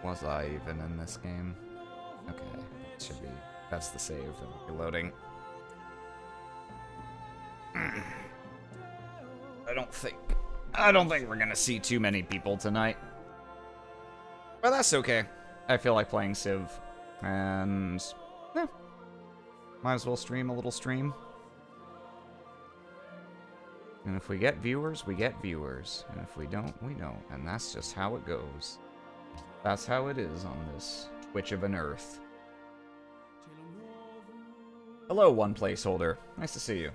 Was I even in this game? Okay, it should be. That's the save. Reloading. I don't think. I don't think we're gonna see too many people tonight. But that's okay. I feel like playing Civ. And might as well stream a little stream. And if we get viewers, we get viewers. And if we don't, we don't. And that's just how it goes. That's how it is on this Twitch of an Earth. Hello, one placeholder. Nice to see you.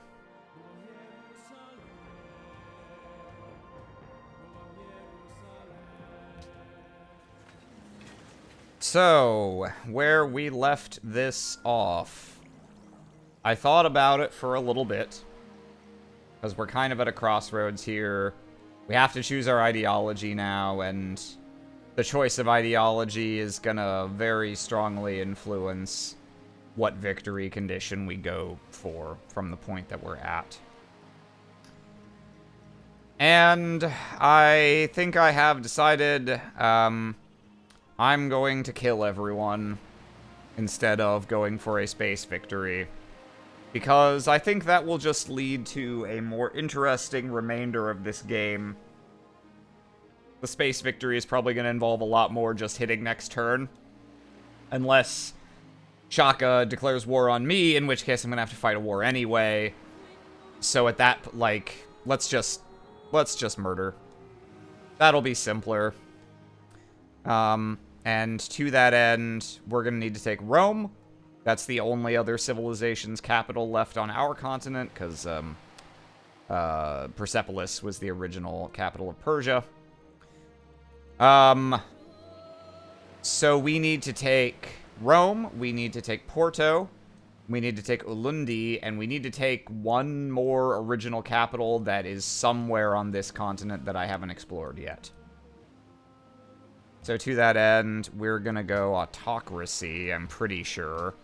So, where we left this off, I thought about it for a little bit, because we're kind of at a crossroads here. We have to choose our ideology now, and the choice of ideology is gonna very strongly influence what victory condition we go for from the point that we're at. And I think I have decided, I'm going to kill everyone instead of going for a space victory, because I think that will just lead to a more interesting remainder of this game. The space victory is probably going to involve a lot more just hitting next turn, unless Shaka declares war on me, in which case I'm going to have to fight a war anyway. So at that, like, let's just murder. That'll be simpler. And to that end, we're going to need to take Rome. That's the only other civilization's capital left on our continent, because Persepolis was the original capital of Persia. So we need to take Rome, we need to take Porto, we need to take Ulundi, and we need to take one more original capital that is somewhere on this continent that I haven't explored yet. So to that end, we're gonna go autocracy, I'm pretty sure.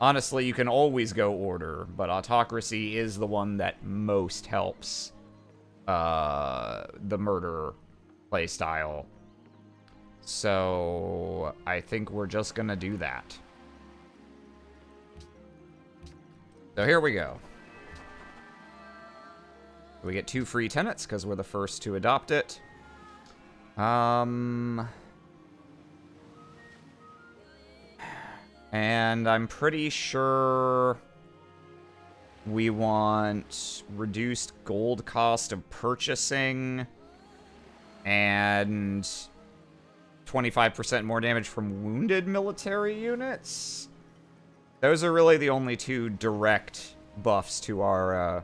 Honestly, you can always go order, but autocracy is the one that most helps the murder playstyle. So I think we're just gonna do that. So here we go. We get 2 free tenants because we're the first to adopt it. And I'm pretty sure we want reduced gold cost of purchasing and 25% more damage from wounded military units. Those are really the only 2 direct buffs to our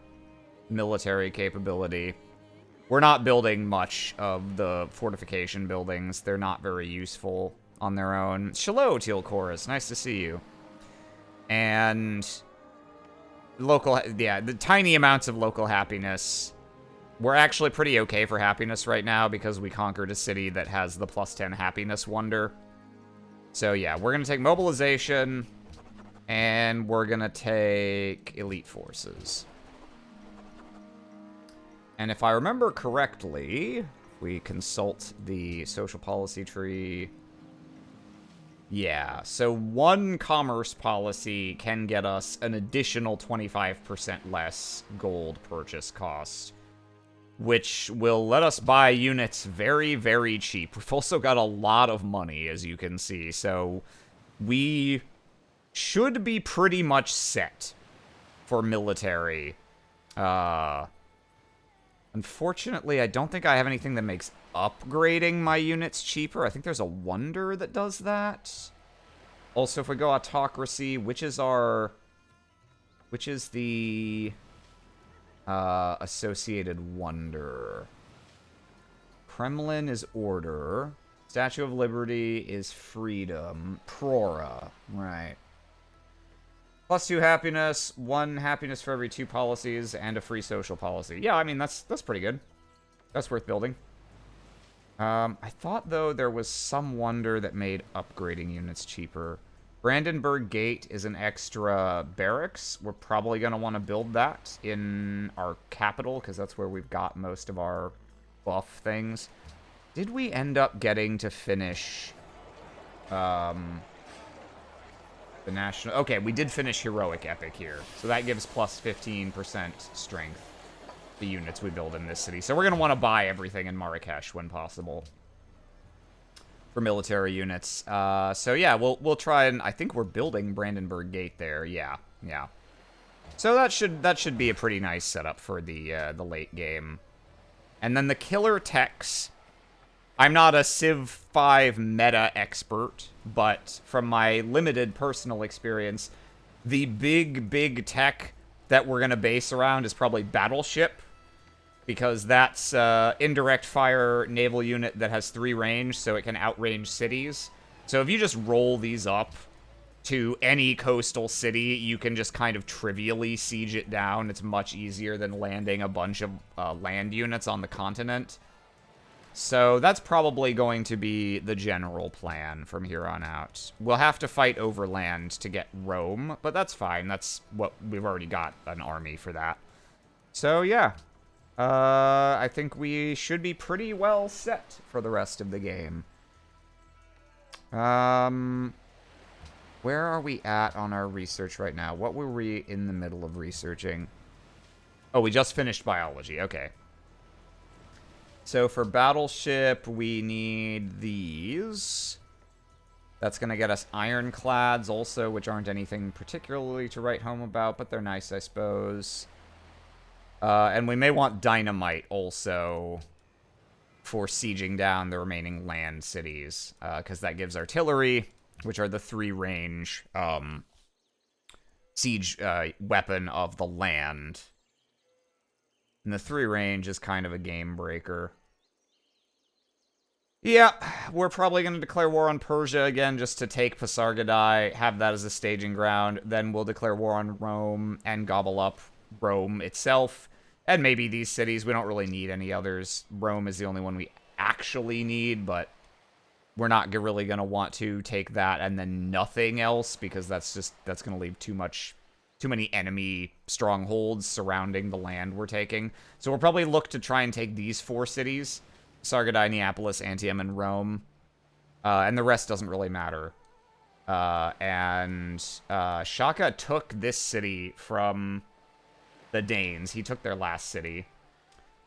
military capability. We're not building much of the fortification buildings. They're not very useful on their own. Hello, Teal Chorus. Nice to see you. And the tiny amounts of local happiness. We're actually pretty okay for happiness right now because we conquered a city that has the +10 happiness wonder. So yeah, we're going to take mobilization, and we're going to take elite forces. And if I remember correctly, we consult the social policy tree. Yeah, so one commerce policy can get us an additional 25% less gold purchase cost, which will let us buy units very, very cheap. We've also got a lot of money, as you can see, so we should be pretty much set for military. Unfortunately, I don't think I have anything that makes upgrading my units cheaper. I think there's a wonder that does that. Also, if we go autocracy, which is the associated wonder? Kremlin is order. Statue of Liberty is freedom. Prora, right. +2 happiness, 1 happiness for every 2 policies, and a free social policy. Yeah, I mean, that's pretty good. That's worth building. I thought, though, there was some wonder that made upgrading units cheaper. Brandenburg Gate is an extra barracks. We're probably going to want to build that in our capital, because that's where we've got most of our buff things. Did we end up getting to finish The national... Okay, we did finish Heroic Epic here. So that gives plus 15% strength. The units we build in this city. So we're going to want to buy everything in Marrakesh when possible. For military units. So yeah, we'll try and... I think we're building Brandenburg Gate there. Yeah. So that should be a pretty nice setup for the late game. And then the killer techs... I'm not a Civ 5 meta expert, but from my limited personal experience, the big tech that we're going to base around is probably Battleship, because that's indirect fire naval unit that has 3 range, so it can outrange cities. So if you just roll these up to any coastal city, you can just kind of trivially siege it down. It's much easier than landing a bunch of land units on the continent. So that's probably going to be the general plan from here on out. We'll have to fight over land to get Rome, but that's fine. That's what we've already got an army for that. So yeah, I think we should be pretty well set for the rest of the game. Where are we at on our research right now? What were we in the middle of researching? Oh, we just finished biology. Okay. So for Battleship, we need these. That's going to get us Ironclads also, which aren't anything particularly to write home about, but they're nice, I suppose. And we may want Dynamite also for sieging down the remaining land cities, because that gives artillery, which are the 3-range siege weapon of the land. And the 3-range is kind of a game breaker. Yeah, we're probably going to declare war on Persia again just to take Pasargadae, have that as a staging ground. Then we'll declare war on Rome and gobble up Rome itself. And maybe these cities. We don't really need any others. Rome is the only one we actually need, but we're not really going to want to take that and then nothing else, because that's going to leave too many enemy strongholds surrounding the land we're taking. So we'll probably look to try and take these 4 cities. Sargadai, Neapolis, Antium, and Rome. And the rest doesn't really matter. Shaka took this city from the Danes. He took their last city.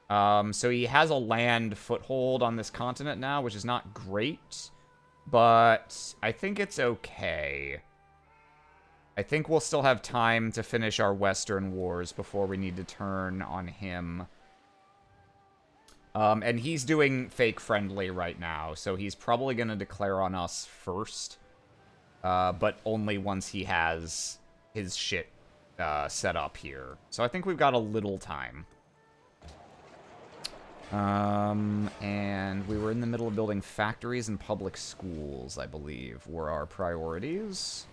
So he has a land foothold on this continent now, which is not great. But I think it's okay. I think we'll still have time to finish our Western wars before we need to turn on him. And he's doing fake friendly right now, so he's probably going to declare on us first. But only once he has his shit set up here. So I think we've got a little time. And we were in the middle of building factories and public schools, I believe, were our priorities.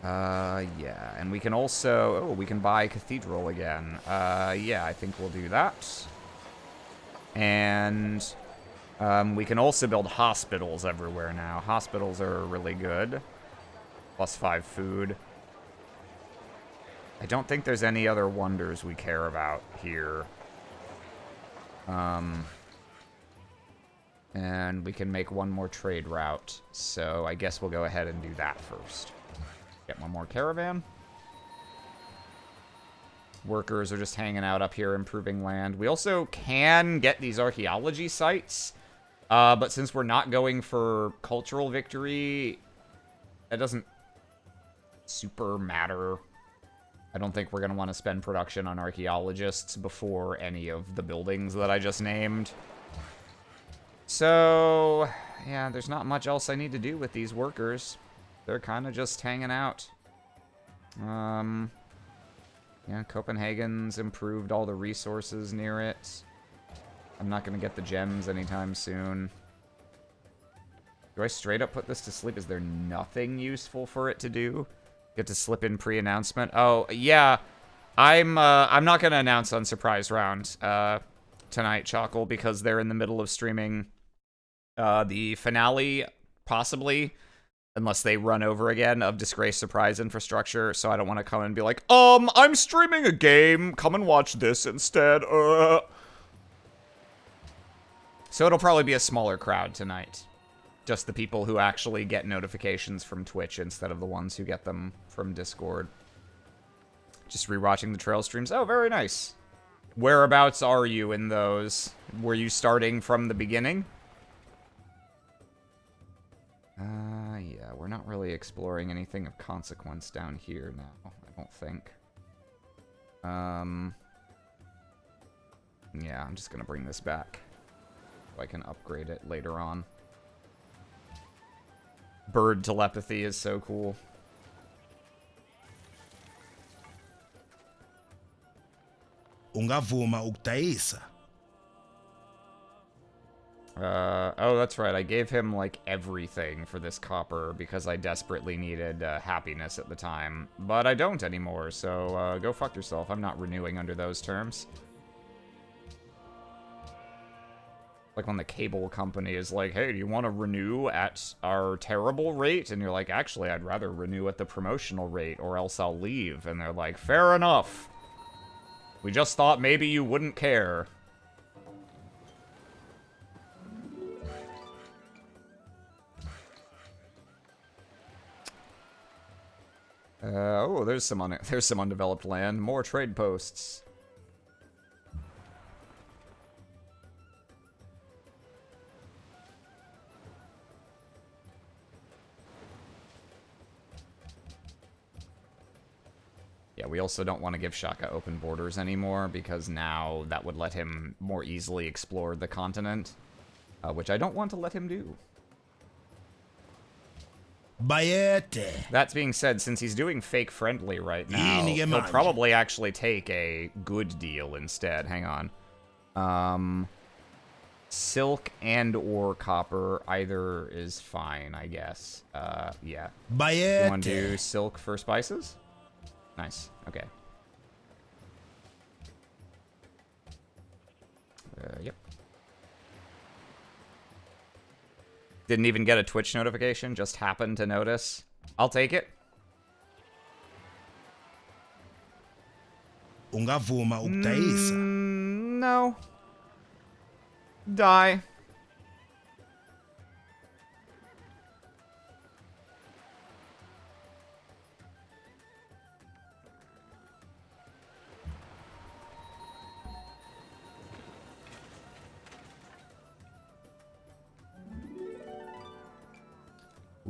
Yeah, and we can also... Oh, we can buy Cathedral again. Yeah, I think we'll do that. And we can also build hospitals everywhere now. Hospitals are really good. +5 food. I don't think there's any other wonders we care about here. And we can make one more trade route. So I guess we'll go ahead and do that first. Get one more caravan. Workers are just hanging out up here, improving land. We also can get these archaeology sites. But since we're not going for cultural victory, that doesn't super matter. I don't think we're going to want to spend production on archaeologists before any of the buildings that I just named. So, yeah, there's not much else I need to do with these workers. They're kind of just hanging out. Yeah, Copenhagen's improved all the resources near it. I'm not going to get the gems anytime soon. Do I straight up put this to sleep? Is there nothing useful for it to do? Get to slip in pre-announcement? Oh, yeah. I'm not going to announce on Surprise Round tonight, Chockle, because they're in the middle of streaming the finale, possibly. Unless they run over again, of Disgrace Surprise Infrastructure, so I don't want to come and be like, I'm streaming a game, come and watch this instead, So it'll probably be a smaller crowd tonight. Just the people who actually get notifications from Twitch instead of the ones who get them from Discord. Just rewatching the trail streams. Oh, very nice. Whereabouts are you in those? Were you starting from the beginning? Yeah, we're not really exploring anything of consequence down here now, I don't think. Yeah, I'm just gonna bring this back so I can upgrade it later on. Bird telepathy is so cool. Ungavuma ukudayisa. Oh, that's right. I gave him, like, everything for this copper because I desperately needed happiness at the time. But I don't anymore, so go fuck yourself. I'm not renewing under those terms. Like when the cable company is like, hey, do you want to renew at our terrible rate? And you're like, actually, I'd rather renew at the promotional rate or else I'll leave. And they're like, fair enough. We just thought maybe you wouldn't care. Oh, there's some undeveloped land. More trade posts. Yeah, we also don't want to give Shaka open borders anymore because now that would let him more easily explore the continent, which I don't want to let him do. Bayete. That being said, since he's doing fake friendly right now, he'll probably actually take a good deal instead. Hang on. Silk and or copper, either is fine, I guess. Yeah. Bayete. You want to do silk for spices? Nice. Okay. Yep. Didn't even get a Twitch notification, just happened to notice. I'll take it. Ungavuma ukudayisa. No. Die.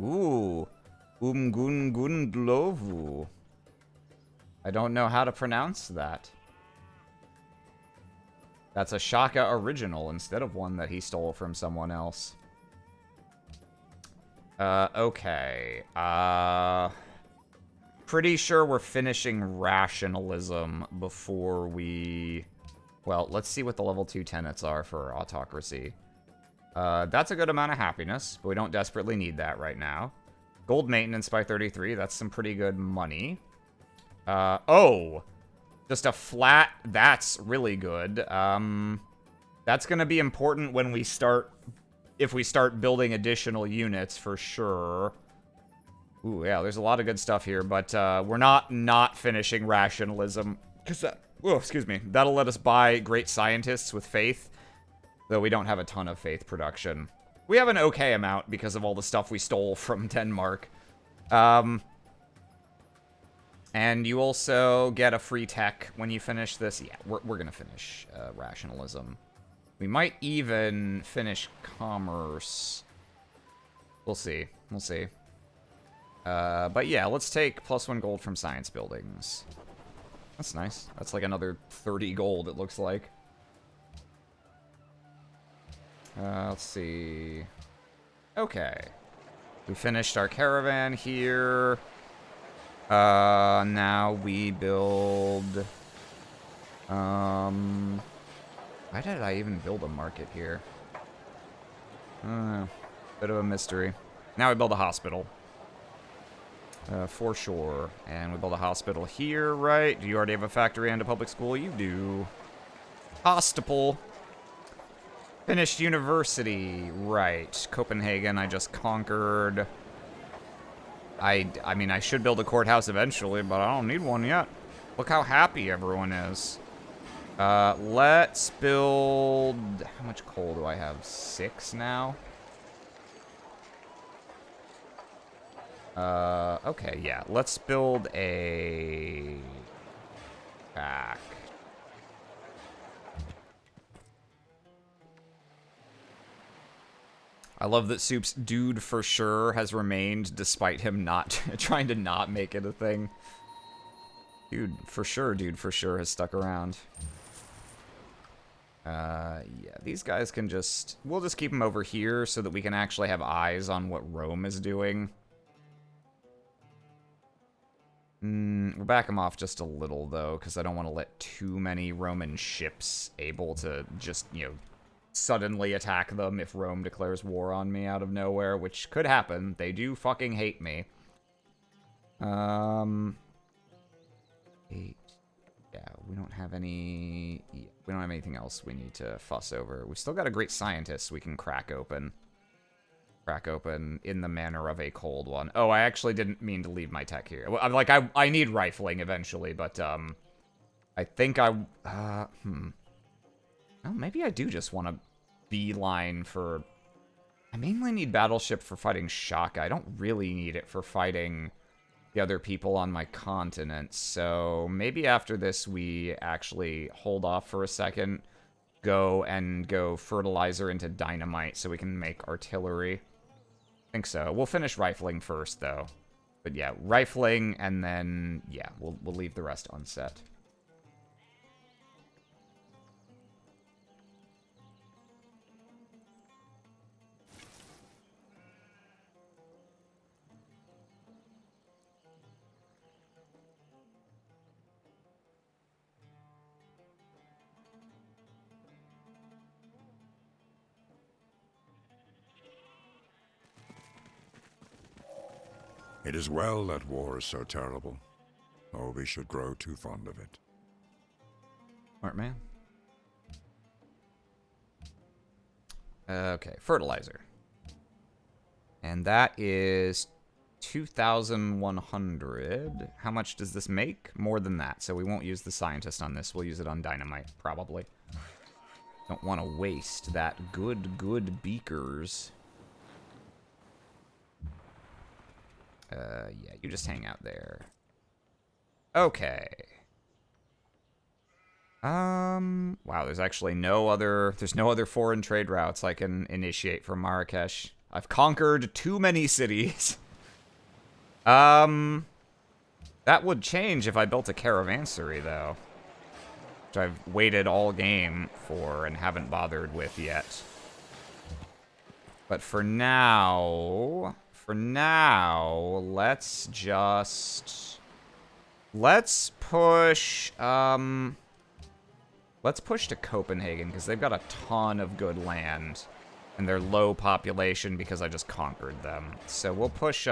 Ooh. Umgungundlovu. I don't know how to pronounce that. That's a Shaka original instead of one that he stole from someone else. Okay. Pretty sure we're finishing rationalism before we... Well, let's see what the level 2 tenets are for autocracy. That's a good amount of happiness, but we don't desperately need that right now. Gold maintenance by 33, that's some pretty good money. Oh! Just a flat, that's really good. That's gonna be important when we start, if we start building additional units, for sure. Ooh, yeah, there's a lot of good stuff here, but we're not finishing rationalism. Because that, oh, excuse me, that'll let us buy great scientists with faith. Though we don't have a ton of faith production. We have an okay amount because of all the stuff we stole from Denmark. And you also get a free tech when you finish this. Yeah, we're gonna finish rationalism. We might even finish commerce. We'll see. We'll see. But yeah, let's take +1 gold from science buildings. That's nice. That's like another 30 gold, it looks like. Let's see. Okay. We finished our caravan here. Now we build... Why did I even build a market here? Bit of a mystery. Now we build a hospital. For sure. And we build a hospital here, right? Do you already have a factory and a public school? You do. Hospital. Finished university, right. Copenhagen, I just conquered. I mean, I should build a courthouse eventually, but I don't need one yet. Look how happy everyone is. Let's build... How much coal do I have? 6 now? Okay, yeah. Let's build a... back. I love that Soup's dude for sure has remained despite him not trying to not make it a thing. Dude for sure has stuck around. Yeah, these guys can just... We'll just keep them over here so that we can actually have eyes on what Rome is doing. We'll back them off just a little, though, because I don't want to let too many Roman ships able to just, you know, suddenly attack them if Rome declares war on me out of nowhere, which could happen. They do fucking hate me. 8. Yeah, we don't have any... Yeah, we don't have anything else we need to fuss over. We've still got a great scientist we can crack open. Crack open in the manner of a cold one. Oh, I actually didn't mean to leave my tech here. Well, I'm like, I need rifling eventually, but, I think I... Well, maybe I do just want to beeline for... I mainly need Battleship for fighting Shaka. I don't really need it for fighting the other people on my continent. So maybe after this we actually hold off for a second, go fertilizer into dynamite so we can make artillery. I think so. We'll finish rifling first, though. But yeah, rifling, and then, yeah, we'll leave the rest unset. It is well that war is so terrible, or we should grow too fond of it. Smart man. Okay, fertilizer. And that is 2,100. How much does this make? More than that, so we won't use the scientist on this. We'll use it on dynamite, probably. Don't want to waste that good beakers. Yeah, you just hang out there. Okay. Wow, there's actually no other foreign trade routes I can initiate from Marrakesh. I've conquered too many cities. That would change if I built a caravanserai, though. Which I've waited all game for and haven't bothered with yet. But for now, let's push, let's push to Copenhagen, because they've got a ton of good land, and they're low population because I just conquered them. So we'll push,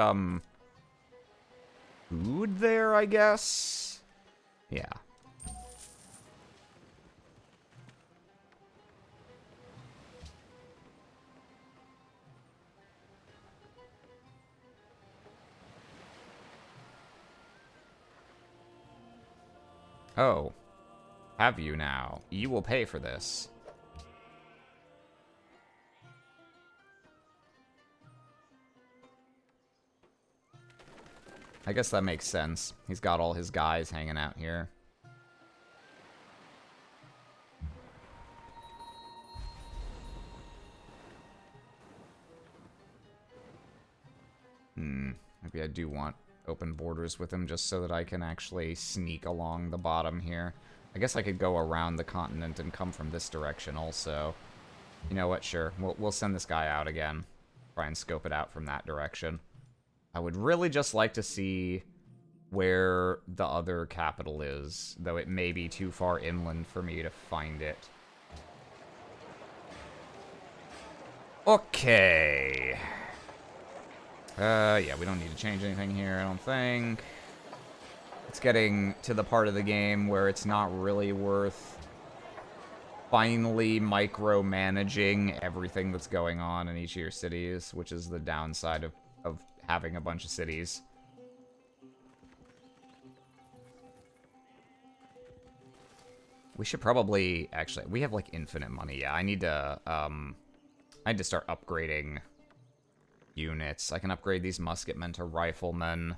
food there, I guess? Yeah. Oh. Have you now? You will pay for this. I guess that makes sense. He's got all his guys hanging out here. Maybe I do want open borders with him just so that I can actually sneak along the bottom here. I guess I could go around the continent and come from this direction also. You know what? Sure. We'll send this guy out again. Try and scope it out from that direction. I would really just like to see where the other capital is, though it may be too far inland for me to find it. Okay. Yeah, we don't need to change anything here, I don't think. It's getting to the part of the game where it's not really worth finally micromanaging everything that's going on in each of your cities, which is the downside of having a bunch of cities. We should probably, actually, we have like infinite money. Yeah, I need to start upgrading units. I can upgrade these musketmen to riflemen.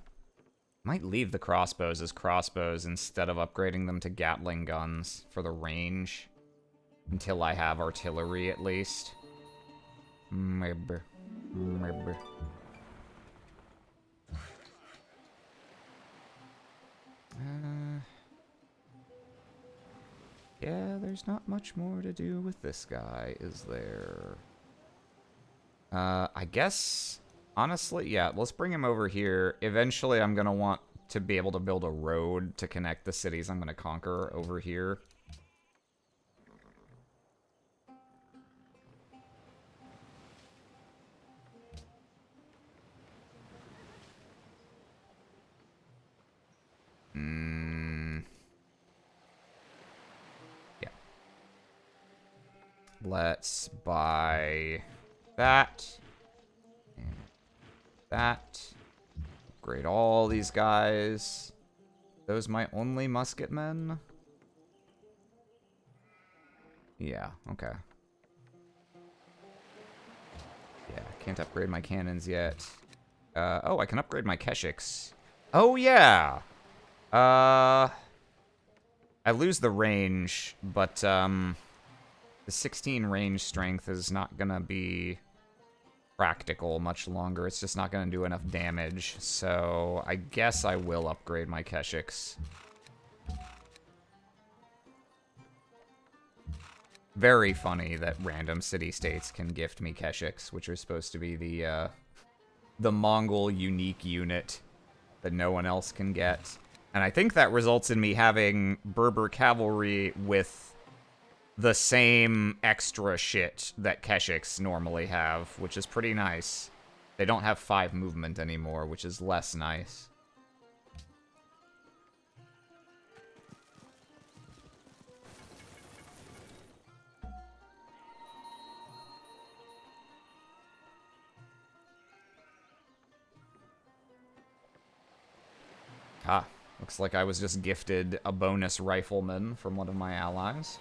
Might leave the crossbows as crossbows instead of upgrading them to Gatling guns for the range. Until I have artillery, at least. Maybe. Maybe. Yeah, there's not much more to do with this guy, is there? I guess, honestly, yeah, let's bring him over here. Eventually, I'm gonna want to be able to build a road to connect the cities I'm gonna conquer over here. Yeah. Let's buy that. And that. Upgrade all these guys. Those my only musketmen? Yeah, okay. Yeah, can't upgrade my cannons yet. Oh, I can upgrade my Keshiks. Oh, yeah! I lose the range, but, the 16 range strength is not gonna be practical much longer. It's just not gonna do enough damage, so I guess I will upgrade my Keshiks. Very funny that random city-states can gift me Keshiks, which are supposed to be the Mongol unique unit that no one else can get. And I think that results in me having Berber cavalry with the same extra shit that Keshiks normally have, which is pretty nice. They don't have 5 movement anymore, which is less nice. Ah, looks like I was just gifted a bonus rifleman from one of my allies.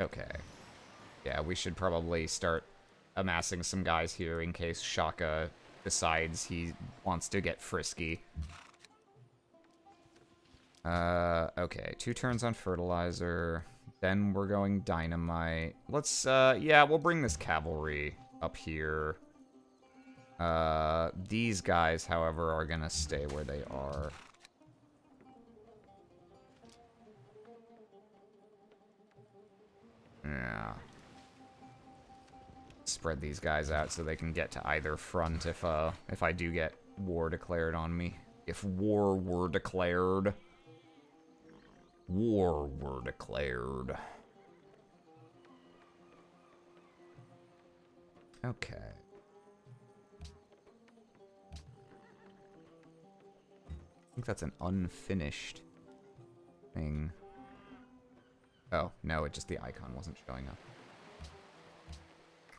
Okay. Yeah, we should probably start amassing some guys here in case Shaka decides he wants to get frisky. Okay, 2 turns on fertilizer. Then we're going dynamite. Let's, yeah, we'll bring this cavalry up here. These guys, however, are gonna stay where they are. Yeah. Spread these guys out so they can get to either front if I do get war declared on me. If war were declared. War were declared. Okay. I think that's an unfinished thing. Oh, no, just the icon wasn't showing up.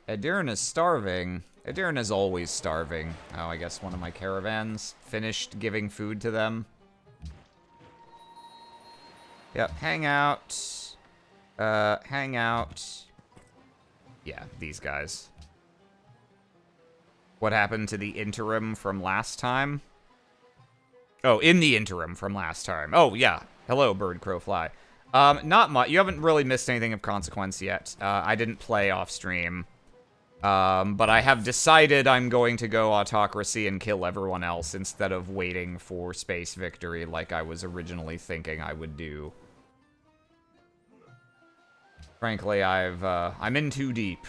Edirn is starving. Edirn is always starving. Oh, I guess one of my caravans finished giving food to them. Yep, hang out. Hang out. Yeah, these guys. What happened to the interim from last time? Oh, in the interim from last time. Oh, yeah. Hello, Bird Crow Fly. Not much. You haven't really missed anything of consequence yet. I didn't play off stream. But I have decided I'm going to go autocracy and kill everyone else instead of waiting for space victory like I was originally thinking I would do. Frankly, I'm in too deep.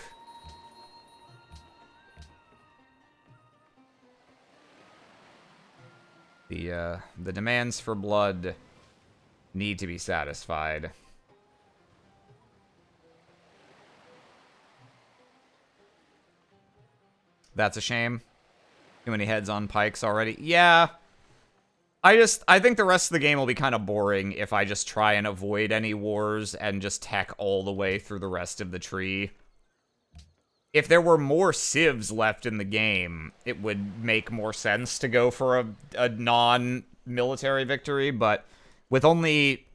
The demands for blood need to be satisfied. That's a shame. Too many heads on pikes already. Yeah. I think the rest of the game will be kind of boring if I just try and avoid any wars and just tech all the way through the rest of the tree. If there were more civs left in the game, it would make more sense to go for a non-military victory, but with only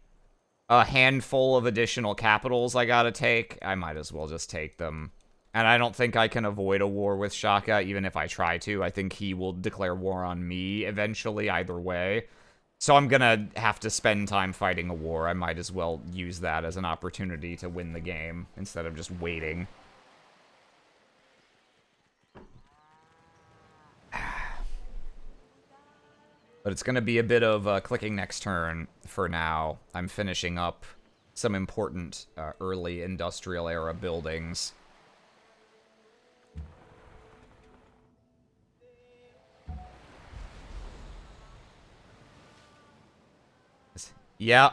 a handful of additional capitals I gotta take, I might as well just take them. And I don't think I can avoid a war with Shaka, even if I try to. I think he will declare war on me eventually, either way. So I'm gonna have to spend time fighting a war. I might as well use that as an opportunity to win the game, instead of just waiting. But it's gonna be a bit of clicking next turn for now. I'm finishing up some important early industrial era buildings. Yeah.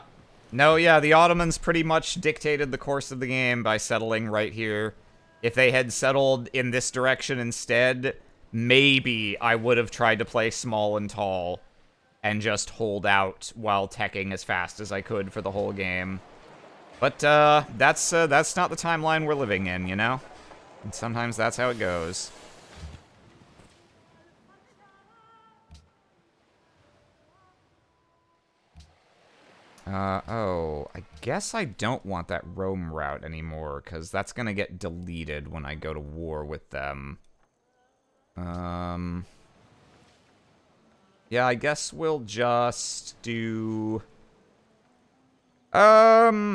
No, yeah, the Ottomans pretty much dictated the course of the game by settling right here. If they had settled in this direction instead, maybe I would have tried to play small and tall and just hold out while teching as fast as I could for the whole game. But that's not the timeline we're living in, you know? And sometimes that's how it goes. Oh, I guess I don't want that Rome route anymore, because that's going to get deleted when I go to war with them. Yeah, I guess we'll just do... I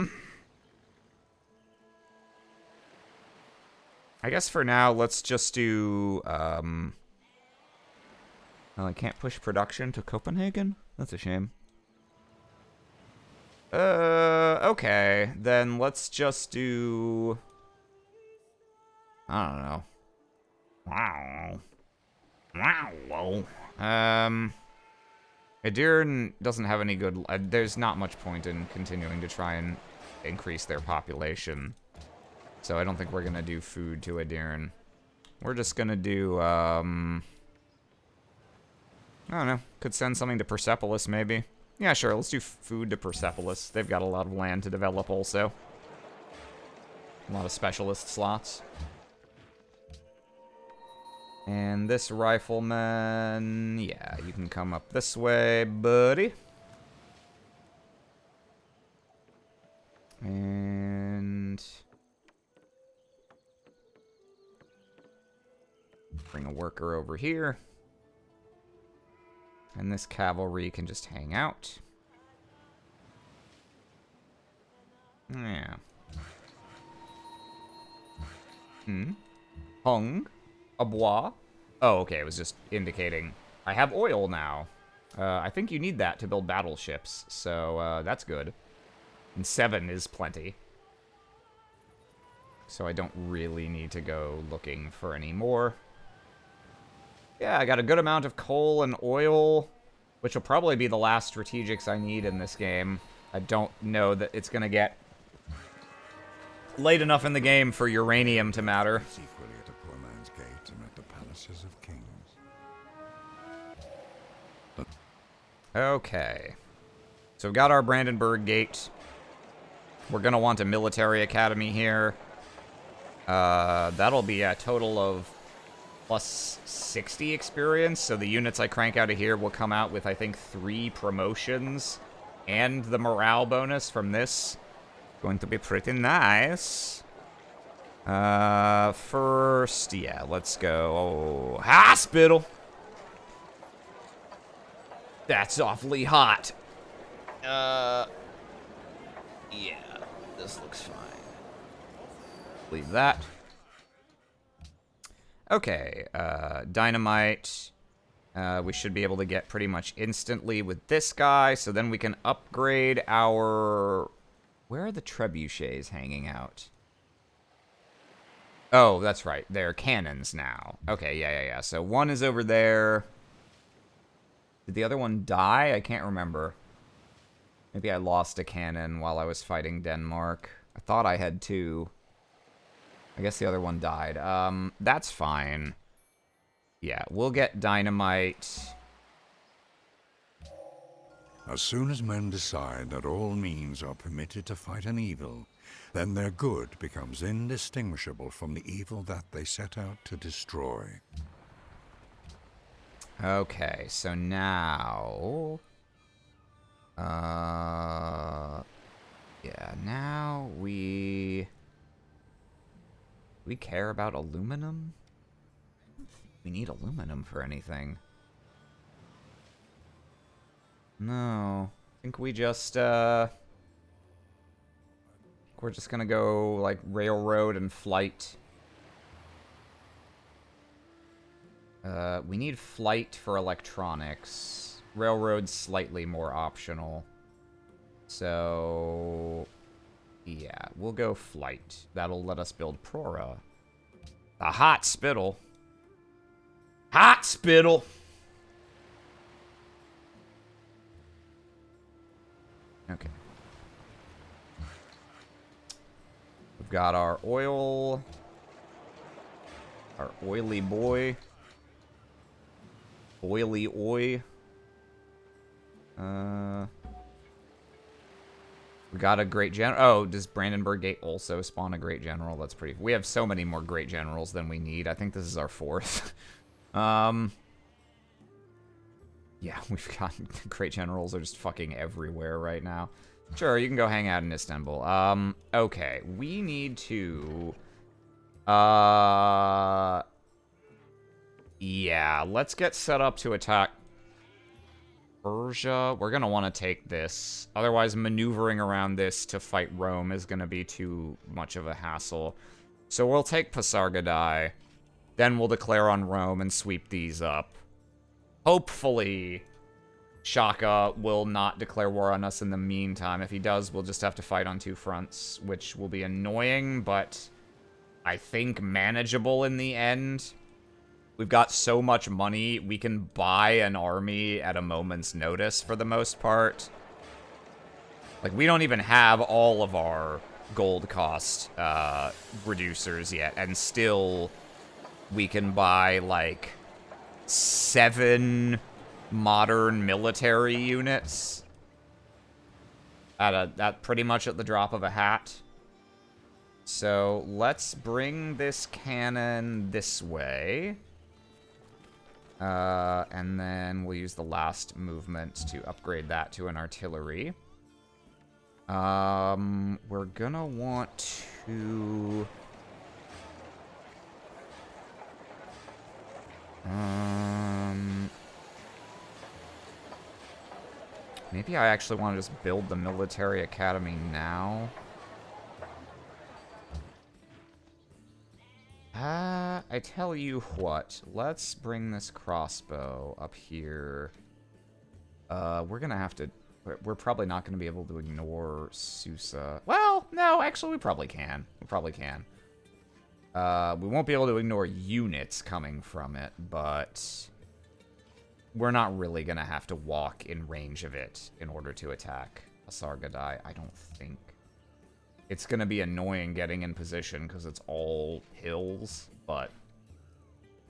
guess for now, let's just do, well, I can't push production to Copenhagen? That's a shame. Okay. Then let's just do... I don't know. Wow. Edirne doesn't have any good... there's not much point in continuing to try and increase their population. So I don't think we're gonna do food to Edirne. We're just gonna do, I don't know. Could send something to Persepolis, maybe. Yeah, sure, let's do food to Persepolis. They've got a lot of land to develop also. A lot of specialist slots. And this rifleman... yeah, you can come up this way, buddy. And... bring a worker over here. And this cavalry can just hang out. Yeah. Hung. A bois. Oh, okay, it was just indicating. I have oil now. I think you need that to build battleships, so that's good. And 7 is plenty. So I don't really need to go looking for any more. Yeah, I got a good amount of coal and oil, which will probably be the last strategics I need in this game. I don't know that it's going to get late enough in the game for uranium to matter. It's equally at a poor man's gate and at the palaces of kings. Okay. So we've got our Brandenburg Gate. We're going to want a military academy here. That'll be a total of plus 60 experience, so the units I crank out of here will come out with, I think, 3 promotions and the morale bonus from this. Going to be pretty nice. First, yeah, let's go. Hospital! That's awfully hot. Yeah, this looks fine. Leave that. Okay, dynamite. We should be able to get pretty much instantly with this guy, so then we can upgrade our... where are the trebuchets hanging out? Oh, that's right. They're cannons now. Okay, yeah. So one is over there. Did the other one die? I can't remember. Maybe I lost a cannon while I was fighting Denmark. I thought I had 2. I guess the other one died. That's fine. Yeah, we'll get dynamite. As soon as men decide that all means are permitted to fight an evil, then their good becomes indistinguishable from the evil that they set out to destroy. Okay, so now... Yeah, now we care about aluminum? We need aluminum for anything. No. I think we just, we're just gonna go, like, railroad and flight. We need flight for electronics. Railroad's slightly more optional. So, yeah, we'll go flight. That'll let us build Prora. The hot spittle. Hot spittle! Okay. We've got our oil. Our oily boy. Oily oi. We got a great general. Oh, does Brandenburg Gate also spawn a great general? That's pretty... We have so many more great generals than we need. I think this is our 4th. Yeah, we've got... Great generals are just fucking everywhere right now. Sure, you can go hang out in Istanbul. Okay. We need to... Yeah, let's get set up to attack Persia. We're gonna want to take this. Otherwise, maneuvering around this to fight Rome is gonna be too much of a hassle. So we'll take Pasargadae. Then we'll declare on Rome and sweep these up. Hopefully, Shaka will not declare war on us in the meantime. If he does, we'll just have to fight on 2 fronts, which will be annoying, but I think manageable in the end. We've got so much money, we can buy an army at a moment's notice for the most part. Like, we don't even have all of our gold cost reducers yet, and still we can buy, like, 7 modern military units at pretty much at the drop of a hat. So let's bring this cannon this way. And then we'll use the last movement to upgrade that to an artillery. We're gonna want to... Maybe I actually want to just build the military academy now. I tell you what, let's bring this crossbow up here. We're gonna have to... We're probably not gonna be able to ignore Susa. Well, no, actually we probably can. We probably can. We won't be able to ignore units coming from it, but we're not really gonna have to walk in range of it in order to attack Pasargadae, I don't think. It's gonna be annoying getting in position because it's all hills, but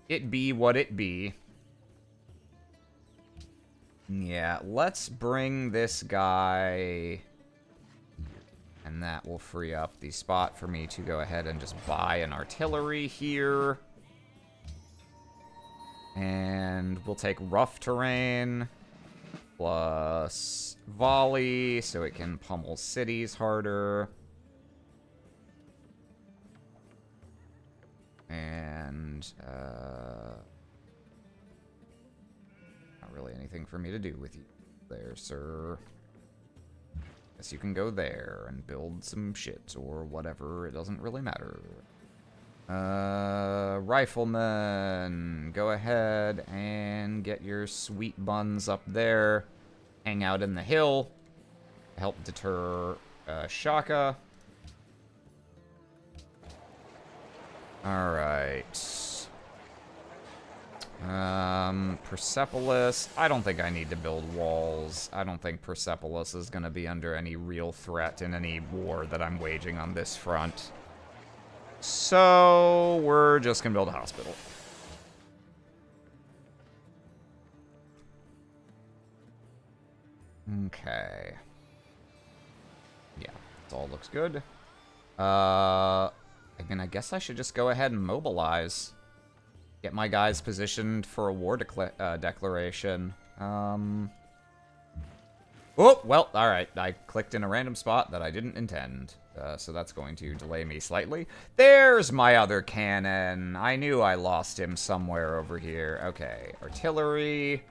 it be what it be. Yeah, let's bring this guy, and that will free up the spot for me to go ahead and just buy an artillery here. And we'll take rough terrain plus volley so it can pummel cities harder. And, not really anything for me to do with you there, sir. Guess you can go there and build some shit or whatever. It doesn't really matter. Rifleman, go ahead and get your sweet buns up there. Hang out in the hill. Help deter, Shaka. Alright. Persepolis. I don't think I need to build walls. I don't think Persepolis is going to be under any real threat in any war that I'm waging on this front. So, we're just going to build a hospital. Okay. Yeah, it all looks good. I mean, I guess I should just go ahead and mobilize. Get my guys positioned for a war declaration. Oh, well, alright. I clicked in a random spot that I didn't intend. So that's going to delay me slightly. There's my other cannon. I knew I lost him somewhere over here. Okay, artillery.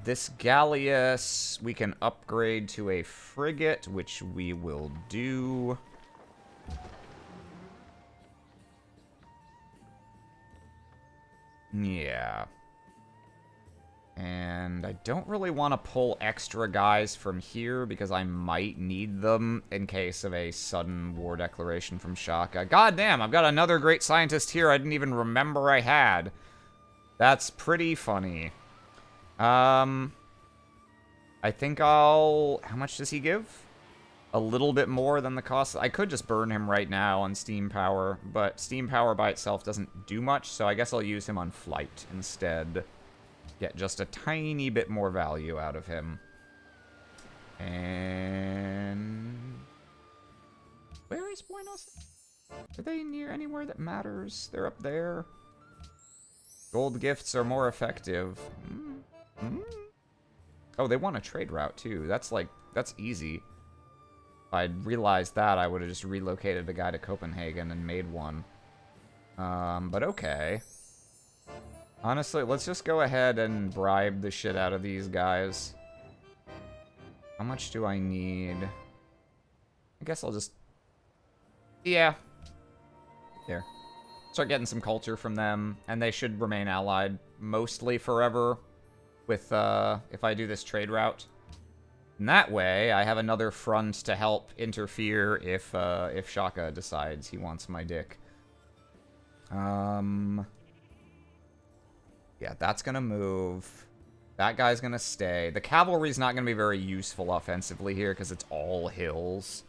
This galleass we can upgrade to a frigate, which we will do. Yeah. And I don't really want to pull extra guys from here because I might need them in case of a sudden war declaration from Shaka. God damn, I've got another great scientist here I didn't even remember I had. That's pretty funny. I think I'll... How much does he give? A little bit more than the cost. I could just burn him right now on steam power, but steam power by itself doesn't do much, so I guess I'll use him on flight instead. Get just a tiny bit more value out of him. And... Where is Buenos? Are they near anywhere that matters? They're up there. Gold gifts are more effective. Oh, they want a trade route, too. That's, like, that's easy. If I'd realized that, I would have just relocated the guy to Copenhagen and made one. But okay. Honestly, let's just go ahead and bribe the shit out of these guys. How much do I need? I guess I'll just... Yeah. There. Start getting some culture from them, and they should remain allied mostly forever with, if I do this trade route. And that way, I have another front to help interfere if Shaka decides he wants my dick. Yeah, that's gonna move. That guy's gonna stay. The cavalry's not gonna be very useful offensively here because it's all hills.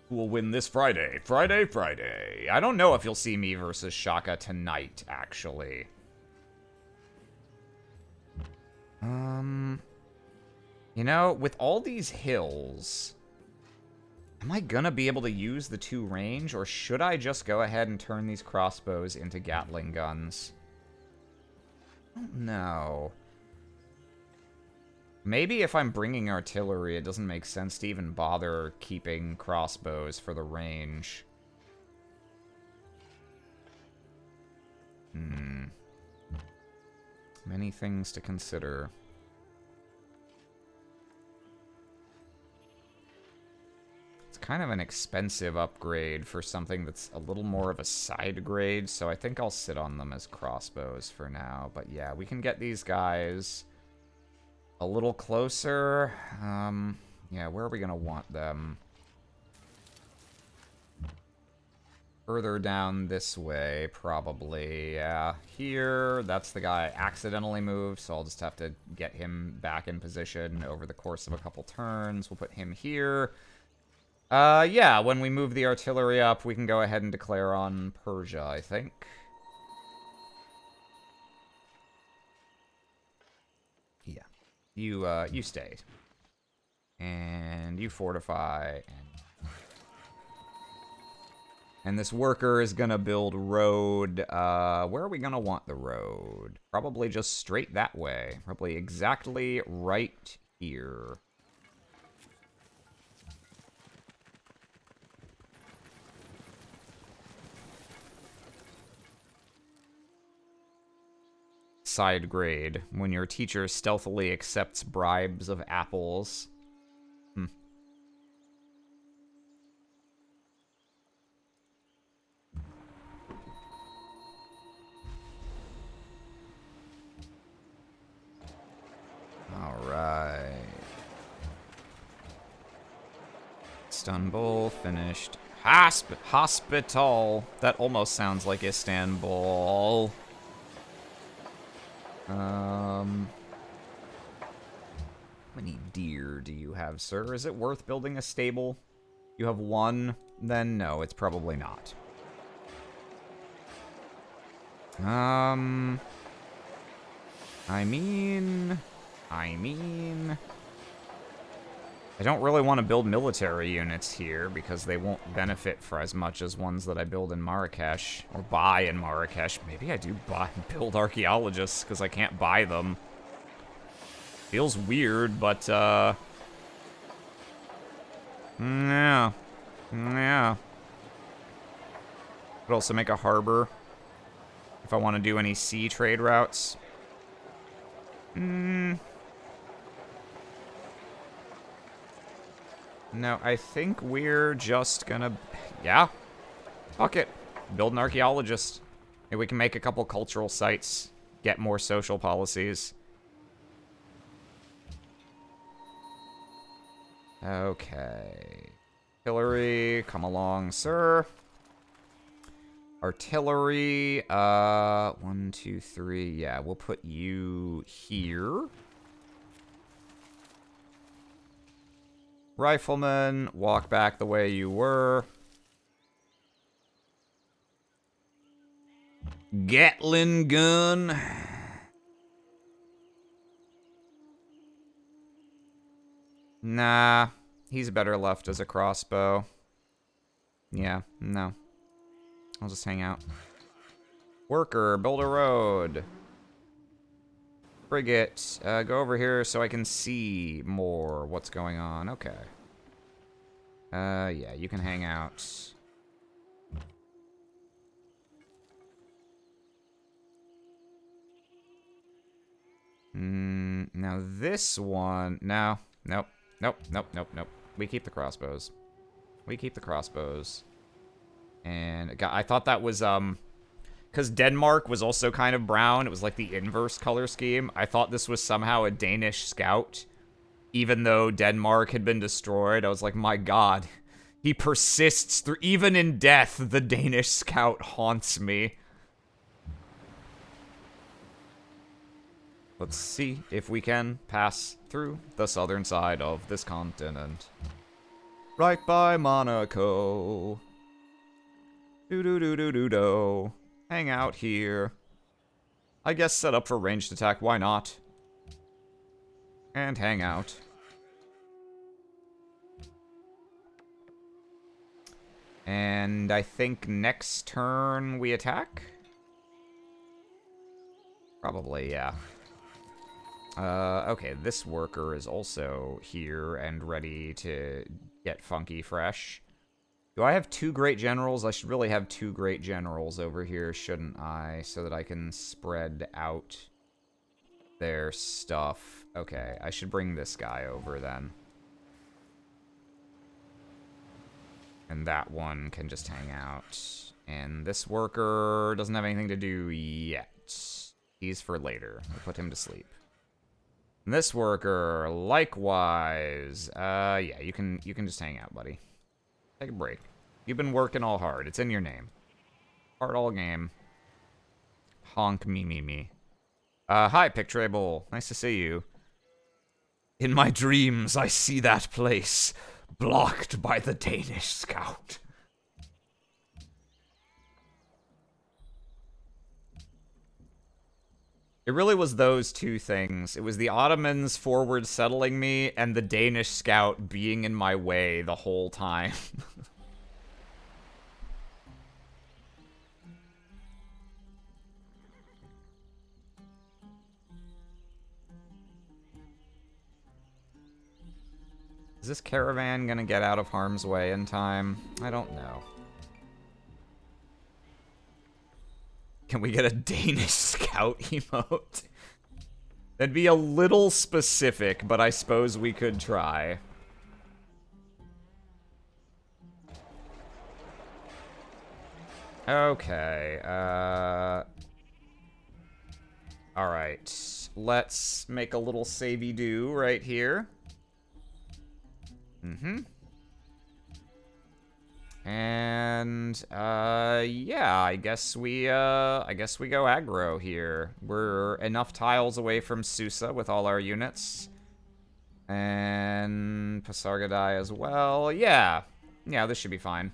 Who will win this Friday? Friday. I don't know if you'll see me versus Shaka tonight, actually. You know, with all these hills, am I gonna be able to use the 2 range, or should I just go ahead and turn these crossbows into Gatling guns? I don't know. Maybe if I'm bringing artillery, it doesn't make sense to even bother keeping crossbows for the range. Many things to consider. It's kind of an expensive upgrade for something that's a little more of a side grade, so I think I'll sit on them as crossbows for now. But yeah, we can get these guys a little closer. Yeah, where are we gonna want them? Further down this way, probably. Yeah, here, that's the guy I accidentally moved, so I'll just have to get him back in position over the course of a couple turns. We'll put him here. Yeah, when we move the artillery up, we can go ahead and declare on Persia, I think. Yeah. You stayed. And you fortify, and this worker is gonna build road. Where are we gonna want the road? Probably just straight that way. Probably exactly right here. Side grade, when your teacher stealthily accepts bribes of apples. Alright. Istanbul finished. Hospital. That almost sounds like Istanbul. How many deer do you have, sir? Is it worth building a stable? You have 1? Then no, it's probably not. I mean... I don't really want to build military units here because they won't benefit for as much as ones that I build in Marrakesh, or buy in Marrakesh. Maybe I do build archaeologists because I can't buy them. Feels weird, but, yeah. Yeah. Could also make a harbor if I want to do any sea trade routes. No, I think we're just gonna... Yeah. Fuck it. Build an archaeologist. Maybe we can make a couple cultural sites. Get more social policies. Okay. Artillery, come along, sir. Artillery, 1, 2, 3. Yeah, we'll put you here. Rifleman, walk back the way you were. Gatling gun. Nah, he's better left as a crossbow. Yeah, no. I'll just hang out. Worker, build a road. Frigate, go over here so I can see more what's going on. Okay. Yeah, you can hang out. Now this one... No. Nope. Nope. Nope. Nope. Nope. We keep the crossbows. We keep the crossbows. And I thought that was, because Denmark was also kind of brown. It was like the inverse color scheme. I thought this was somehow a Danish scout. Even though Denmark had been destroyed, I was like, my god. He persists through, even in death, the Danish scout haunts me. Let's see if we can pass through the southern side of this continent. Right by Monaco. Do-do-do-do-do-do. Hang out here. I guess set up for ranged attack, why not? And hang out. And I think next turn we attack? Probably, yeah. Okay, this worker is also here and ready to get funky fresh. Do I have 2 great generals? I should really have 2 great generals over here, shouldn't I? So that I can spread out their stuff. Okay, I should bring this guy over then. And that one can just hang out. And this worker doesn't have anything to do yet. He's for later. We'll put him to sleep. And this worker, likewise. Yeah, you can just hang out, buddy. Take a break. You've been working all hard. It's in your name. Hard all game. Honk me me me. Hi, Pictrable. Nice to see you. In my dreams, I see that place. Blocked by the Danish scout. It really was those 2 things. It was the Ottomans forward settling me, and the Danish scout being in my way the whole time. Is this caravan gonna get out of harm's way in time? I don't know. Can we get a Danish scout emote? That'd be a little specific, but I suppose we could try. Okay, alright. Let's make a little savey-do right here. And, yeah, I guess we go aggro here. We're enough tiles away from Susa with all our units. And Pasargadae as well. Yeah, this should be fine.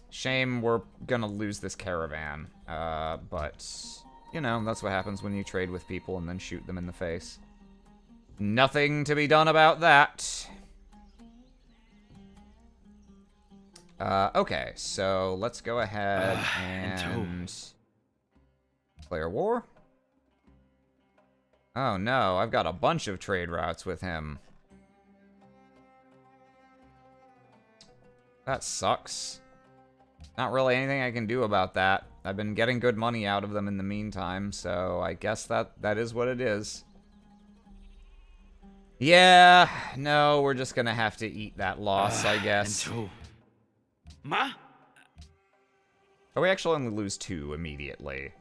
Shame we're gonna lose this caravan. But, you know, that's what happens when you trade with people and then shoot them in the face. Nothing to be done about that. Okay, so let's go ahead and declare war. Oh no, I've got a bunch of trade routes with him. That sucks. Not really anything I can do about that. I've been getting good money out of them in the meantime, so I guess that is what it is. Yeah, no, we're just gonna have to eat that loss, I guess. Ma? Oh, we actually only lose 2 immediately.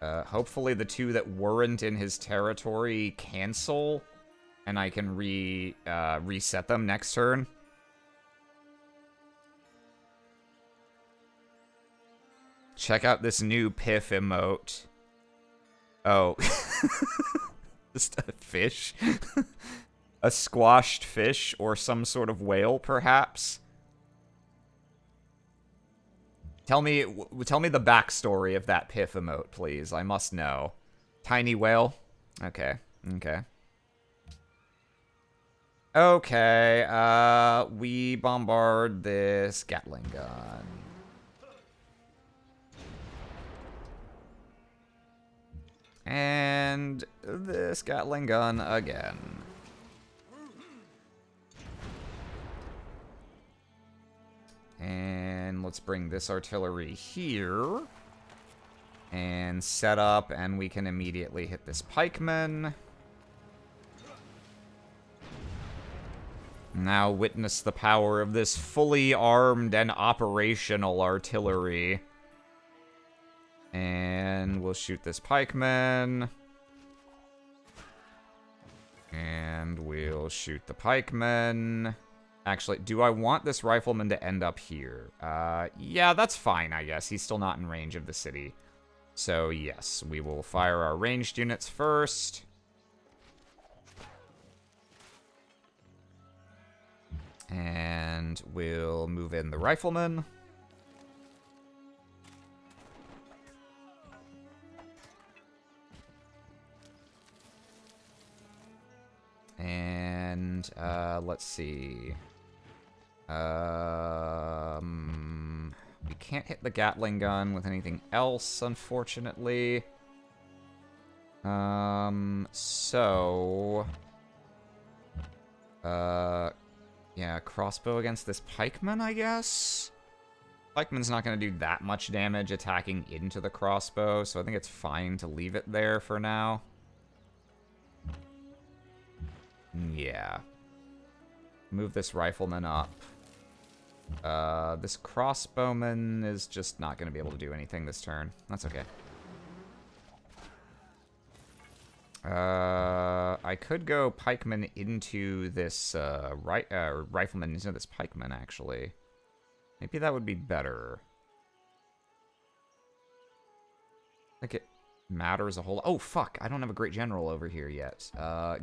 Hopefully the 2 that weren't in his territory cancel, and I can reset them next turn. Check out this new Piff emote. Oh. Just a fish? A squashed fish or some sort of whale, perhaps? Tell me the backstory of that Piff emote, please. I must know. Tiny whale? Okay. Okay. Okay, we bombard this Gatling gun. And this Gatling gun again. And let's bring this artillery here. And set up, and we can immediately hit this pikeman. Now witness the power of this fully armed and operational artillery. And we'll shoot this pikeman. And we'll shoot the pikeman. Actually, do I want this rifleman to end up here? Yeah, that's fine, I guess. He's still not in range of the city. So, yes, we will fire our ranged units first. And we'll move in the rifleman. And, let's see. We can't hit the Gatling gun with anything else, unfortunately. Yeah, crossbow against this pikeman, I guess? Pikeman's not going to do that much damage attacking into the crossbow, so I think it's fine to leave it there for now. Yeah. Move this rifleman up. This crossbowman is just not going to be able to do anything this turn. That's okay. I could go pikeman into this, rifleman into this pikeman, actually. Maybe that would be better. Like it matters a whole... Oh, fuck! I don't have a great general over here yet.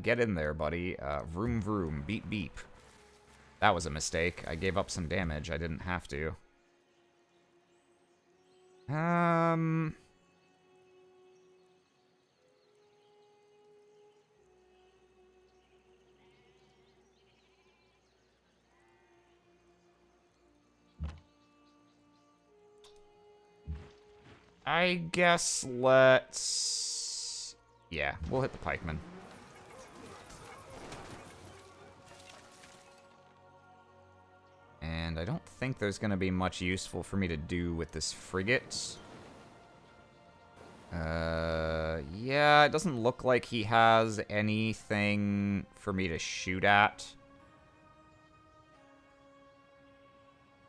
Get in there, buddy. Vroom vroom. Beep beep. That was a mistake. I gave up some damage. I didn't have to. I guess let's... Yeah, we'll hit the pikeman. And I don't think there's going to be much useful for me to do with this frigate. Yeah, it doesn't look like he has anything for me to shoot at.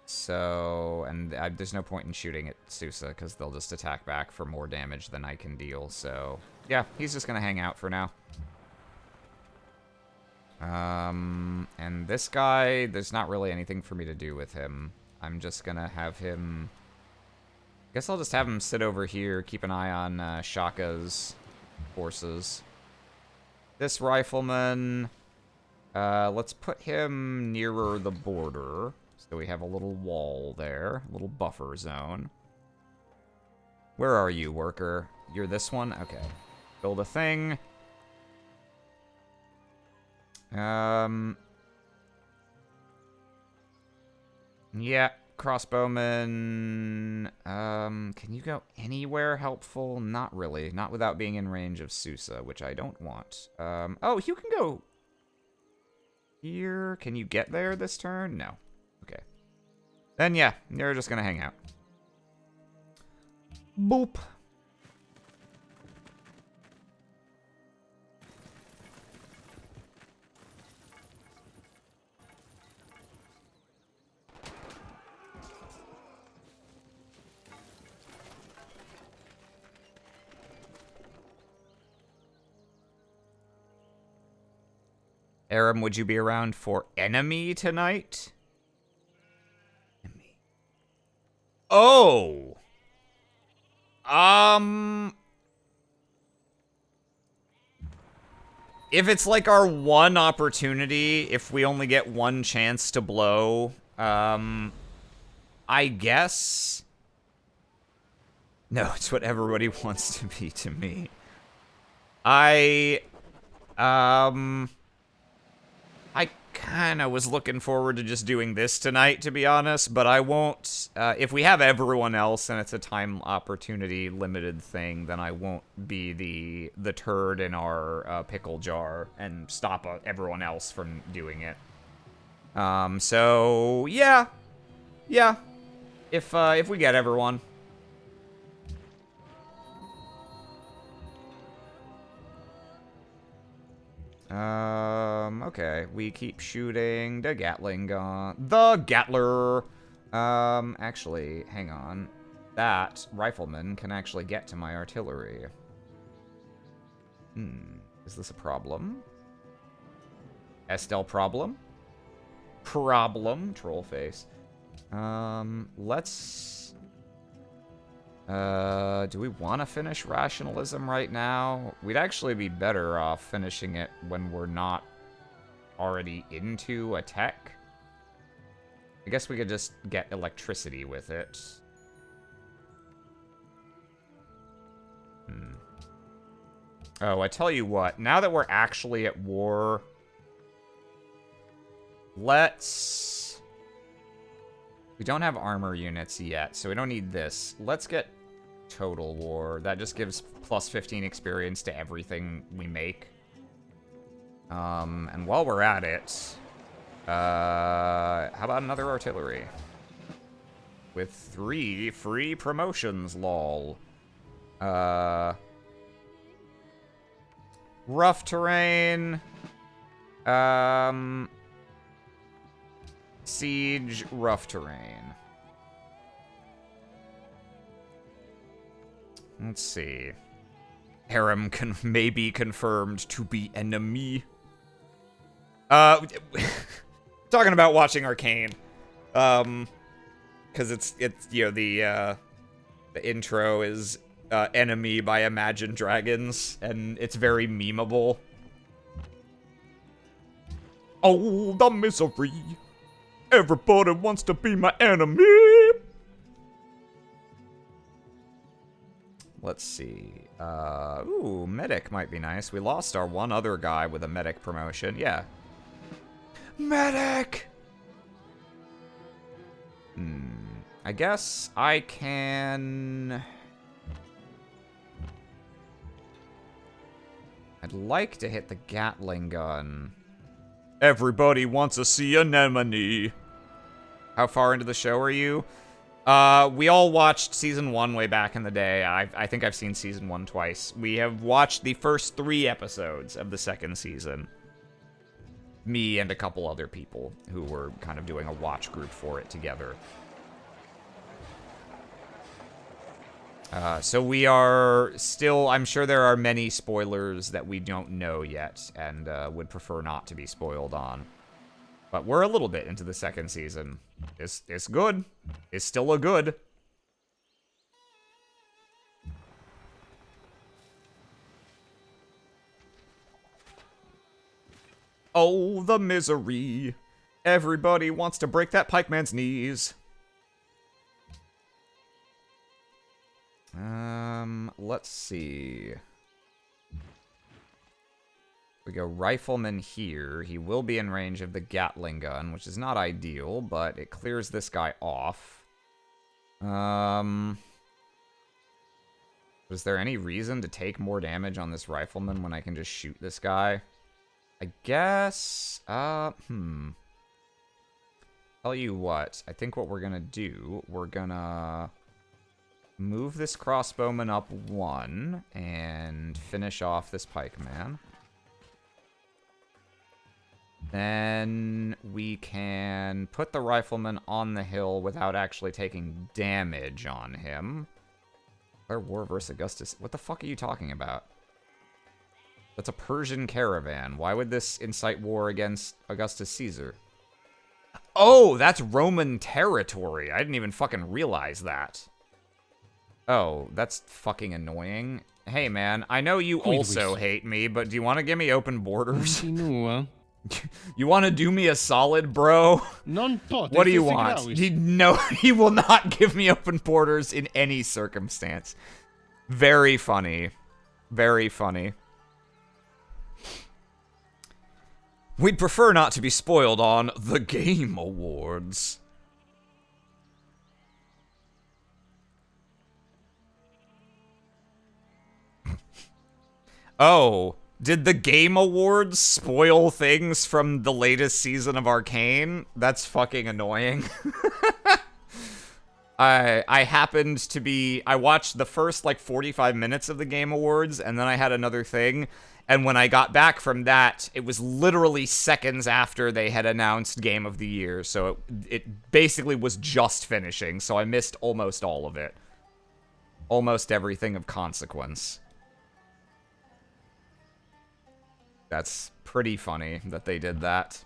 So, and there's no point in shooting at Susa, because they'll just attack back for more damage than I can deal, so... Yeah, he's just gonna hang out for now. And this guy, there's not really anything for me to do with him. I'm just gonna have him... I guess I'll just have him sit over here, keep an eye on Shaka's forces. This rifleman... let's put him nearer the border. So we have a little wall there, a little buffer zone. Where are you, worker? You're this one? Okay. Build a thing. Yeah, crossbowman. Can you go anywhere helpful? Not really. Not without being in range of Susa, which I don't want. Oh, you can go here. Can you get there this turn? No. Okay. Then yeah, you're just gonna hang out. Boop. Aram, would you be around for enemy tonight? Enemy. Oh! If it's like our one opportunity, if we only get one chance to blow, I guess... No, it's what everybody wants to be to me. I kind of was looking forward to just doing this tonight, to be honest, but I won't, if we have everyone else and it's a time opportunity limited thing, then I won't be the turd in our pickle jar and stop everyone else from doing it. So, yeah, if we get everyone. Okay, we keep shooting the Gatling gun. The Gatler! Actually, hang on. That rifleman can actually get to my artillery. Is this a problem? Estelle problem? Problem, troll face. Let's... do we want to finish Rationalism right now? We'd actually be better off finishing it when we're not already into a tech. I guess we could just get electricity with it. Oh, I tell you what, now that we're actually at war, let's... We don't have armor units yet, so we don't need this. Let's get Total War. That just gives plus 15 experience to everything we make. And while we're at it, how about another artillery? With 3 free promotions, lol. Rough terrain. Siege, rough terrain. Let's see. Harem may be confirmed to be enemy. Talking about watching Arcane. Because it's you know, the intro is Enemy by Imagine Dragons, and it's very memeable. Oh, the misery. Everybody wants to be my enemy. Let's see. Ooh, medic might be nice. We lost our one other guy with a medic promotion. Yeah. Medic! I guess I can... I'd like to hit the Gatling gun. Everybody wants to see anemone. How far into the show are you? We all watched season 1 way back in the day. I think I've seen season 1 twice. We have watched the first 3 episodes of the second season. Me and a couple other people who were kind of doing a watch group for it together. So we are still, I'm sure there are many spoilers that we don't know yet and would prefer not to be spoiled on. But we're a little bit into the second season. It's good. It's still a good. Oh, the misery. Everybody wants to break that pikeman's knees. Let's see. We We go Rifleman here. He will be in range of the Gatling gun, which is not ideal, but it clears this guy off. Was there any reason to take more damage on this Rifleman when I can just shoot this guy? I guess, Tell you what, I think what we're gonna do, we're gonna move this crossbowman up 1 and finish off this pikeman. Then we can put the rifleman on the hill without actually taking damage on him. Our war versus Augustus. What the fuck are you talking about? That's a Persian caravan. Why would this incite war against Augustus Caesar? Oh, that's Roman territory. I didn't even fucking realize that. Oh, that's fucking annoying. Hey, man, I know you also hate me, but do you want to give me open borders? Continua. You want to do me a solid, bro? Non pot. What do you want? He will not give me open borders in any circumstance. Very funny. Very funny. We'd prefer not to be spoiled on the Game Awards. Oh, did the Game Awards spoil things from the latest season of Arcane? That's fucking annoying. I happened to be... I watched the first, like, 45 minutes of the Game Awards, and then I had another thing. And when I got back from that, it was literally seconds after they had announced Game of the Year. So it basically was just finishing, so I missed almost all of it. Almost everything of consequence. That's pretty funny that they did that.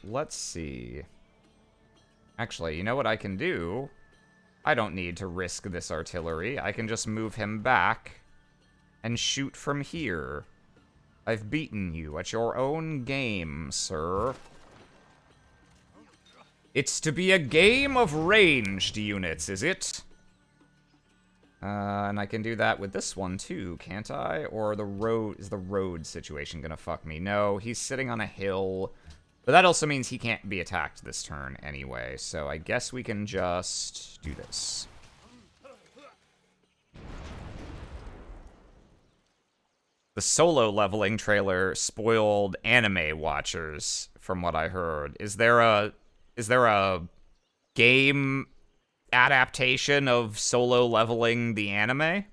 Let's see. Actually, you know what I can do? I don't need to risk this artillery. I can just move him back and shoot from here. I've beaten you at your own game, sir. It's to be a game of ranged units, is it? And I can do that with this one too, can't I? Or the road, is the road situation gonna fuck me? No, he's sitting on a hill. But that also means he can't be attacked this turn anyway, so I guess we can just do this. The solo leveling trailer spoiled anime watchers, from what I heard. Is there a game adaptation of solo leveling the anime?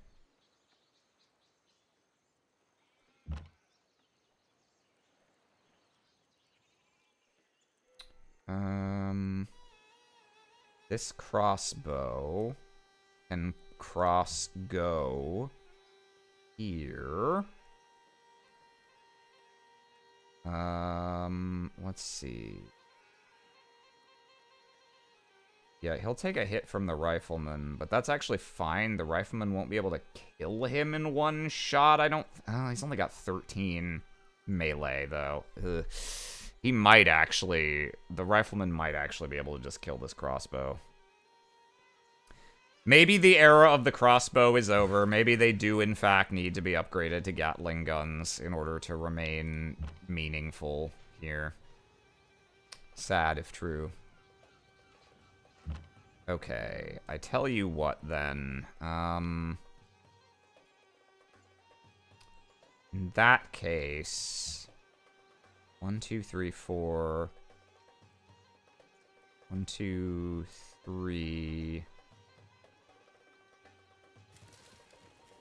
This crossbow can cross go here. Let's see. Yeah, he'll take a hit from the rifleman, but that's actually fine. The rifleman won't be able to kill him in one shot. He's only got 13 melee, though. Ugh. He might actually... The rifleman might actually be able to just kill this crossbow. Maybe the era of the crossbow is over. Maybe they do, in fact, need to be upgraded to Gatling guns in order to remain meaningful here. Sad if true. Okay, I tell you what, then. In that case... 1, 2, 3, 4. 1, 2, 3.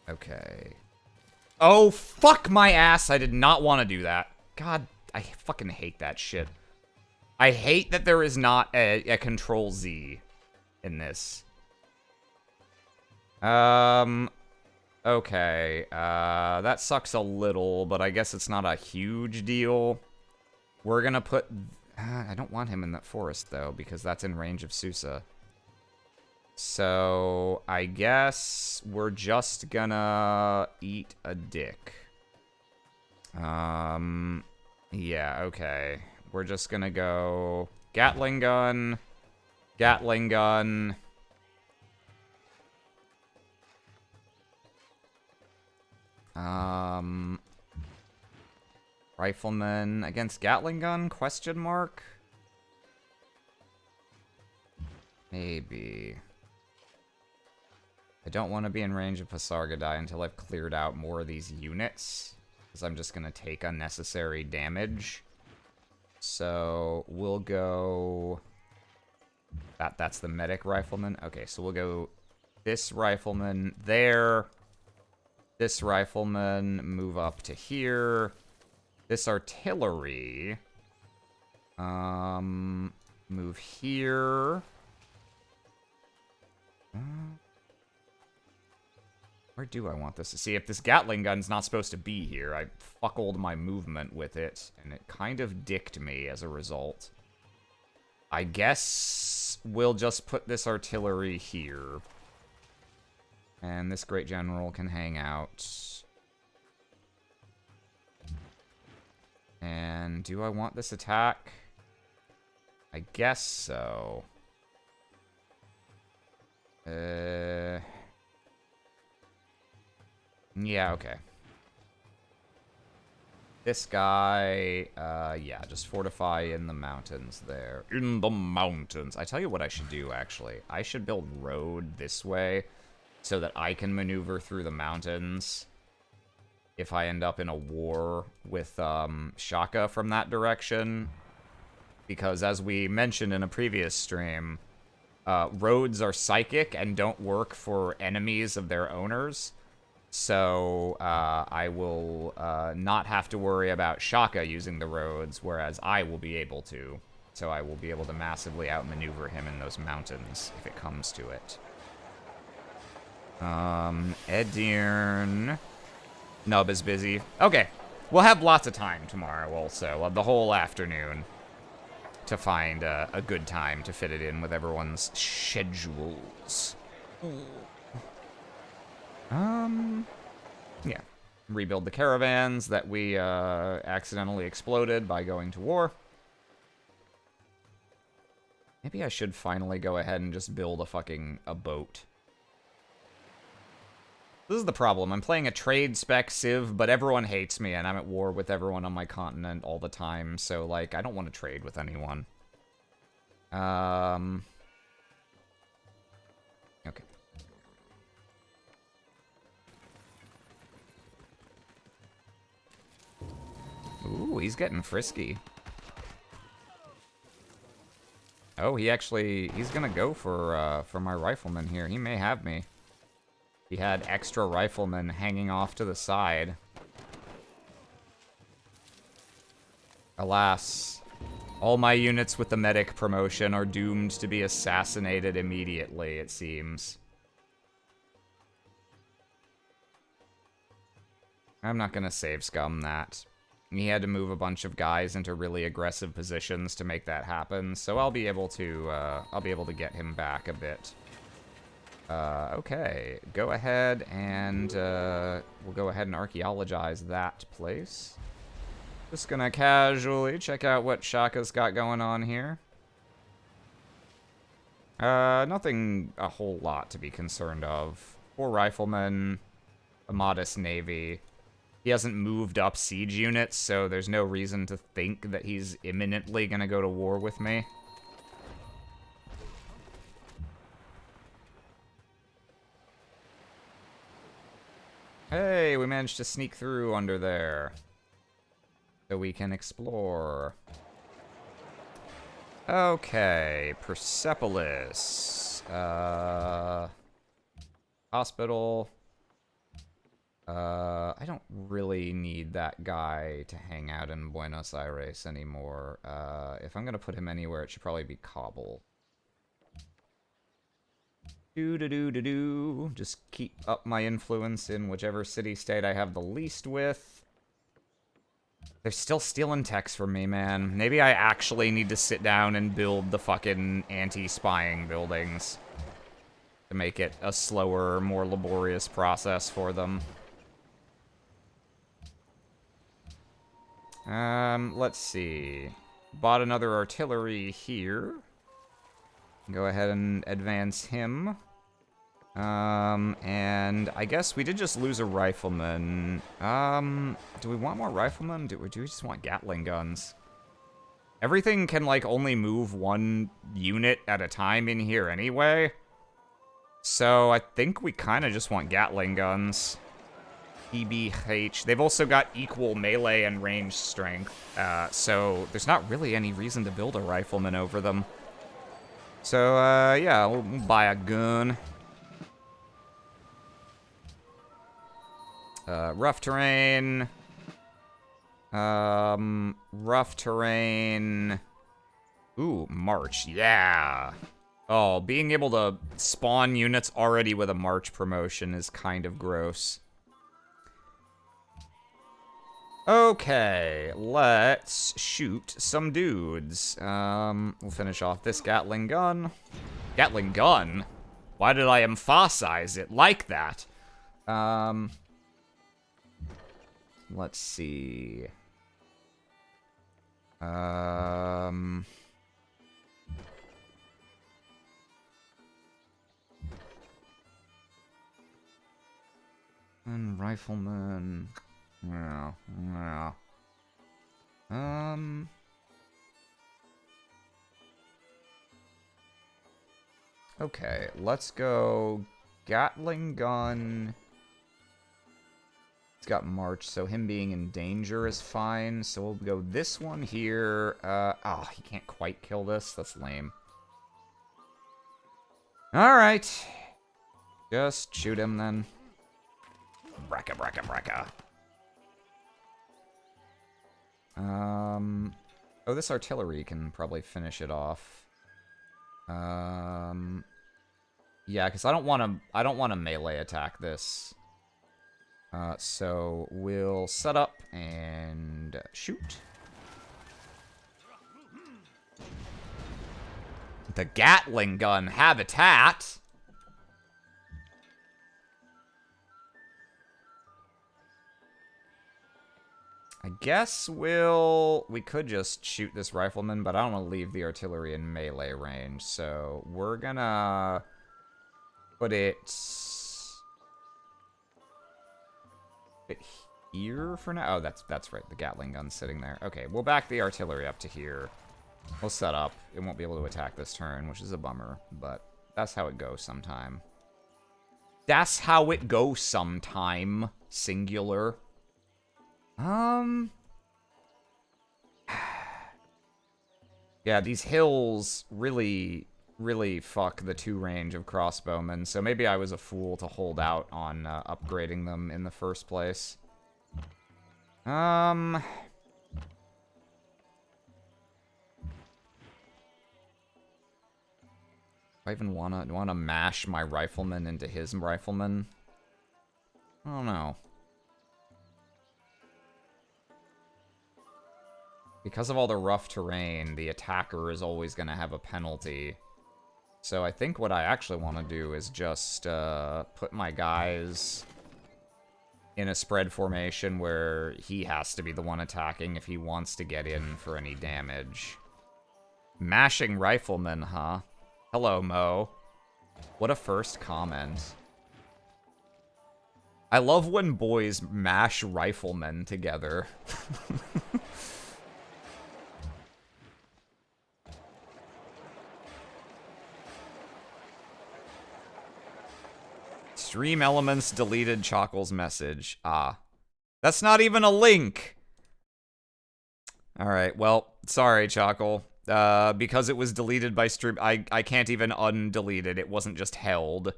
Okay. Oh, fuck my ass. I did not want to do that. God, I fucking hate that shit. I hate that there is not a Control Z in this. Okay. That sucks a little, but I guess it's not a huge deal. We're gonna put... I don't want him in that forest, though, because that's in range of Susa. So, I guess we're just gonna eat a dick. Yeah, okay. We're just gonna go Gatling gun, Gatling gun. Rifleman against Gatling gun? Question mark? Maybe. I don't want to be in range of Pasargadai until I've cleared out more of these units, because I'm just going to take unnecessary damage. So we'll go... That's the medic rifleman. Okay, so we'll go this rifleman there. This rifleman move up to here. This artillery move here. Where do I want this to see? If this Gatling gun's not supposed to be here, I fuckled my movement with it, and it kind of dicked me as a result. I guess we'll just put this artillery here. And this great general can hang out. And do I want this attack? I guess so. Yeah, okay. This guy, yeah, just fortify in the mountains there. In the mountains. I tell you what I should do, actually. I should build road this way so that I can maneuver through the mountains if I end up in a war with Shaka from that direction. Because as we mentioned in a previous stream, roads are psychic and don't work for enemies of their owners. So I will not have to worry about Shaka using the roads, whereas I will be able to. So I will be able to massively outmaneuver him in those mountains if it comes to it. Edirne. Nub is busy. Okay, we'll have lots of time tomorrow also, the whole afternoon, to find a good time to fit it in with everyone's schedules. Yeah. Rebuild the caravans that we accidentally exploded by going to war. Maybe I should finally go ahead and just build a boat. This is the problem. I'm playing a trade spec Civ, but everyone hates me, and I'm at war with everyone on my continent all the time, so, like, I don't want to trade with anyone. Okay. Ooh, he's getting frisky. Oh, he's gonna go for my rifleman here. He may have me. He had extra riflemen hanging off to the side. Alas, all my units with the medic promotion are doomed to be assassinated immediately, it seems. I'm not gonna save scum that. He had to move a bunch of guys into really aggressive positions to make that happen, so I'll be able to get him back a bit. Okay, go ahead and we'll go ahead and archaeologize that place. Just gonna casually check out what Shaka's got going on here. Nothing a whole lot to be concerned of. 4 riflemen, a modest navy. He hasn't moved up siege units, so there's no reason to think that he's imminently gonna go to war with me. Hey, we managed to sneak through under there. So we can explore. Okay, Persepolis. Hospital. I don't really need that guy to hang out in Buenos Aires anymore. If I'm gonna put him anywhere, it should probably be Kabul. Just keep up my influence in whichever city-state I have the least with. They're still stealing techs from me, man. Maybe I actually need to sit down and build the fucking anti-spying buildings to make it a slower, more laborious process for them. Let's see. Bought another artillery here. Go ahead and advance him. And I guess we did just lose a rifleman. Do we want more riflemen? Do we just want Gatling guns? Everything can, like, only move one unit at a time in here anyway. So I think we kind of just want Gatling guns. EBH. They've also got equal melee and range strength. So there's not really any reason to build a rifleman over them. So, yeah, we'll buy a gun. Rough terrain. Rough terrain. Ooh, March, yeah. Oh, being able to spawn units already with a March promotion is kind of gross. Okay, let's shoot some dudes. We'll finish off this Gatling gun. Gatling gun? Why did I emphasize it like that? Let's see. And rifleman. Yeah. Okay, let's go Gatling gun. It's got March, so him being in danger is fine. So we'll go this one here. Oh, he can't quite kill this. That's lame. Alright. Just shoot him then. Brecca, brecca, brecca. Oh, this artillery can probably finish it off. Yeah, because I don't want to melee attack this. So we'll set up and shoot. The Gatling gun habitat. I guess we could just shoot this rifleman, but I don't want to leave the artillery in melee range, so we're gonna put it here for now. Oh, that's right, the Gatling gun's sitting there. Okay, we'll back the artillery up to here. We'll set up. It won't be able to attack this turn, which is a bummer, but that's how it goes sometime. That's how it goes sometime, singular. Yeah, these hills really fuck the 2 range of crossbowmen, so maybe I was a fool to hold out on upgrading them in the first place. Do I even wanna mash my rifleman into his rifleman? I don't know. Because of all the rough terrain, the attacker is always going to have a penalty. So I think what I actually want to do is just put my guys in a spread formation where he has to be the one attacking if he wants to get in for any damage. Mashing rifleman, huh? Hello, Mo. What a first comment. I love when boys mash riflemen together. Stream Elements deleted Chockle's message. Ah. That's not even a link! Alright, well, sorry, Chockle. Because it was deleted by Stream... I can't even undelete it. It wasn't just held.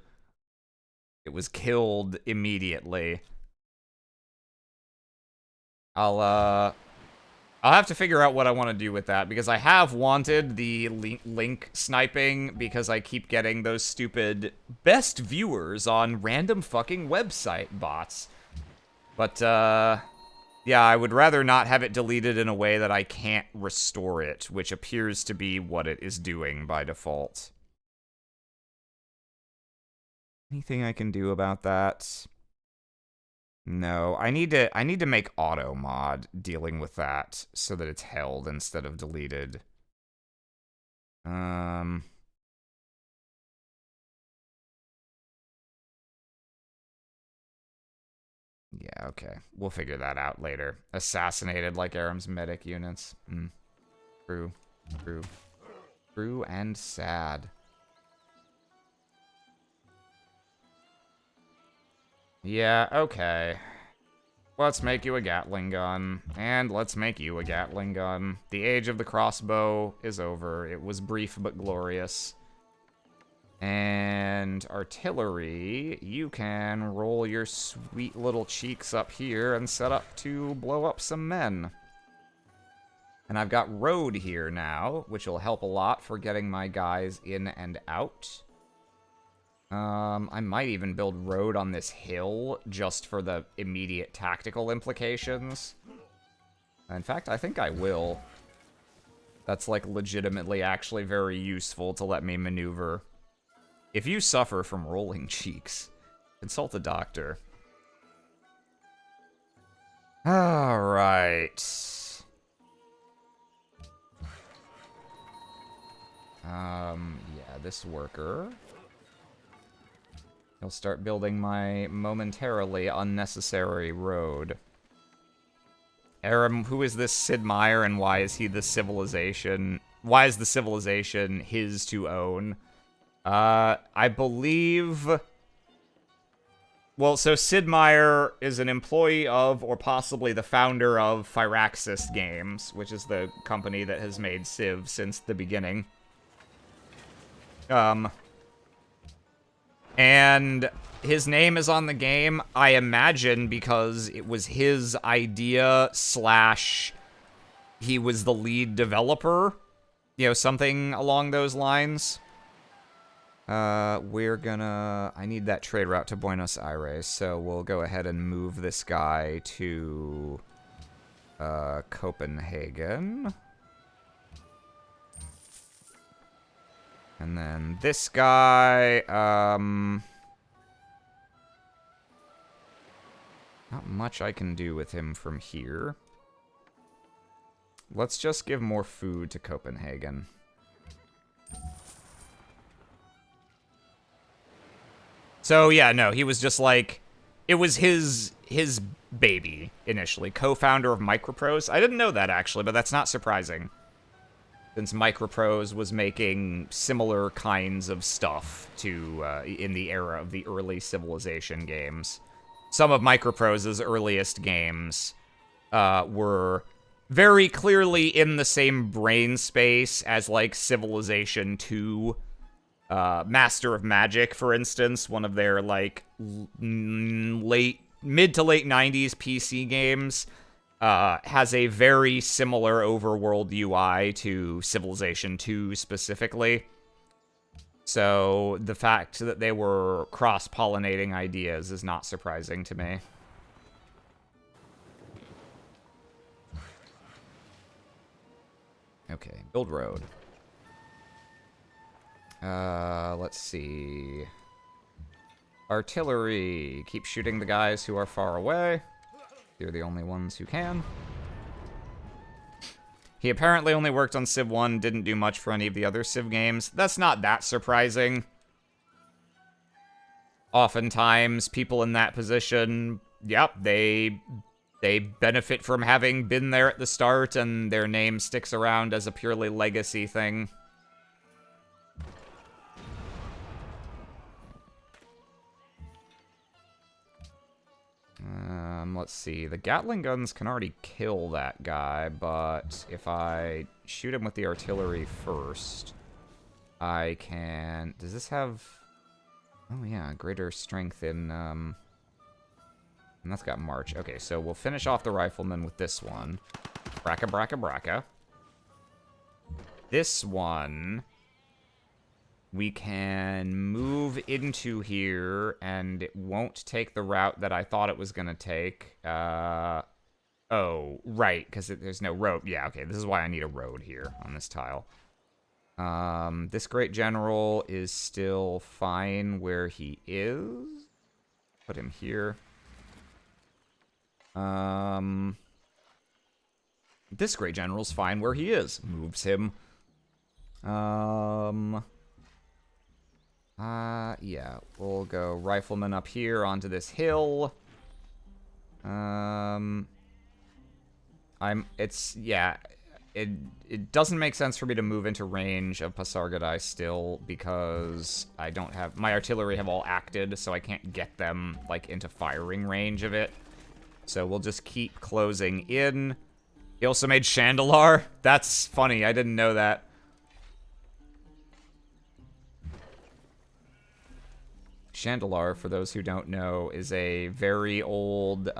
It was killed immediately. I'll have to figure out what I want to do with that, because I have wanted the link sniping, because I keep getting those stupid best viewers on random fucking website bots. But, yeah, I would rather not have it deleted in a way that I can't restore it, which appears to be what it is doing by default. Anything I can do about that? No, I need to make auto mod dealing with that so that it's held instead of deleted. Okay, we'll figure that out later. Assassinated like Aram's medic units. True. True. True and sad. Yeah, okay. Let's make you a Gatling gun. And let's make you a Gatling gun. The age of the crossbow is over. It was brief but glorious. And artillery, you can roll your sweet little cheeks up here and set up to blow up some men. And I've got road here now, which will help a lot for getting my guys in and out. I might even build road on this hill just for the immediate tactical implications. In fact, I think I will. That's like legitimately actually very useful to let me maneuver. If you suffer from rolling cheeks, consult a doctor. Alright. Yeah, this worker. He'll start building my momentarily unnecessary road. Aram, who is this Sid Meier and why is he the civilization? Why is the civilization his to own? I believe... Well, so Sid Meier is an employee of, or possibly the founder of, Firaxis Games, which is the company that has made Civ since the beginning. And his name is on the game, I imagine, because it was his idea / he was the lead developer. You know, something along those lines. We're gonna... I need that trade route to Buenos Aires, so we'll go ahead and move this guy to... Copenhagen. And then this guy, not much I can do with him from here. Let's just give more food to Copenhagen. So, yeah, no, he was just like... It was his baby, initially. Co-founder of Microprose. I didn't know that, actually, but that's not surprising. Since Microprose was making similar kinds of stuff to in the era of the early Civilization games. Some of Microprose's earliest games were very clearly in the same brain space as, like, Civilization 2. Master of Magic, for instance, one of their, like, mid to late 90s PC games. Has a very similar overworld UI to Civilization 2 specifically. So the fact that they were cross-pollinating ideas is not surprising to me. Okay, build road. Let's see. Artillery. Keep shooting the guys who are far away. You're the only ones who can. He apparently only worked on Civ 1, didn't do much for any of the other Civ games. That's not that surprising. Oftentimes, people in that position, yep, they benefit from having been there at the start, and their name sticks around as a purely legacy thing. Let's see. The Gatling guns can already kill that guy, but if I shoot him with the artillery first, I can... Does this have... Oh, yeah, greater strength in... And that's got March. Okay, so we'll finish off the rifleman with this one. Bracca, bracca, bracca. This one... We can move into here, and it won't take the route that I thought it was going to take. Oh, right, because there's no road. Yeah, okay, this is why I need a road here on this tile. This Great General is still fine where he is. Put him here. This Great General's fine where he is. Moves him. Yeah, we'll go rifleman up here onto this hill. It doesn't make sense for me to move into range of Pasargadae still because I don't have, my artillery have all acted, so I can't get them, like, into firing range of it. So we'll just keep closing in. He also made Chandelar? That's funny, I didn't know that. Chandelar, for those who don't know, is a very old,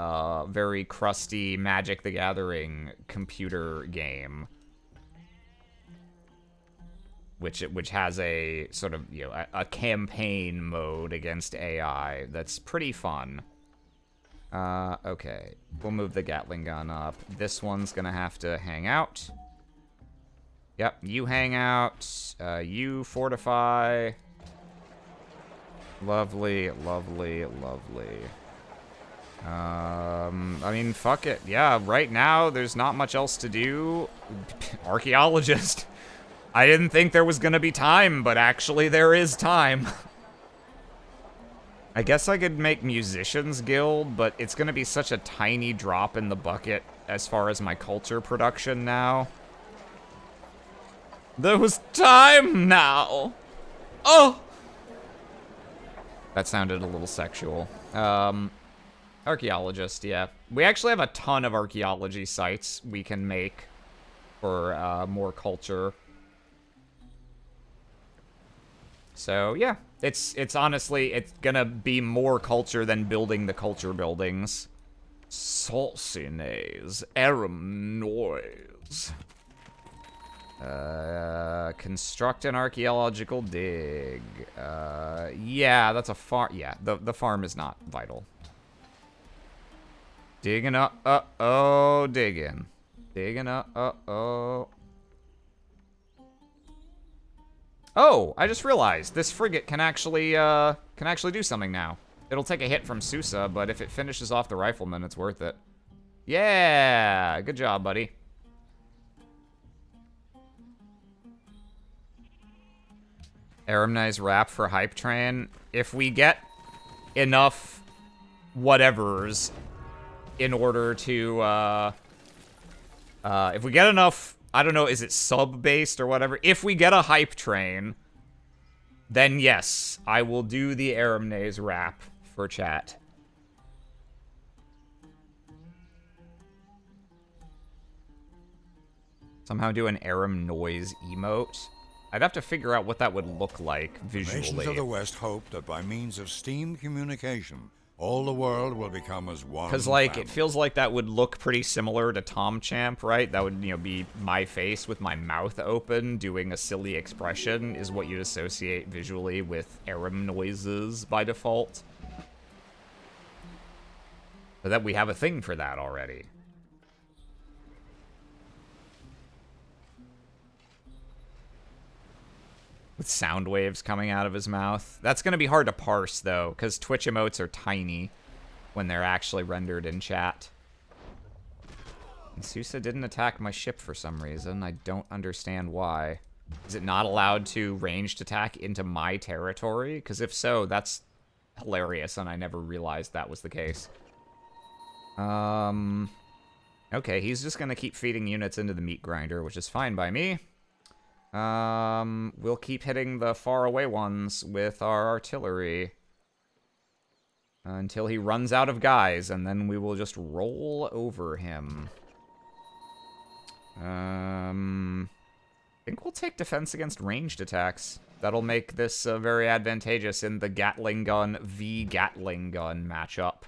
very crusty Magic the Gathering computer game. Which has a sort of, you know, a campaign mode against AI that's pretty fun. Okay. We'll move the Gatling gun up. This one's gonna have to hang out. Yep, you hang out. You fortify. Lovely, lovely, lovely. I mean, fuck it. Yeah, right now, there's not much else to do. Archaeologist. I didn't think there was gonna be time, but actually there is time. I guess I could make Musicians Guild, but it's gonna be such a tiny drop in the bucket as far as my culture production now. There was time now! Oh! That sounded a little sexual. Archaeologist, yeah. We actually have a ton of archaeology sites we can make for more culture. So, yeah. It's honestly, it's gonna be more culture than building the culture buildings. Salsines, Aram noise. Construct an archaeological dig. Yeah, that's a farm. Yeah, the farm is not vital. Digging up, uh-oh, digging. Digging up, uh-oh. Oh, I just realized this frigate can actually do something now. It'll take a hit from Susa, but if it finishes off the rifleman, it's worth it. Yeah, good job, buddy. Aramnai's rap for Hype Train. If we get enough whatevers in order to, if we get enough, I don't know, is it sub-based or whatever? If we get a Hype Train, then yes, I will do the Aramnai's rap for chat. Somehow do an Aram noise emote. I'd have to figure out what that would look like visually. Nations of the West hope that by means of steam communication, all the world will become as one. Because, like, family. it feels like that would look pretty similar to Tom Champ, right? That would, you know, be my face with my mouth open, doing a silly expression, is what you'd associate visually with Aram noises by default. But that we have a thing for that already. With sound waves coming out of his mouth. That's going to be hard to parse, though, because Twitch emotes are tiny when they're actually rendered in chat. And Susa didn't attack my ship for some reason. I don't understand why. Is it not allowed to ranged attack into my territory? Because if so, that's hilarious, and I never realized that was the case. Okay, he's just going to keep feeding units into the meat grinder, which is fine by me. We'll keep hitting the faraway ones with our artillery until he runs out of guys, and then we will just roll over him. I think we'll take defense against ranged attacks. That'll make this very advantageous in the Gatling gun v Gatling gun matchup.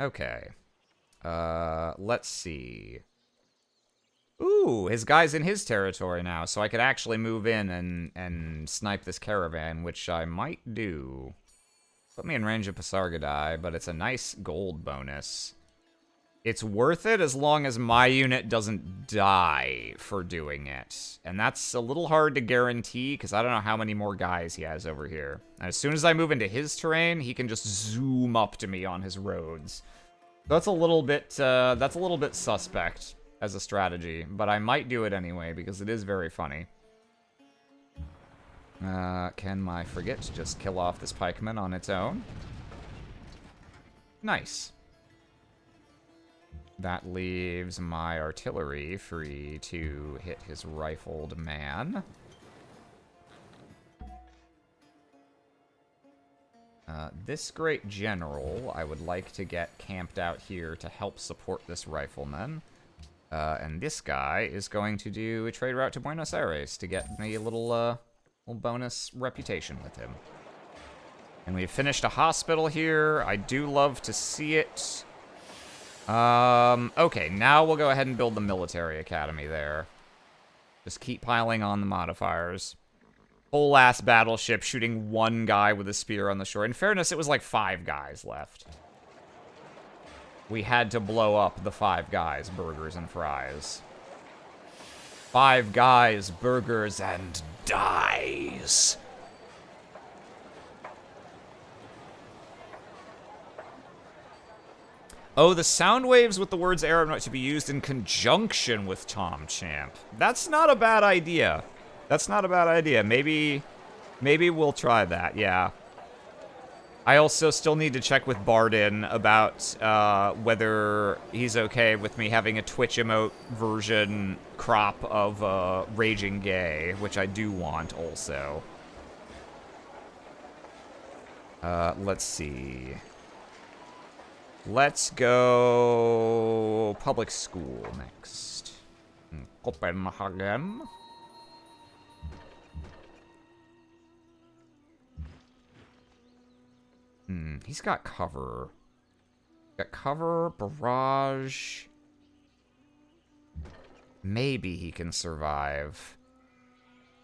Okay. Let's see. Ooh, his guy's in his territory now, so I could actually move in and snipe this caravan, which I might do. Put me in range of Pasargadae, but it's a nice gold bonus. It's worth it as long as my unit doesn't die for doing it. And that's a little hard to guarantee, because I don't know how many more guys he has over here. And as soon as I move into his terrain, he can just zoom up to me on his roads. That's a little bit suspect as a strategy, but I might do it anyway because it is very funny. Can my frigate just kill off this pikeman on its own? Nice. That leaves my artillery free to hit his rifled man. This great general, I would like to get camped out here to help support this rifleman. And this guy is going to do a trade route to Buenos Aires to get me a little bonus reputation with him. And we've finished a hospital here. I do love to see it. Okay, now we'll go ahead and build the military academy there. Just keep piling on the modifiers. Whole ass battleship shooting one guy with a spear on the shore. In fairness, it was like 5 guys left. We had to blow up the 5 guys, burgers and fries. 5 guys, burgers, and dies. Oh, the sound waves with the words Arab not to be used in conjunction with Tom Champ. That's not a bad idea. That's not a bad idea. Maybe we'll try that, yeah. I also still need to check with Bardin about whether he's okay with me having a Twitch emote version crop of Raging Gay, which I do want also. Let's see. Let's go public school next. Copenhagen. He's got cover. Got cover, barrage. Maybe he can survive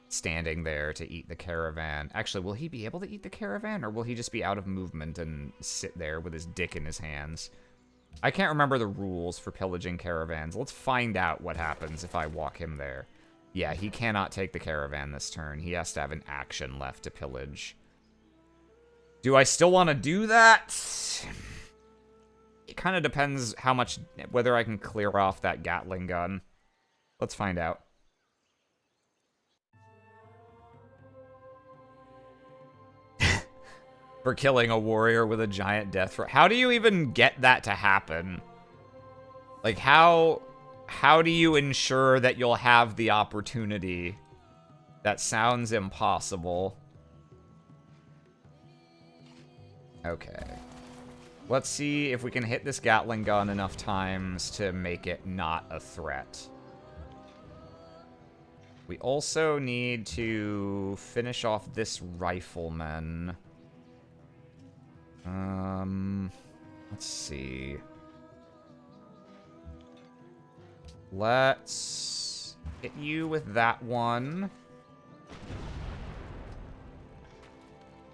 standing there to eat the caravan. Actually, will he be able to eat the caravan, or will he just be out of movement and sit there with his dick in his hands? I can't remember the rules for pillaging caravans. Let's find out what happens if I walk him there. Yeah, he cannot take the caravan this turn. He has to have an action left to pillage. Do I still want to do that? It kind of depends how much, whether I can clear off that Gatling gun. Let's find out. For killing a warrior with a giant death throw. How do you even get that to happen? Like, how do you ensure that you'll have the opportunity? That sounds impossible. Okay. Let's see if we can hit this Gatling gun enough times to make it not a threat. We also need to finish off this rifleman. Let's see. Let's hit you with that one.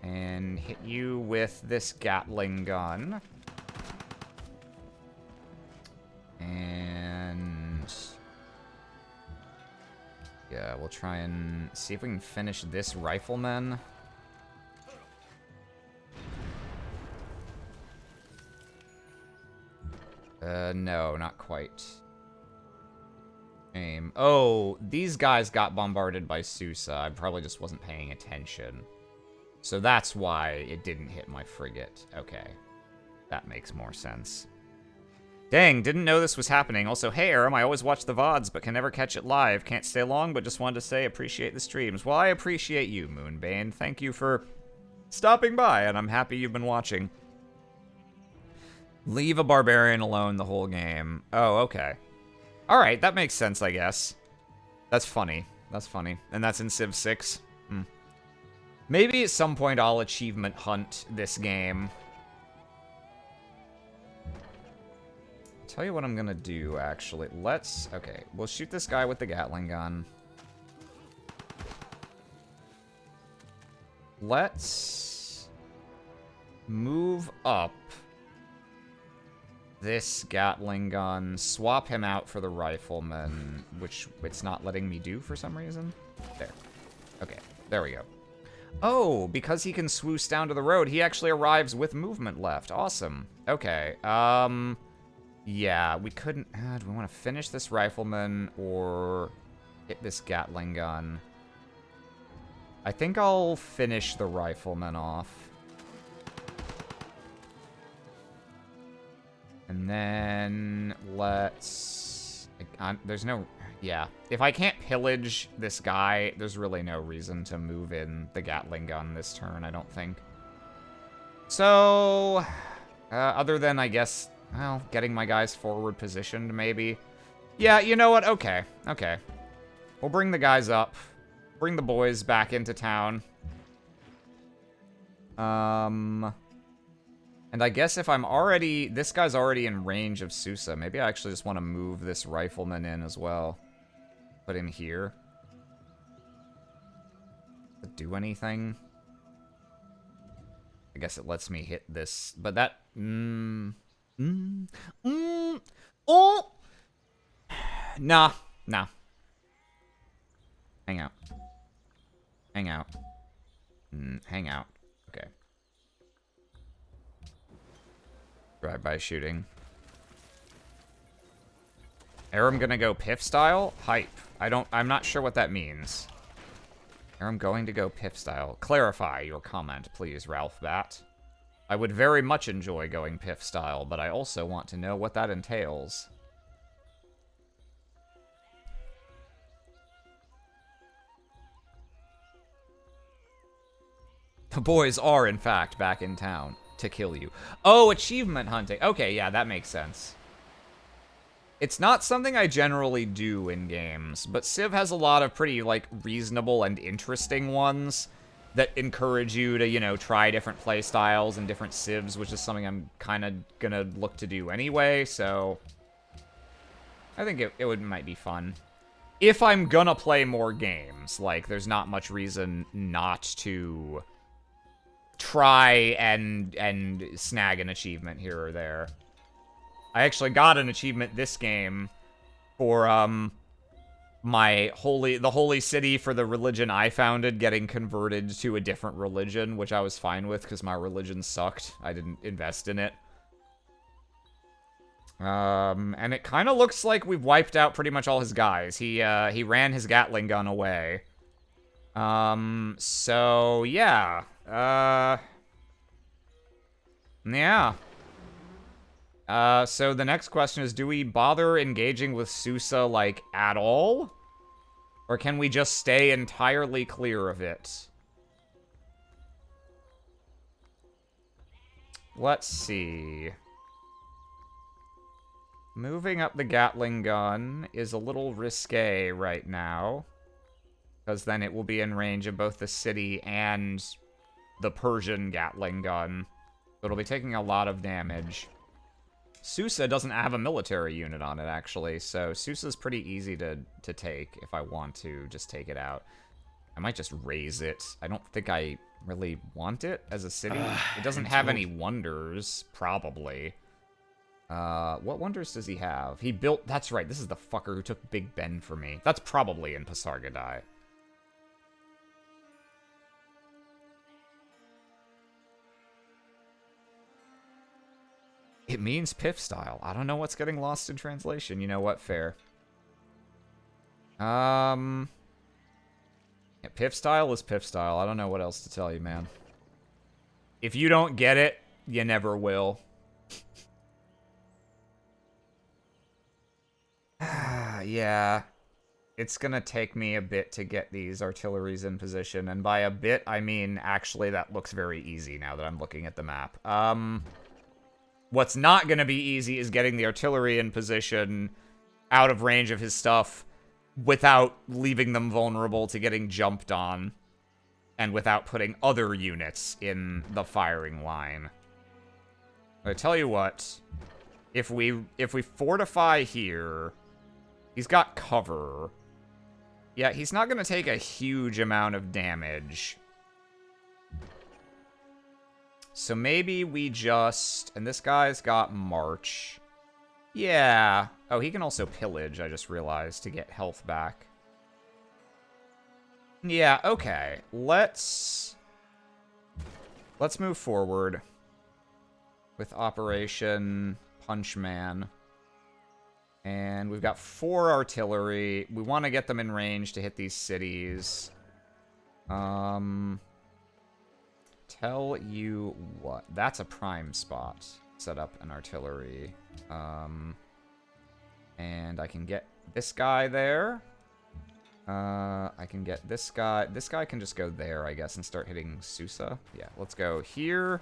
And hit you with this Gatling gun. And yeah, we'll try and see if we can finish this rifleman. No, not quite. Shame. Oh, these guys got bombarded by Susa. I probably just wasn't paying attention. So that's why it didn't hit my frigate. Okay. That makes more sense. Dang, didn't know this was happening. Also, hey, Aram, I always watch the VODs, but can never catch it live. Can't stay long, but just wanted to say appreciate the streams. Well, I appreciate you, Moonbane. Thank you for stopping by, and I'm happy you've been watching. Leave a barbarian alone the whole game. Oh, okay. Alright, that makes sense, I guess. That's funny. That's funny. And that's in Civ 6. Maybe at some point I'll achievement hunt this game. Tell you what I'm gonna do, actually. Okay, we'll shoot this guy with the Gatling gun. Let's move up this Gatling gun, swap him out for the rifleman, which it's not letting me do for some reason. There. Okay, there we go. Oh, because he can swoosh down to the road, he actually arrives with movement left. Awesome. Okay, yeah, we couldn't... do we want to finish this rifleman or hit this Gatling gun? I think I'll finish the riflemen off. And then let's... there's no... Yeah. If I can't pillage this guy, there's really no reason to move in the Gatling gun this turn, I don't think. So... other than, I guess, well, getting my guys forward positioned, maybe. Yeah, you know what? Okay. Okay. We'll bring the guys up. Bring the boys back into town. And I guess if I'm already... This guy's already in range of Susa. Maybe I actually just want to move this rifleman in as well. Put him here. Does it do anything? I guess it lets me hit this. But that... Oh! Nah. Nah. Hang out. Hang out. Hang out. Okay. Drive-by shooting. Aram gonna go Piff style? Hype. I'm not sure what that means. Aram going to go Piff style. Clarify your comment, please, Ralph Bat. I would very much enjoy going Piff style, but I also want to know what that entails. The boys are, in fact, back in town to kill you. Oh, achievement hunting. Okay, yeah, that makes sense. It's not something I generally do in games, but Civ has a lot of pretty, like, reasonable and interesting ones that encourage you to, you know, try different play styles and different Civs, which is something I'm kind of gonna look to do anyway, so... I think it might be fun. If I'm gonna play more games, like, there's not much reason not to try and snag an achievement here or there. I actually got an achievement this game for the holy city for the religion I founded getting converted to a different religion, which I was fine with because my religion sucked. I didn't invest in it. And it kind of looks like we've wiped out pretty much all his guys. He ran his Gatling gun away. So yeah. Yeah. So the next question is, do we bother engaging with Susa, like, at all? Or can we just stay entirely clear of it? Let's see. Moving up the Gatling gun is a little risque right now. Because then it will be in range of both the city and the Persian Gatling gun. So it'll be taking a lot of damage. Susa doesn't have a military unit on it, actually, so Susa's pretty easy to take if I want to just take it out. I might just raise it. I don't think I really want it as a city. It doesn't have any wonders, probably. What wonders does he have? He built... That's right, this is the fucker who took Big Ben for me. That's probably in Pasargadae. It means Piff style. I don't know what's getting lost in translation. You know what? Fair. Yeah, Piff style is Piff style. I don't know what else to tell you, man. If you don't get it, you never will. Yeah. It's gonna take me a bit to get these artilleries in position. And by a bit, I mean, actually, that looks very easy now that I'm looking at the map. What's not going to be easy is getting the artillery in position out of range of his stuff without leaving them vulnerable to getting jumped on and without putting other units in the firing line. I tell you what, if we fortify here, he's got cover. Yeah, he's not going to take a huge amount of damage. So maybe we just... And this guy's got March. Yeah. Oh, he can also pillage, I just realized, to get health back. Yeah, okay. Let's move forward with Operation Punchman. And we've got 4 artillery. We want to get them in range to hit these cities. Tell you what. That's a prime spot. Set up an artillery. And I can get this guy there. I can get this guy. This guy can just go there, I guess, and start hitting Susa. Yeah, let's go here.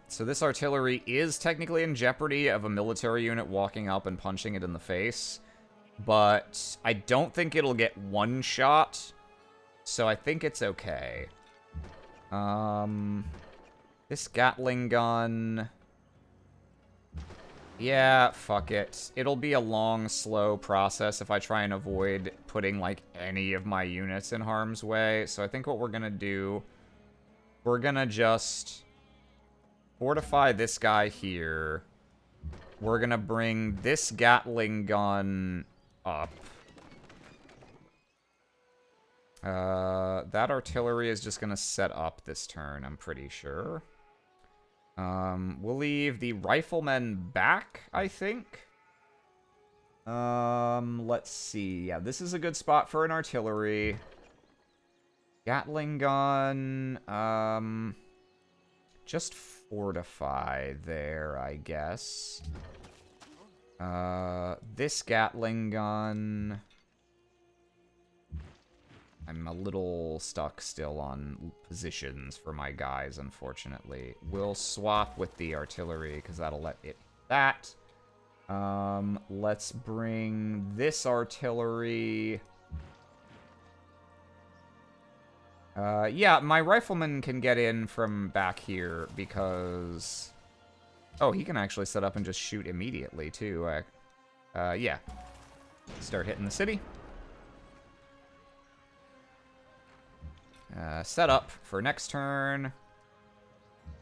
So this artillery is technically in jeopardy of a military unit walking up and punching it in the face. But I don't think it'll get one shot. So I think it's okay. This Gatling gun... Yeah, fuck it. It'll be a long, slow process if I try and avoid putting, like, any of my units in harm's way. So I think what we're gonna do... We're gonna just... fortify this guy here. We're gonna bring this Gatling gun up. That artillery is just gonna set up this turn, I'm pretty sure. We'll leave the riflemen back, I think. Let's see. Yeah, this is a good spot for an artillery. Gatling gun, just fortify there, I guess. This Gatling gun... I'm a little stuck still on positions for my guys, unfortunately. We'll swap with the artillery, because that'll let it... That. Let's bring this artillery... yeah, my rifleman can get in from back here, because... Oh, he can actually set up and just shoot immediately, too. Yeah. Start hitting the city. Set up for next turn.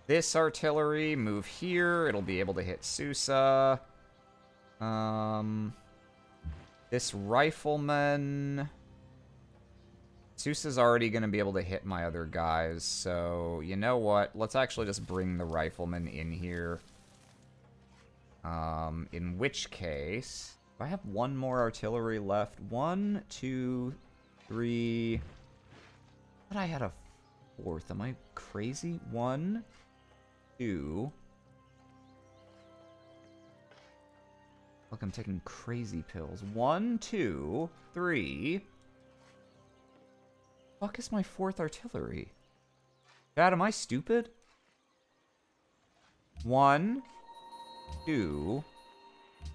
This artillery, move here. It'll be able to hit Susa. This rifleman... Susa's already going to be able to hit my other guys, so you know what? Let's actually just bring the rifleman in here. In which case... Do I have one more artillery left? 1, 2, 3... But I had a 4th. Am I crazy? 1, 2. Look, I'm taking crazy pills. 1, 2, 3. Fuck is my 4th artillery? Dad, am I stupid? 1, 2,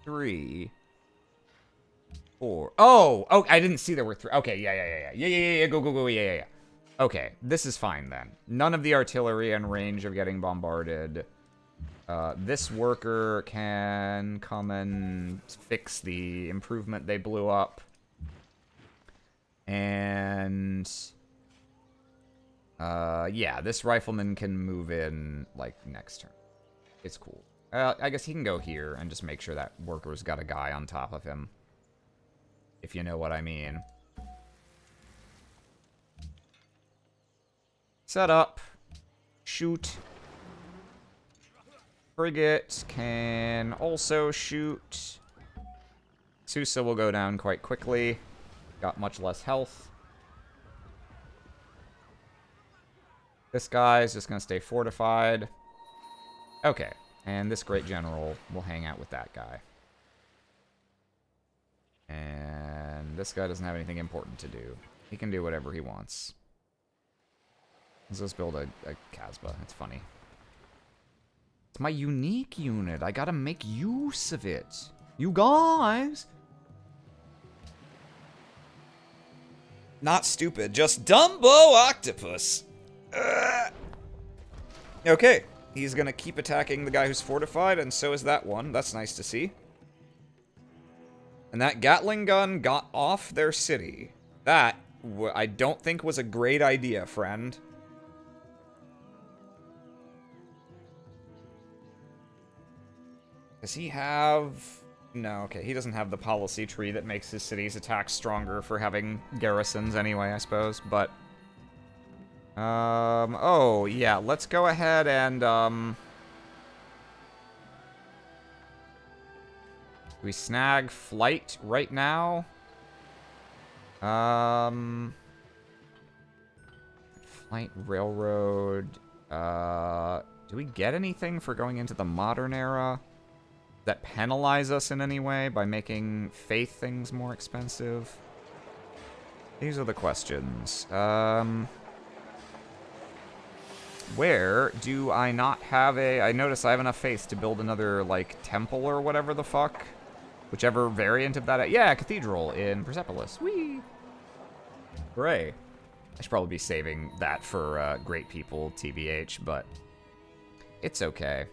3, 4. Oh, I didn't see there were 3. Okay, yeah. Go, yeah. Okay, this is fine then. None of the artillery in range of getting bombarded. This worker can come and fix the improvement they blew up. And... yeah, this rifleman can move in, like, next turn. It's cool. I guess he can go here and just make sure that worker's got a guy on top of him. If you know what I mean. Set up. Shoot. Frigate can also shoot. Susa will go down quite quickly. Got much less health. This guy's just going to stay fortified. Okay. And this great general will hang out with that guy. And this guy doesn't have anything important to do. He can do whatever he wants. Let's just build a Casbah. It's funny. It's my unique unit. I gotta make use of it. You guys! Not stupid, just Dumbo Octopus. Okay. He's gonna keep attacking the guy who's fortified, and so is that one. That's nice to see. And that Gatling gun got off their city. That, I don't think was a great idea, friend. Does he have... No, okay, he doesn't have the policy tree that makes his city's attacks stronger for having garrisons anyway, I suppose, but... oh, yeah, let's go ahead and, we snag flight right now? Flight railroad. Do we get anything for going into the modern era? That penalize us in any way by making faith things more expensive? These are the questions. Where do I not have a... I notice I have enough faith to build another, like, temple or whatever the fuck. Whichever variant of that... Yeah, cathedral in Persepolis. Whee! Hooray. I should probably be saving that for great people, TBH, but it's okay.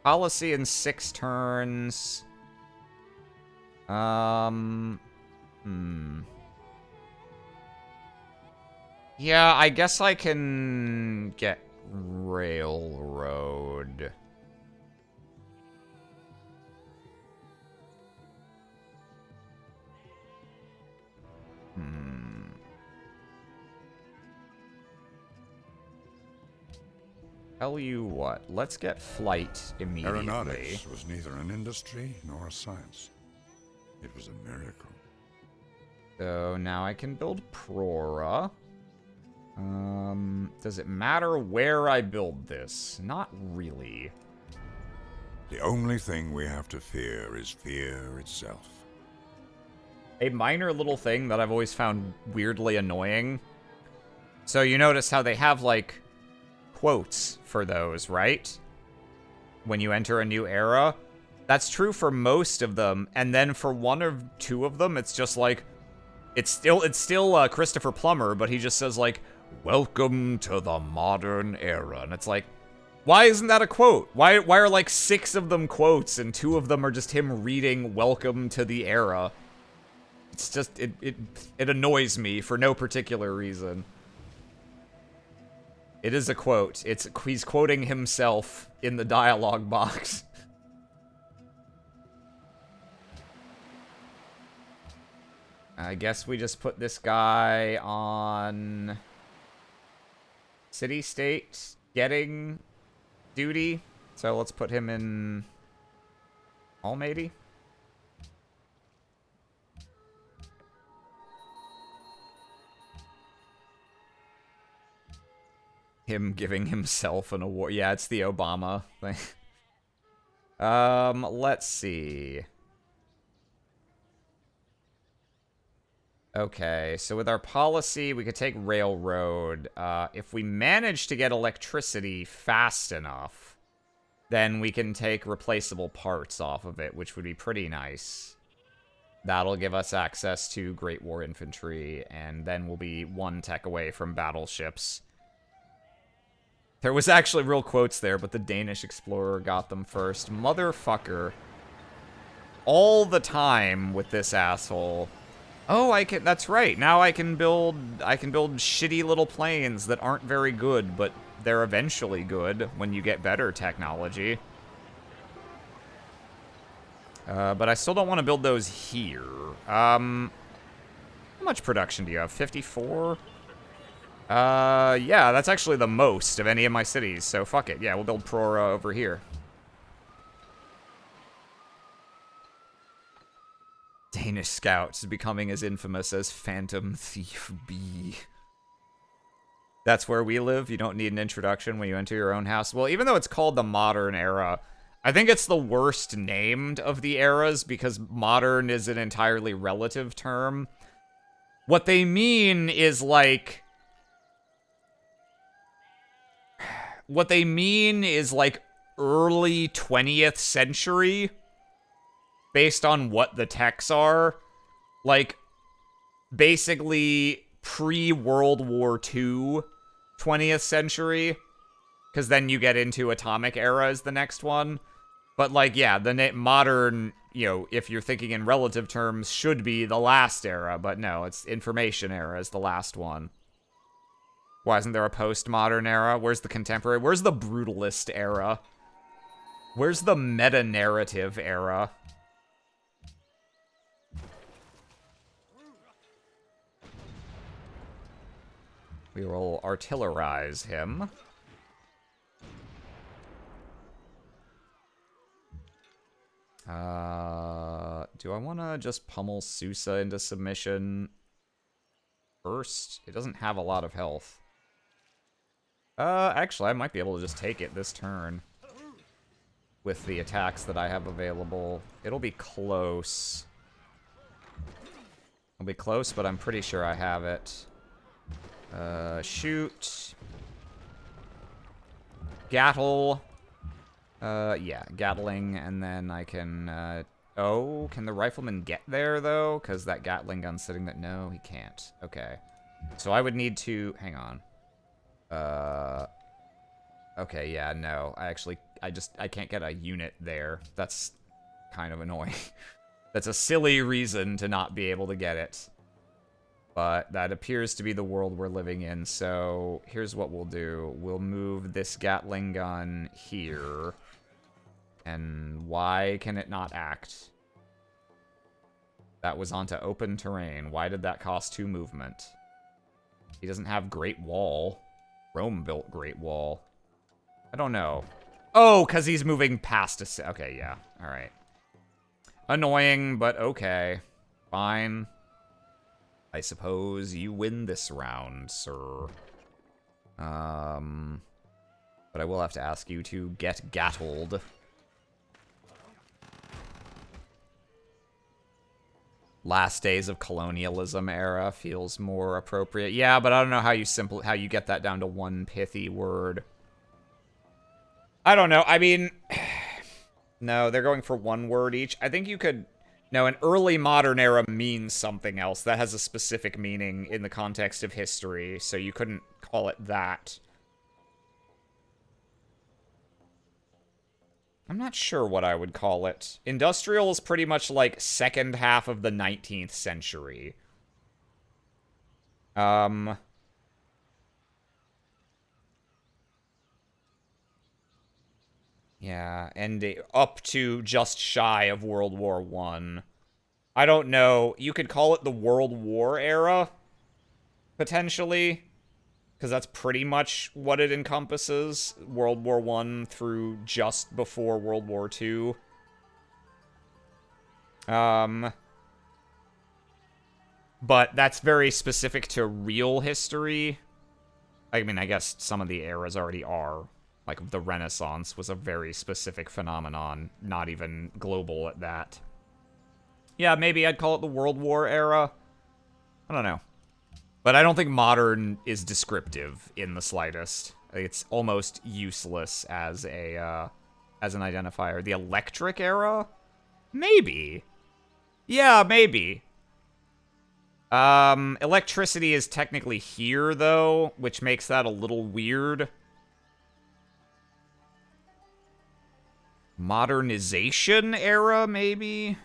Policy in 6 turns. Yeah, I guess I can get railroad. Tell you what, let's get flight immediately. Aeronautics was neither an industry nor a science. It was a miracle. So now I can build Prora. Does it matter where I build this? Not really. The only thing we have to fear is fear itself. A minor little thing that I've always found weirdly annoying. So you notice how they have, like, quotes for those, right? When you enter a new era. That's true for most of them, and then for 1 or 2 of them, it's just like, it's still Christopher Plummer, but he just says, like, "Welcome to the modern era," and it's like, why isn't that a quote? Why are like 6 of them quotes and 2 of them are just him reading "Welcome to the era"? It's just it annoys me for no particular reason. It is a quote. He's quoting himself in the dialogue box. I guess we just put this guy on city-state getting duty. So let's put him in Almaty. Him giving himself an award. Yeah, it's the Obama thing. Let's see. Okay, so with our policy, we could take railroad. If we manage to get electricity fast enough, then we can take replaceable parts off of it, which would be pretty nice. That'll give us access to Great War infantry, and then we'll be 1 tech away from battleships. There was actually real quotes there, but the Danish explorer got them first. Motherfucker. All the time with this asshole. Oh, that's right. Now I can build shitty little planes that aren't very good, but they're eventually good when you get better technology. But I still don't want to build those here. How much production do you have? 54? Yeah, that's actually the most of any of my cities, so fuck it. Yeah, we'll build Prora over here. Danish scouts becoming as infamous as Phantom Thief B. That's where we live. You don't need an introduction when you enter your own house. Well, even though it's called the modern era, I think it's the worst named of the eras because modern is an entirely relative term. What they mean is like... What they mean is like early 20th century. Based on what the techs are. Like, basically pre-World War II 20th century. Because then you get into Atomic Era as the next one. But, like, yeah, the modern, you know, if you're thinking in relative terms, should be the last era. But no, it's Information Era is the last one. Why isn't there a postmodern era? Where's the contemporary? Where's the brutalist era? Where's the meta-narrative era? We will artillerize him. Do I want to just pummel Susa into submission? first. It doesn't have a lot of health. Actually, I might be able to just take it this turn. With the attacks that I have available. It'll be close. It'll be close, but I'm pretty sure I have it. Shoot. Gattle. Yeah, Gatling, and then I can, oh, can the rifleman get there, though? Because that Gatling gun's sitting there. No, he can't. Okay. So I would need to, hang on. Okay, yeah, no. I can't get a unit there. That's kind of annoying. That's a silly reason to not be able to get it. But that appears to be the world we're living in, so here's what we'll do. We'll move this Gatling gun here. And why can it not act? That was onto open terrain. Why did that cost 2 movement? He doesn't have Great Wall. Rome built Great Wall. I don't know. Oh, because he's moving past us. Okay, yeah. Alright. Annoying, but okay. Fine. I suppose you win this round, sir. But I will have to ask you to get gattled. Last days of colonialism era feels more appropriate. Yeah, but I don't know how you get that down to one pithy word. I don't know. I mean, no, they're going for 1 word each. I think you could. No, an early modern era means something else. That has a specific meaning in the context of history, so you couldn't call it that. I'm not sure what I would call it. Industrial is pretty much like second half of the 19th century. Yeah, and up to just shy of World War I. I don't know. You could call it the World War era, potentially, because that's pretty much what it encompasses. World War I through just before World War II. But that's very specific to real history. I mean, I guess some of the eras already are. Like, the Renaissance was a very specific phenomenon, not even global at that. Yeah, maybe I'd call it the World War era. I don't know. But I don't think modern is descriptive in the slightest. It's almost useless as a as an identifier. The Electric era? Maybe. Yeah, maybe. Electricity is technically here, though, which makes that a little weird. Modernization era, maybe?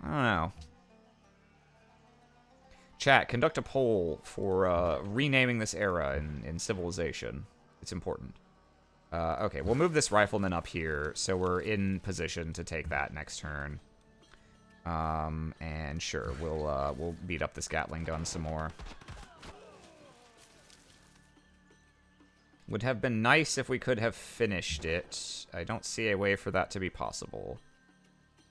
I don't know. Chat, conduct a poll for renaming this era in Civilization. It's important. Okay, we'll move this rifleman up here, so we're in position to take that next turn. And sure, we'll beat up this Gatling gun some more. Would have been nice if we could have finished it. I don't see a way for that to be possible.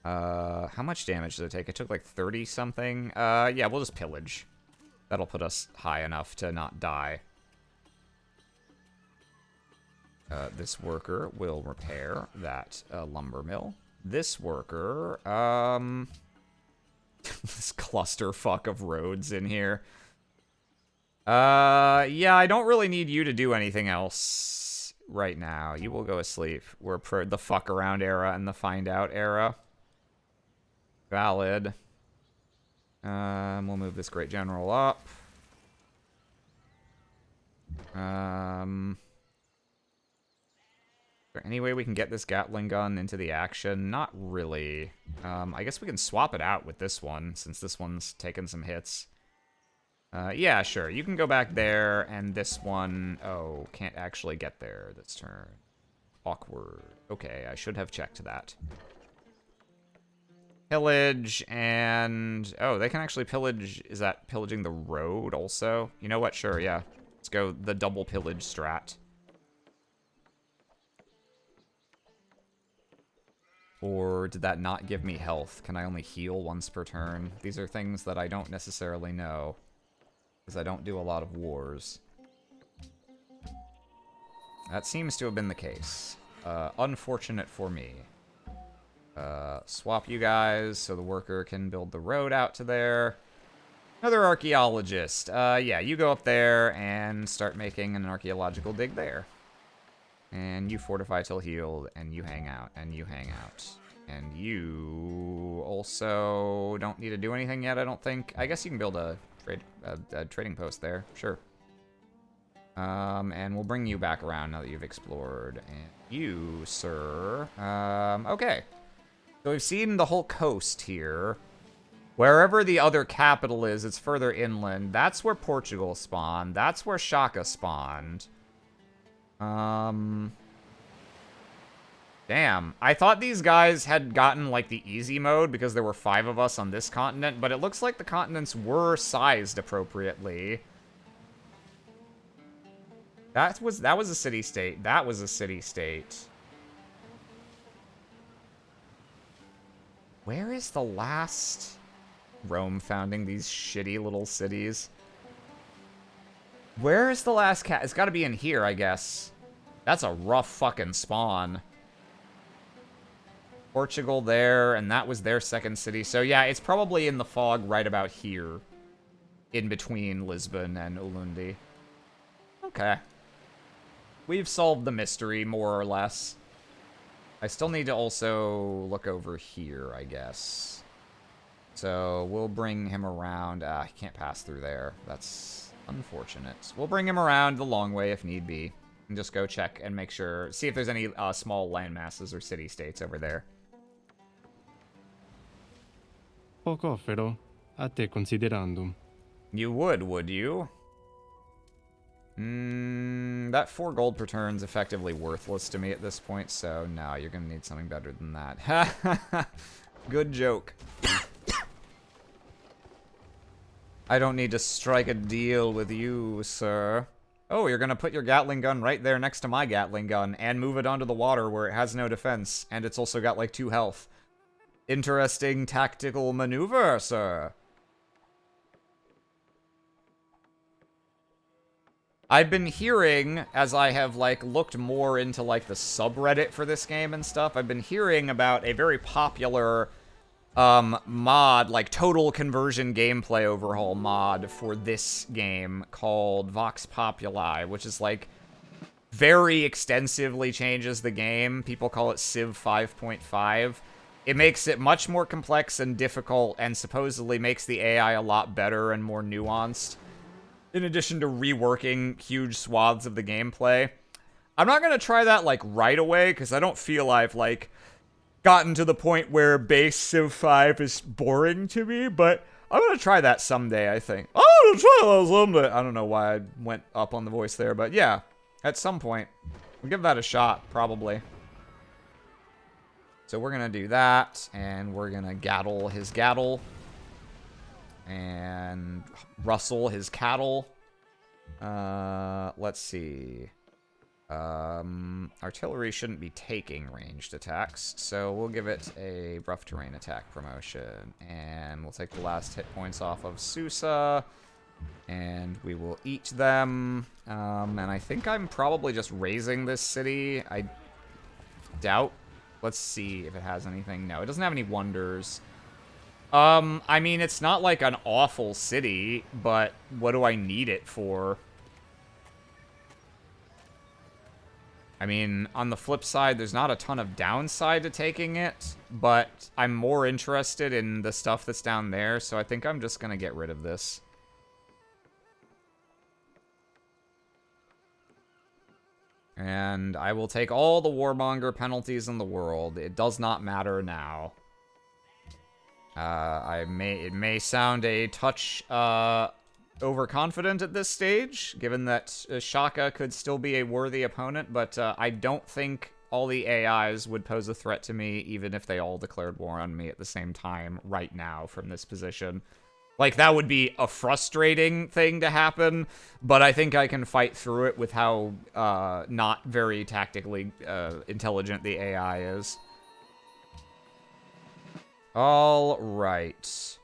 How much damage did it take? It took like 30-something. Yeah, we'll just pillage. That'll put us high enough to not die. This worker will repair that lumber mill. This worker, this clusterfuck of roads in here. Yeah, I don't really need you to do anything else right now. You will go asleep. We're the fuck around era and the find out era. Valid. We'll move this great general up. Is there any way we can get this Gatling gun into the action? Not really. I guess we can swap it out with this one, since this one's taken some hits. Yeah, sure. You can go back there, and this one... Oh, can't actually get there this turn. Awkward. Okay, I should have checked that. Pillage, and... Oh, they can actually pillage... Is that pillaging the road also? You know what? Sure, yeah. Let's go the double pillage strat. Or did that not give me health? Can I only heal once per turn? These are things that I don't necessarily know. because I don't do a lot of wars. That seems to have been the case. Unfortunate for me. Swap you guys so the worker can build the road out to there. Another archaeologist. Yeah, you go up there and start making an archaeological dig there. And you fortify till healed, and you hang out, and you hang out. And you also don't need to do anything yet, I don't think. I guess you can build a trading post there, sure. And we'll bring you back around now that you've explored. And you, sir, okay. So we've seen the whole coast here. Wherever the other capital is, it's further inland. That's where Portugal spawned. That's where Shaka spawned. Damn. I thought these guys had gotten, like, the easy mode because there were 5 of us on this continent, but it looks like the continents were sized appropriately. That was a city-state. That was a city-state. Where is the last... Rome founding these shitty little cities. Where is the last cat? It's got to be in here, I guess. That's a rough fucking spawn. Portugal there, and that was their second city. So yeah, it's probably in the fog right about here. In between Lisbon and Ulundi. Okay. We've solved the mystery, more or less. I still need to also look over here, I guess. So we'll bring him around. He can't pass through there. That's unfortunate. We'll bring him around the long way if need be. And just go check and make sure. See if there's any small land masses or city-states over there. Poco offero, a te considerando. You would you? That 4 gold per turn is effectively worthless to me at this point, so no, you're gonna need something better than that. Good joke. I don't need to strike a deal with you, sir. Oh, you're gonna put your Gatling gun right there next to my Gatling gun and move it onto the water where it has no defense, and it's also got like 2 health. Interesting tactical maneuver, sir. I've been hearing, as I have, like, looked more into, like, the subreddit for this game and stuff, I've been hearing about a very popular, mod, like, total conversion gameplay overhaul mod for this game called Vox Populi, which is, like, very extensively changes the game. People call it Civ 5.5. It makes it much more complex and difficult, and supposedly makes the AI a lot better and more nuanced. In addition to reworking huge swaths of the gameplay. I'm not going to try that, like, right away, because I don't feel I've, like, gotten to the point where base Civ 5 is boring to me, but I'm going to try that someday, I think. I'm going to try that someday. I don't know why I went up on the voice there, but yeah, at some point. We'll give that a shot, probably. So we're going to do that, and we're going to gaddle his gaddle. And rustle his cattle. Let's see. Artillery shouldn't be taking ranged attacks, so we'll give it a rough terrain attack promotion. And we'll take the last hit points off of Susa. And we will eat them. And I think I'm probably just raising this city. I doubt. Let's see if it has anything. No, it doesn't have any wonders. I mean, it's not like an awful city, but what do I need it for? I mean, on the flip side, there's not a ton of downside to taking it, but I'm more interested in the stuff that's down there, so I think I'm just gonna get rid of this. And I will take all the warmonger penalties in the world. It does not matter now. It may sound a touch, overconfident at this stage, given that Shaka could still be a worthy opponent, but I don't think all the AIs would pose a threat to me, even if they all declared war on me at the same time right now from this position. Like, that would be a frustrating thing to happen, but I think I can fight through it with how not very tactically intelligent the AI is. All right.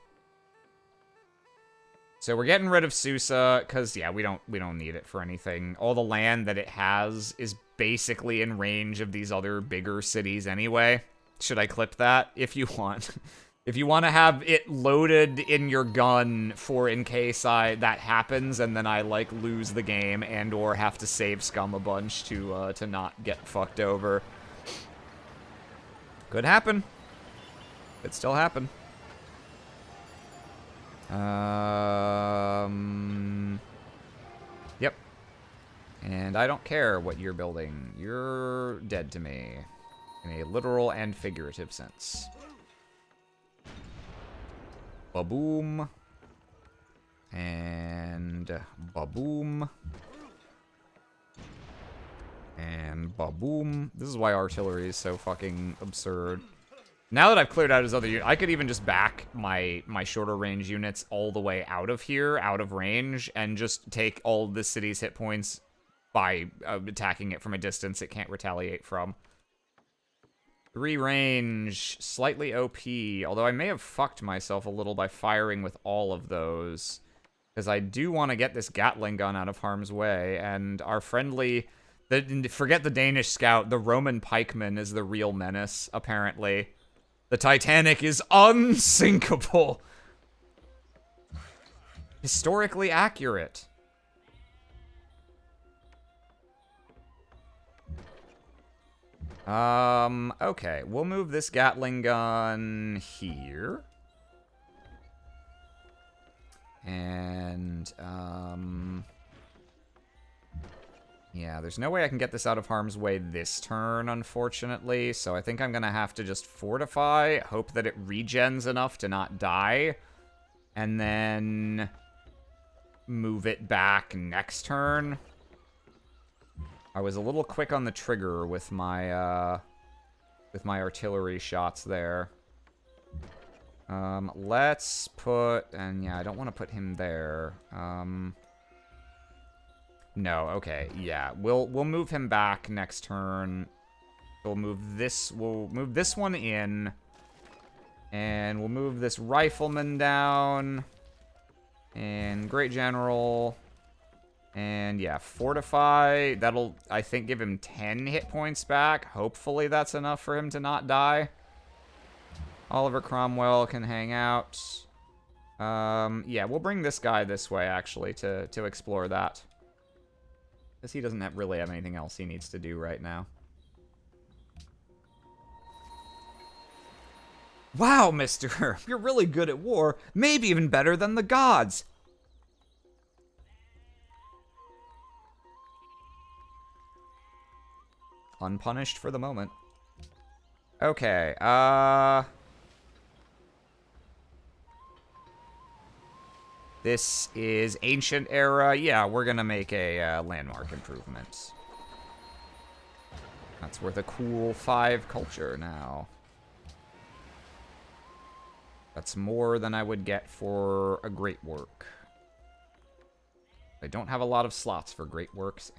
So we're getting rid of Susa, because, yeah, we don't need it for anything. All the land that it has is basically in range of these other bigger cities anyway. Should I clip that? If you want. If you want to have it loaded in your gun for in case that happens, and then I, like, lose the game and or have to save Scum a bunch to not get fucked over. Could happen. Could still happen. Yep. And I don't care what you're building. You're dead to me. In a literal and figurative sense. Ba-boom. And ba-boom. And ba-boom. This is why artillery is so fucking absurd. Now that I've cleared out his other unit, I could even just back my shorter range units all the way out of here, out of range, and just take all the city's hit points by attacking it from a distance it can't retaliate from. 3 range, slightly OP, although I may have fucked myself a little by firing with all of those, because I do want to get this Gatling gun out of harm's way, and our friendly... forget the Danish scout, the Roman pikeman is the real menace, apparently. The Titanic is unsinkable. Historically accurate. Okay, we'll move this Gatling gun here. And, yeah, there's no way I can get this out of harm's way this turn, unfortunately, so I think I'm gonna have to just fortify, hope that it regens enough to not die, and then move it back next turn. I was a little quick on the trigger with my artillery shots there. Let's put, and yeah, I don't want to put him there. No, okay, yeah, we'll move him back next turn. We'll move this one in, and we'll move this rifleman down, and Great General. And yeah, fortify. That'll, I think, give him 10 hit points back. Hopefully that's enough for him to not die. Oliver Cromwell can hang out. Yeah, we'll bring this guy this way, actually, to explore that. Because he doesn't really have anything else he needs to do right now. Wow, mister, you're really good at war. Maybe even better than the gods. Unpunished for the moment. Okay, this is ancient era. Yeah, we're gonna make a landmark improvement. That's worth a cool 5 culture now. That's more than I would get for a great work. I don't have a lot of slots for great works.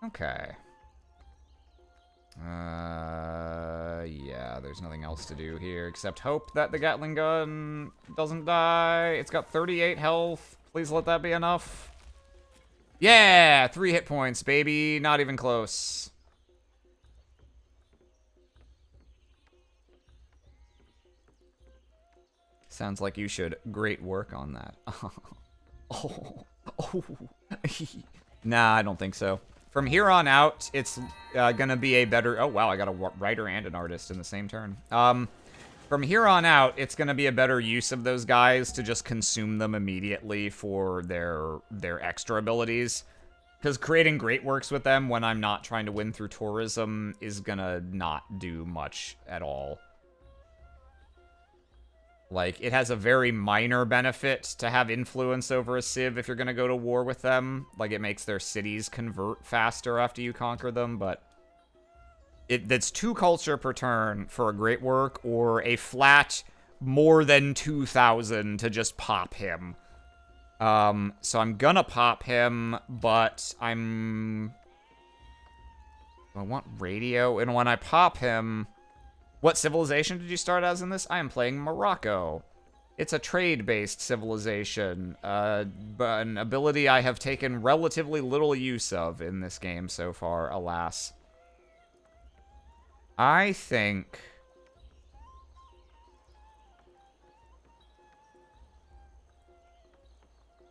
Okay. Yeah, there's nothing else to do here except hope that the Gatling gun doesn't die. It's got 38 health. Please let that be enough. Yeah, 3 hit points, baby. Not even close. Sounds like you should great work on that. Oh. Nah, I don't think so. From here on out, it's gonna be a better... Oh, wow, I got a writer and an artist in the same turn. From here on out, it's gonna be a better use of those guys to just consume them immediately for their extra abilities. Because creating great works with them when I'm not trying to win through tourism is gonna not do much at all. Like, it has a very minor benefit to have influence over a civ if you're gonna go to war with them. Like, it makes their cities convert faster after you conquer them, but... That's 2 culture per turn for a great work, or a flat more than 2,000 to just pop him. So I'm gonna pop him, but I want radio, and when I pop him... What civilization did you start as in this? I am playing Morocco. It's a trade-based civilization, but an ability I have taken relatively little use of in this game so far, alas. I think...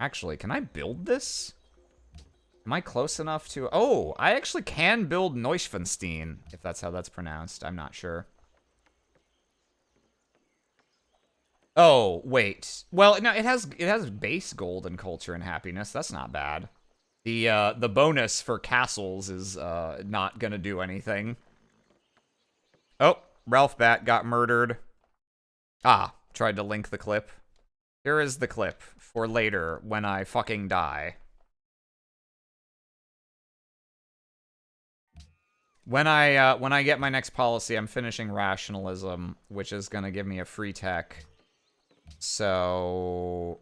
Actually, can I build this? Am I close enough to... Oh, I actually can build Neuschwanstein, if that's how that's pronounced. I'm not sure. Oh, wait. Well, no, it has base gold and culture and happiness. That's not bad. The bonus for castles is not gonna do anything. Oh, Ralph Bat got murdered. Ah, tried to link the clip. Here is the clip for later when I fucking die. When I get my next policy, I'm finishing rationalism, which is gonna give me a free tech. So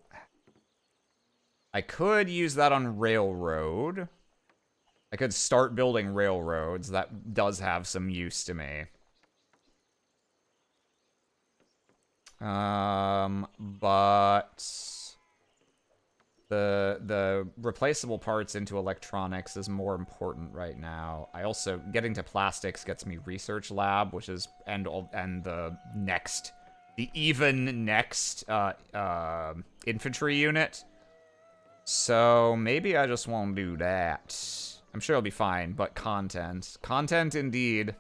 I could use that on railroad. I could start building railroads. That does have some use to me. But the replaceable parts into electronics is more important right now. I also, getting to plastics gets me research lab, which is and the even next infantry unit. So maybe I just won't do that. I'm sure it'll be fine, but content indeed.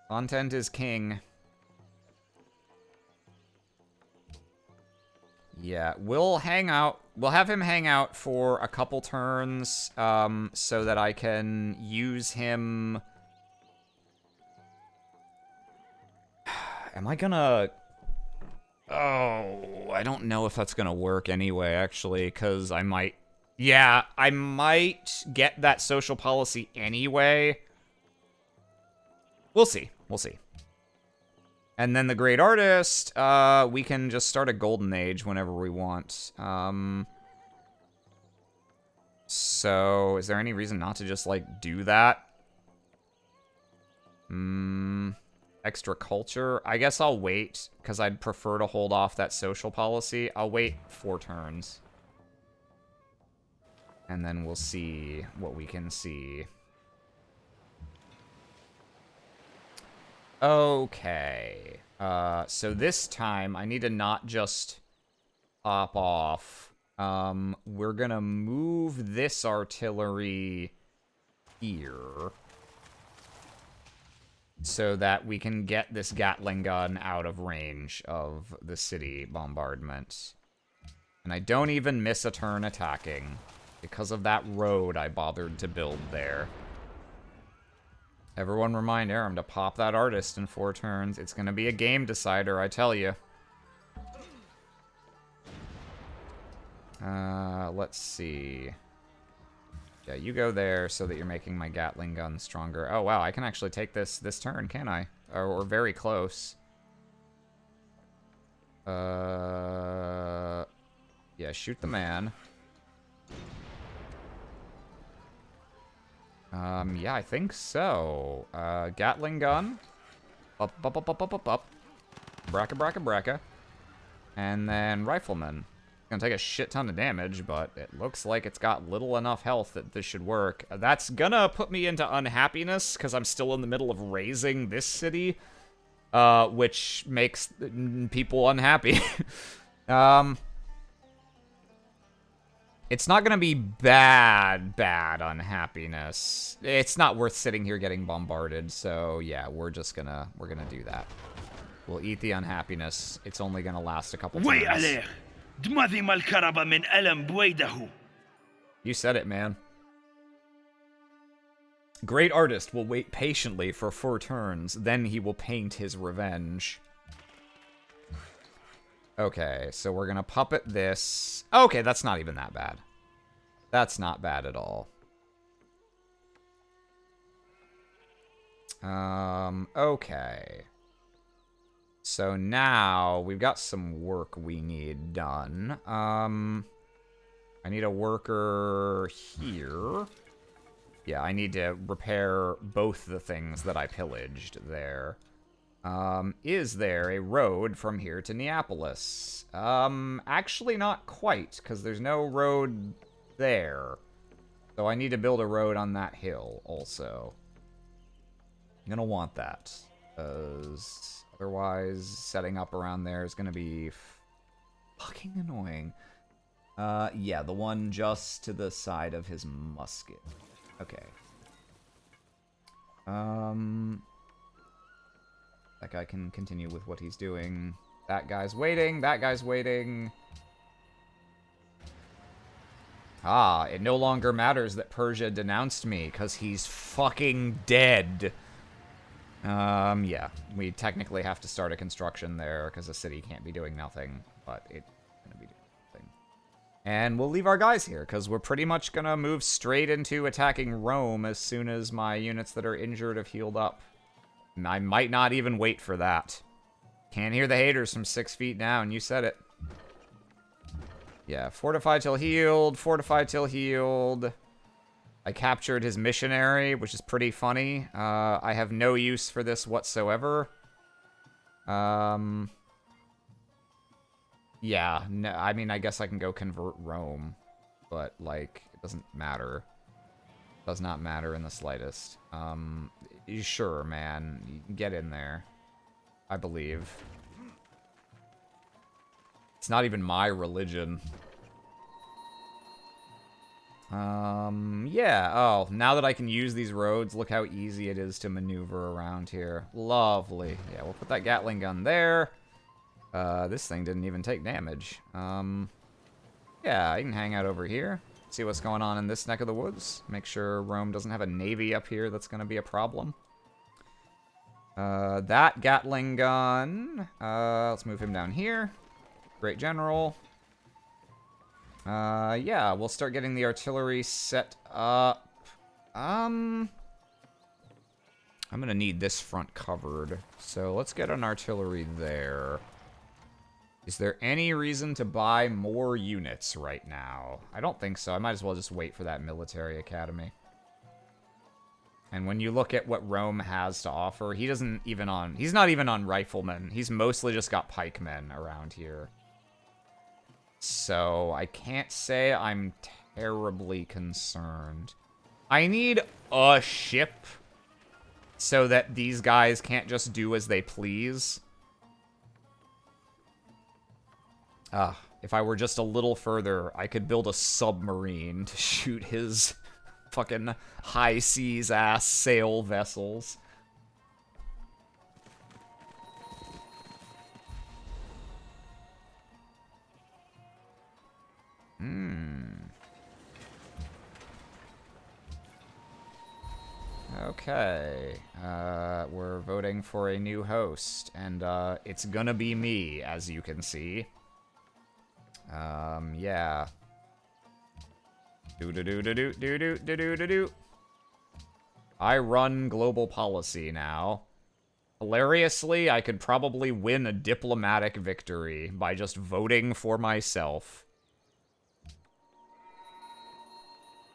Content is king. Yeah, we'll hang out. We'll have him hang out for a couple turns, so that I can use him. Am I gonna... Oh, I don't know if that's gonna work anyway, actually, because I might... Yeah, I might get that social policy anyway. We'll see. We'll see. And then the Great Artist, we can just start a Golden Age whenever we want. So, is there any reason not to just, like, do that? Extra culture? I guess I'll wait, because I'd prefer to hold off that social policy. I'll wait 4 turns. And then we'll see what we can see. Okay. So this time, I need to not just pop off. We're gonna move this artillery here, so that we can get this Gatling gun out of range of the city bombardment. And I don't even miss a turn attacking, because of that road I bothered to build there. Everyone remind Aram to pop that artist in 4 turns. It's gonna be a game decider, I tell you. Let's see. Yeah, you go there so that you're making my Gatling gun stronger. Oh, wow, I can actually take this turn, can I? Or very close. Yeah, shoot the man. Yeah, I think so. Gatling gun. Up. Bracca. And then Rifleman. Gonna take a shit ton of damage, but it looks like it's got little enough health that this should work. That's gonna put me into unhappiness, because I'm still in the middle of raising this city, which makes people unhappy. It's not gonna be bad unhappiness. It's not worth sitting here getting bombarded, so yeah, we're gonna do that. We'll eat the unhappiness. It's only gonna last a couple turns. You said it, man. Great Artist will wait patiently for 4 turns, then he will paint his revenge. Okay, so we're gonna puppet this. Okay, that's not even that bad. That's not bad at all. Okay. So now we've got some work we need done. I need a worker here. Yeah, I need to repair both the things that I pillaged there. Is there a road from here to Neapolis? Actually not quite, because there's no road there. So I need to build a road on that hill also. I'm gonna want that, because otherwise setting up around there is gonna be fucking annoying. Yeah, the one just to the side of his musket. Okay. That guy can continue with what he's doing. That guy's waiting. That guy's waiting. Ah, it no longer matters that Persia denounced me, because he's fucking dead. Yeah. We technically have to start a construction there, because the city can't be doing nothing, but it's gonna be doing nothing. And we'll leave our guys here, because we're pretty much gonna move straight into attacking Rome as soon as my units that are injured have healed up. And I might not even wait for that. Can't hear the haters from 6 feet down. You said it. Yeah, fortify till healed. Fortify till healed. I captured his missionary, which is pretty funny. I have no use for this whatsoever. Yeah, no, I mean, I guess I can go convert Rome. But, like, it doesn't matter. Does not matter in the slightest. Sure, man. You can get in there. I believe. It's not even my religion. Yeah. Oh, now that I can use these roads, look how easy it is to maneuver around here. Lovely. Yeah, we'll put that Gatling gun there. This thing didn't even take damage. Yeah, I can hang out over here. See what's going on in this neck of the woods. Make sure Rome doesn't have a navy up here that's going to be a problem. That Gatling gun. Let's move him down here. Great General. Yeah, we'll start getting the artillery set up. I'm gonna need this front covered. So let's get an artillery there. Is there any reason to buy more units right now? I don't think so. I might as well just wait for that military academy. And when you look at what Rome has to offer, he's not even on riflemen. He's mostly just got pikemen around here. So I can't say I'm terribly concerned. I need a ship so that these guys can't just do as they please. If I were just a little further, I could build a submarine to shoot his fucking high seas ass sail vessels. Okay. We're voting for a new host, and it's gonna be me, as you can see. Yeah. Do-do-do-do-do-do-do-do-do-do. I run global policy now. Hilariously, I could probably win a diplomatic victory by just voting for myself.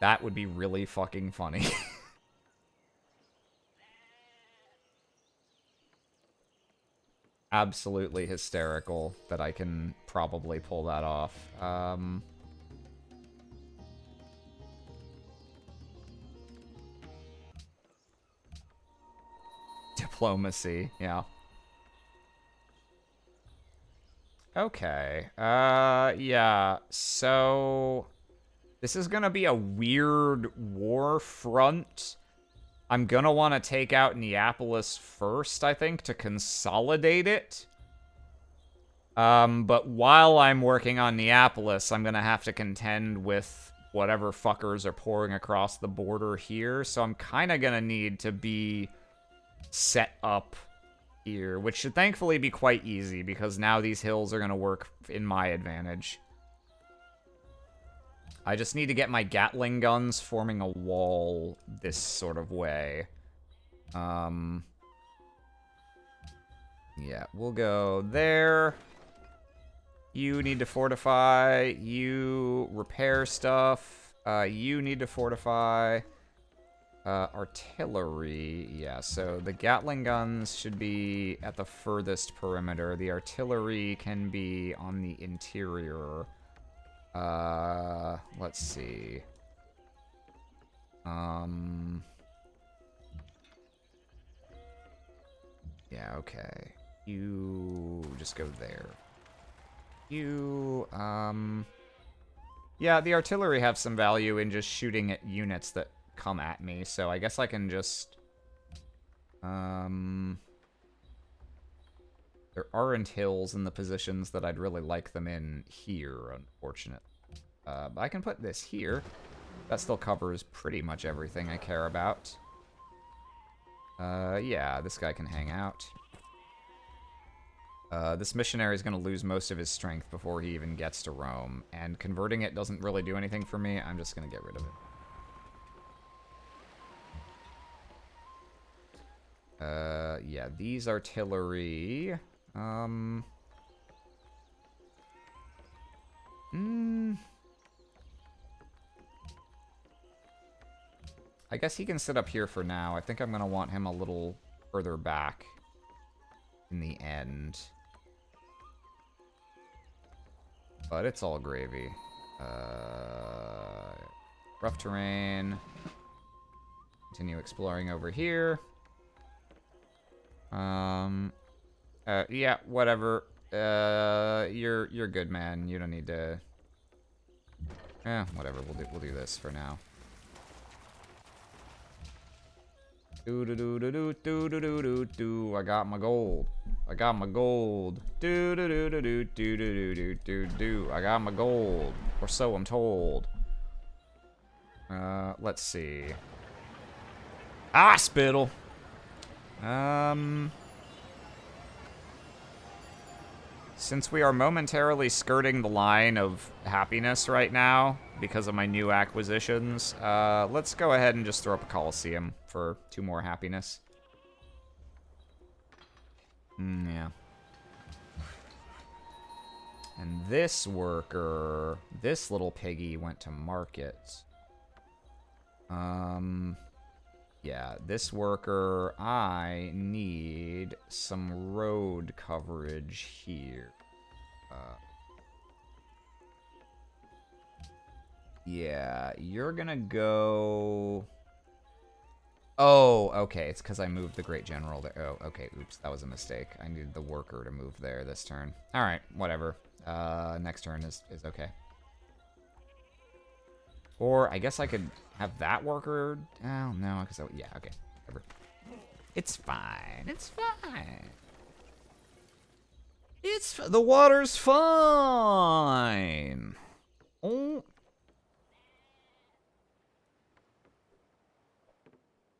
That would be really fucking funny. Absolutely hysterical that I can probably pull that off. Diplomacy, yeah. Okay, yeah, so this is gonna be a weird war front. I'm gonna want to take out Neapolis first, I think, to consolidate it. But while I'm working on Neapolis, I'm gonna have to contend with whatever fuckers are pouring across the border here. So I'm kind of gonna need to be set up here, which should thankfully be quite easy, because now these hills are gonna work in my advantage. I just need to get my Gatling guns forming a wall this sort of way. Yeah, we'll go there. You need to fortify. You repair stuff. You need to fortify. Artillery, yeah, so the Gatling guns should be at the furthest perimeter. The artillery can be on the interior. Let's see. Yeah, okay. You just go there. Yeah, the artillery have some value in just shooting at units that come at me, so I guess I can just... There aren't hills in the positions that I'd really like them in here, unfortunately. But I can put this here. That still covers pretty much everything I care about. Yeah, this guy can hang out. This missionary is going to lose most of his strength before he even gets to Rome, and converting it doesn't really do anything for me. I'm just going to get rid of it. Yeah, these artillery... I guess he can sit up here for now. I think I'm going to want him a little further back in the end. But it's all gravy. Rough terrain. Continue exploring over here. Yeah, whatever. You're good, man. You don't need to... Yeah, whatever. We'll do this for now. Do do do do do do do do do do. I got my gold. I got my gold. Do do do do do do do do do do. I got my gold, or so I'm told. Let's see. Ah, spittle. Since we are momentarily skirting the line of happiness right now because of my new acquisitions, let's go ahead and just throw up a Colosseum for 2 more happiness. Yeah. And this worker, this little piggy went to market. Yeah, this worker, I need some road coverage here. Yeah, you're gonna go... Oh, okay, it's because I moved the Great General there. Oh, okay, oops, that was a mistake. I needed the worker to move there this turn. Alright, whatever. Next turn is okay. Or I guess I could have that worker. Oh no, because yeah, okay, whatever. It's fine. It's fine. The water's fine. Oh.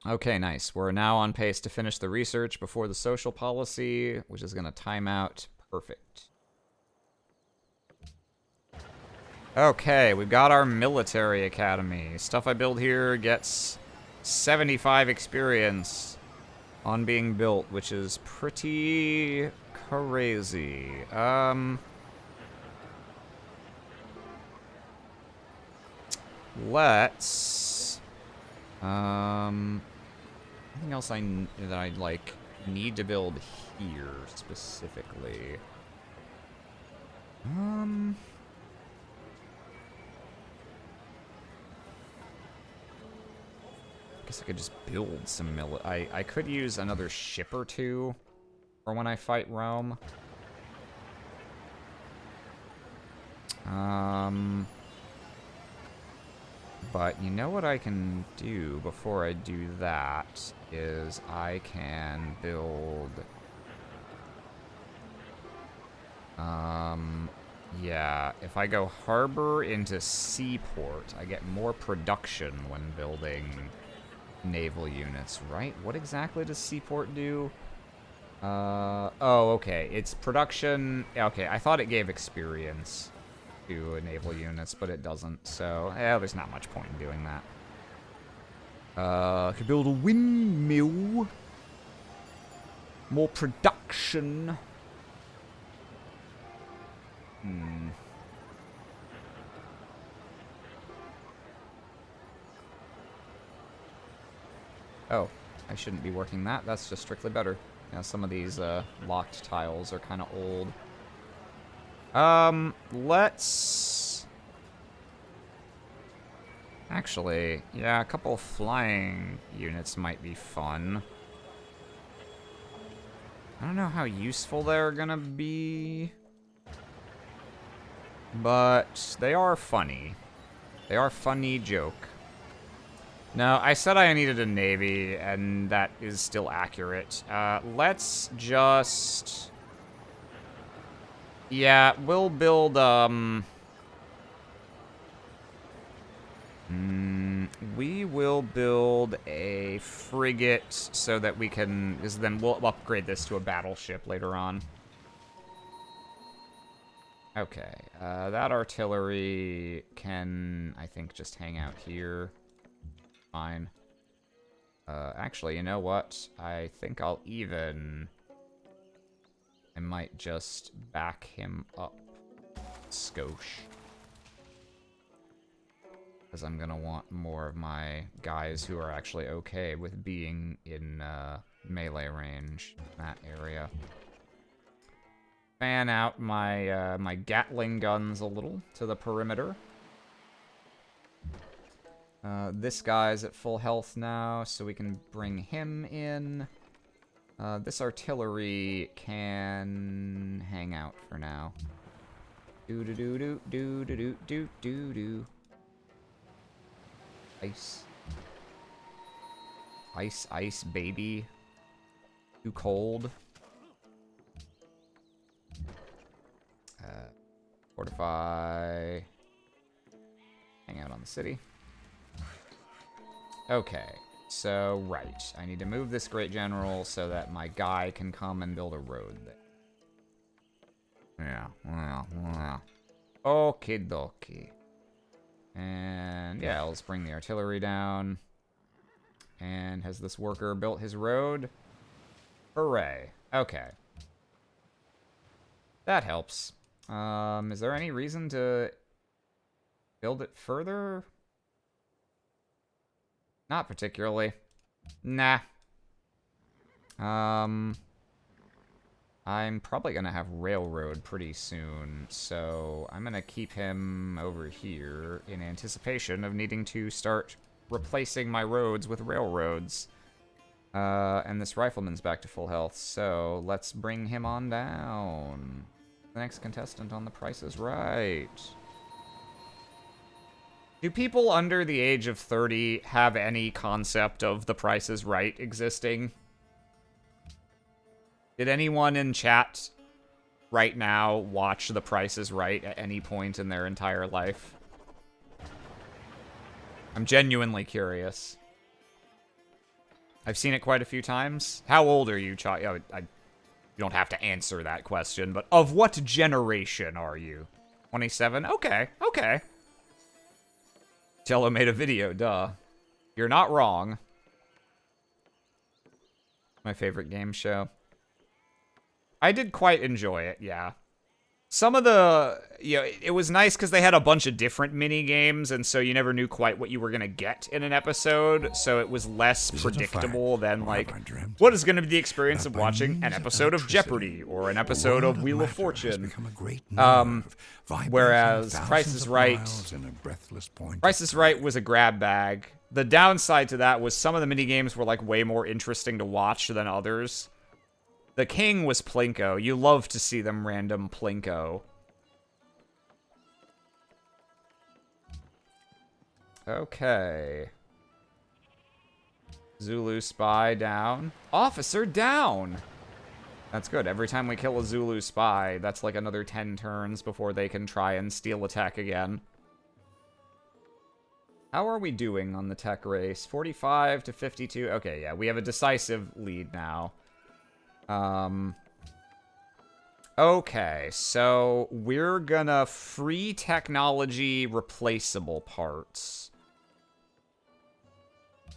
Okay, nice. We're now on pace to finish the research before the social policy, which is going to time out. Perfect. Okay, we've got our military academy. Stuff I build here gets 75 experience on being built, which is pretty crazy. Let's... anything else that I like need to build here specifically? I guess I could just build some I could use another ship or two for when I fight Rome. But you know what I can do before I do that is I can build... yeah, if I go harbor into seaport, I get more production when building naval units, right? What exactly does seaport do? Oh, okay, it's production... Okay, I thought it gave experience to naval units, but it doesn't, so yeah, there's not much point in doing that. I could build a windmill. More production. Oh, I shouldn't be working that. That's just strictly better. Yeah, some of these locked tiles are kind of old. Let's... Actually, yeah, a couple flying units might be fun. I don't know how useful they're gonna be, but they are funny. They are funny joke. No, I said I needed a navy, and that is still accurate. Let's just... Yeah, we'll build, we will build a frigate so that we can... Because then we'll upgrade this to a battleship later on. Okay, that artillery can, I think, just hang out here. Fine. Actually, you know what? I think I'll even... I might just back him up. Skosh. Because I'm gonna want more of my guys who are actually okay with being in melee range in that area. Fan out my my Gatling guns a little to the perimeter. This guy's at full health now, so we can bring him in. This artillery can hang out for now. Do do do do do do do do do. Ice. Ice, ice, baby. Too cold. Fortify. Hang out on the city. Okay. So, right. I need to move this Great General so that my guy can come and build a road there. Yeah. Okie dokie. And yeah, let's bring the artillery down. And has this worker built his road? Hooray. Okay. That helps. Is there any reason to build it further? Not particularly. Nah. I'm probably gonna have railroad pretty soon, so I'm gonna keep him over here in anticipation of needing to start replacing my roads with railroads. And this rifleman's back to full health, so let's bring him on down. The next contestant on The Price is Right. Do people under the age of 30 have any concept of The Price is Right existing? Did anyone in chat right now watch The Price is Right at any point in their entire life? I'm genuinely curious. I've seen it quite a few times. How old are you, Chai? Oh, you don't have to answer that question, but of what generation are you? 27? Okay, okay. Jello made a video, duh. You're not wrong. My favorite game show. I did quite enjoy it, yeah. Some of the, it was nice because they had a bunch of different mini games, and so you never knew quite what you were gonna get in an episode. So it was less predictable than like, what is gonna be the experience of watching an episode of Jeopardy or an episode of Wheel of Fortune? Whereas Price is Right was a grab bag. The downside to that was some of the mini games were like way more interesting to watch than others. The king was Plinko. You love to see them random Plinko. Okay. Zulu spy down. Officer down! That's good. Every time we kill a Zulu spy, that's like another 10 turns before they can try and steal a tech again. How are we doing on the tech race? 45 to 52. Okay, yeah, we have a decisive lead now. Okay, so we're gonna free technology replaceable parts.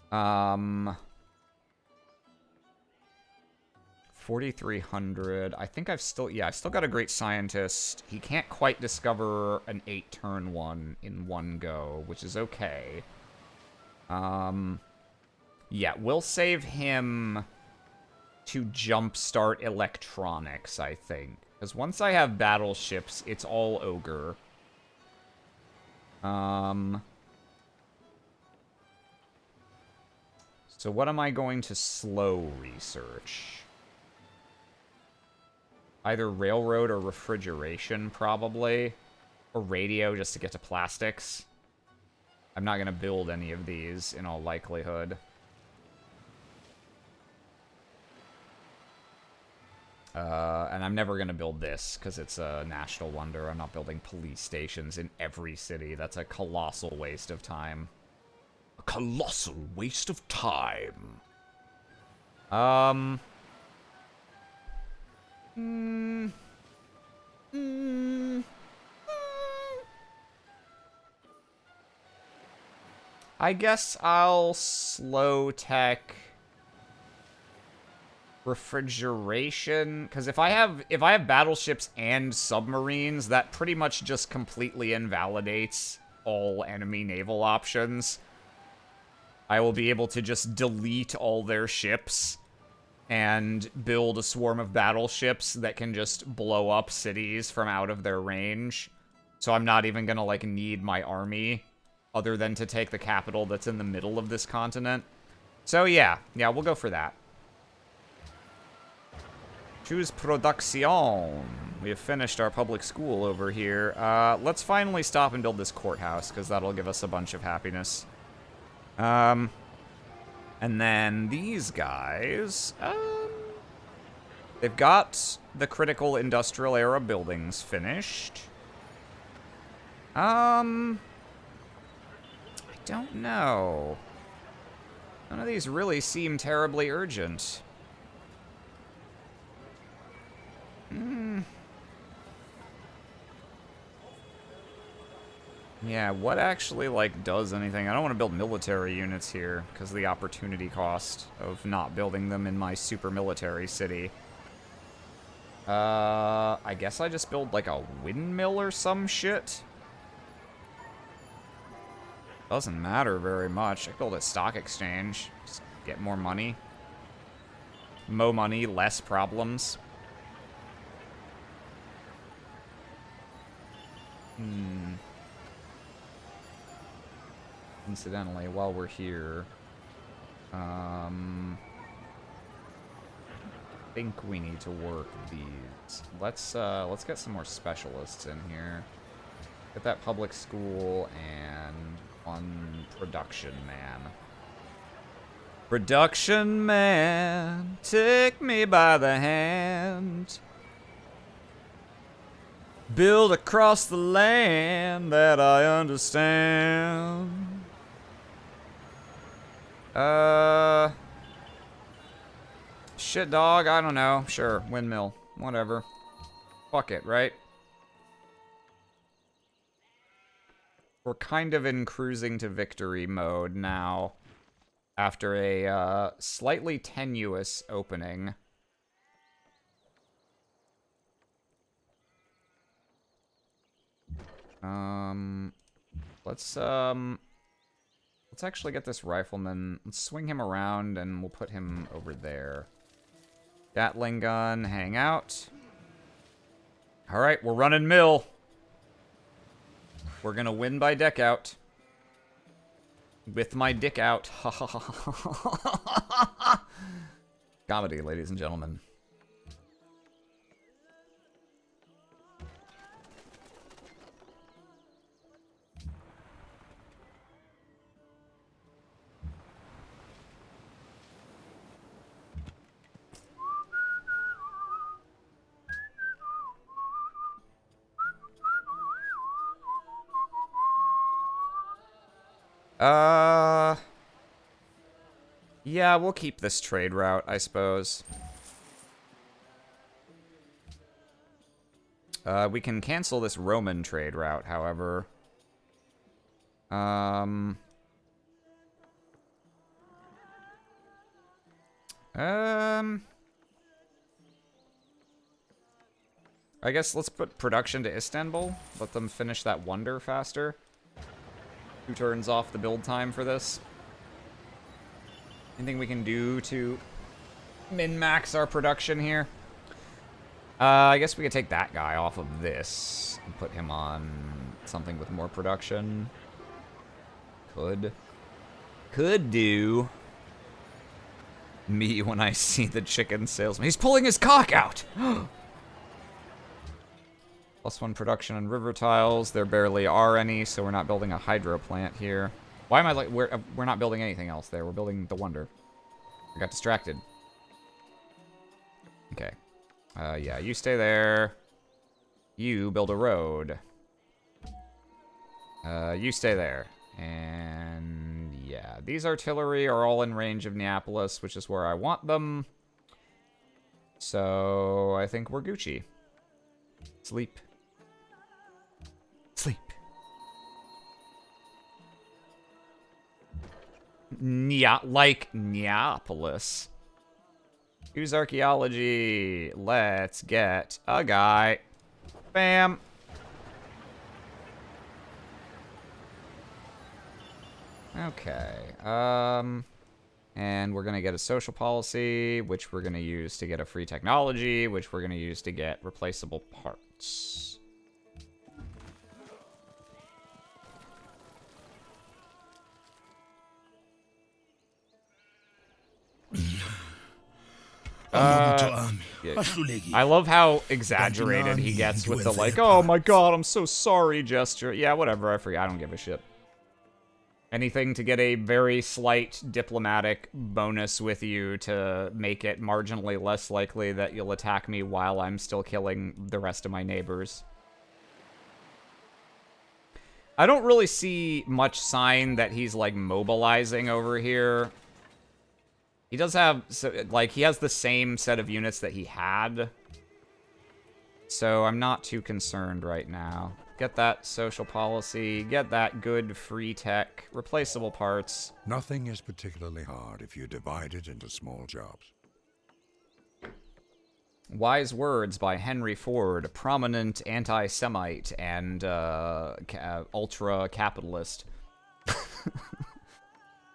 4,300. I think I've still got a great scientist. He can't quite discover an 8-turn one in one go, which is okay. Yeah, we'll save him to jumpstart electronics, I think. Because once I have battleships, it's all ogre. So what am I going to slow research? Either railroad or refrigeration, probably. Or radio, just to get to plastics. I'm not going to build any of these, in all likelihood. And I'm never going to build this, because it's a national wonder. I'm not building police stations in every city. That's a colossal waste of time. A colossal waste of time. I guess I'll slow tech refrigeration, because if I have battleships and submarines, that pretty much just completely invalidates all enemy naval options. I will be able to just delete all their ships and build a swarm of battleships that can just blow up cities from out of their range. So I'm not even gonna, like, need my army other than to take the capital that's in the middle of this continent. So yeah, we'll go for that. Choose production. We have finished our public school over here. Let's finally stop and build this courthouse, because that'll give us a bunch of happiness. And then these guys, they've got the critical industrial era buildings finished. I don't know. None of these really seem terribly urgent. Yeah, what actually, like, does anything? I don't want to build military units here, because of the opportunity cost of not building them in my super military city. I guess I just build, like, a windmill or some shit? Doesn't matter very much. I build a stock exchange. Just get more money. Mo money, less problems. Incidentally, while we're here, I think we need to work these. Let's get some more specialists in here. Get that public school and one production man. Production man, take me by the hand. Build across the land that I understand. Shit, dog, I don't know. Sure, windmill. Whatever. Fuck it, right? We're kind of in cruising to victory mode now. After a, slightly tenuous opening. Let's actually get this rifleman. Let's swing him around and we'll put him over there. Gatling gun, hang out. Alright, we're running mill. We're gonna win by deck out. With my dick out. Comedy, ladies and gentlemen. Yeah, we'll keep this trade route, I suppose. We can cancel this Roman trade route, however. I guess let's put production to Istanbul. Let them finish that wonder faster. 2 turns off the build time for this. Anything we can do to min-max our production here? I guess we could take that guy off of this and put him on something with more production. Could do. Me when I see the chicken salesman. He's pulling his cock out! +1 production on river tiles. There barely are any, so we're not building a hydro plant here. Why am I like, we're not building anything else there. We're building the Wonder. I got distracted. Okay. Yeah, you stay there. You build a road. You stay there. And yeah, these artillery are all in range of Neapolis, which is where I want them. So I think we're Gucci. Sleep. Sleep. Like Neapolis. Use archaeology. Let's get a guy. Bam. Okay. And we're gonna get a social policy, which we're gonna use to get a free technology, which we're gonna use to get replaceable parts. I love how exaggerated he gets with the like, oh my god, I'm so sorry gesture. Yeah, whatever, I forget. I don't give a shit. Anything to get a very slight diplomatic bonus with you to make it marginally less likely that you'll attack me while I'm still killing the rest of my neighbors. I don't really see much sign that he's, like, mobilizing over here. He does have, like, he has the same set of units that he had. So I'm not too concerned right now. Get that social policy, get that good free tech, replaceable parts. Nothing is particularly hard if you divide it into small jobs. Wise Words by Henry Ford, a prominent anti-Semite and ultra-capitalist.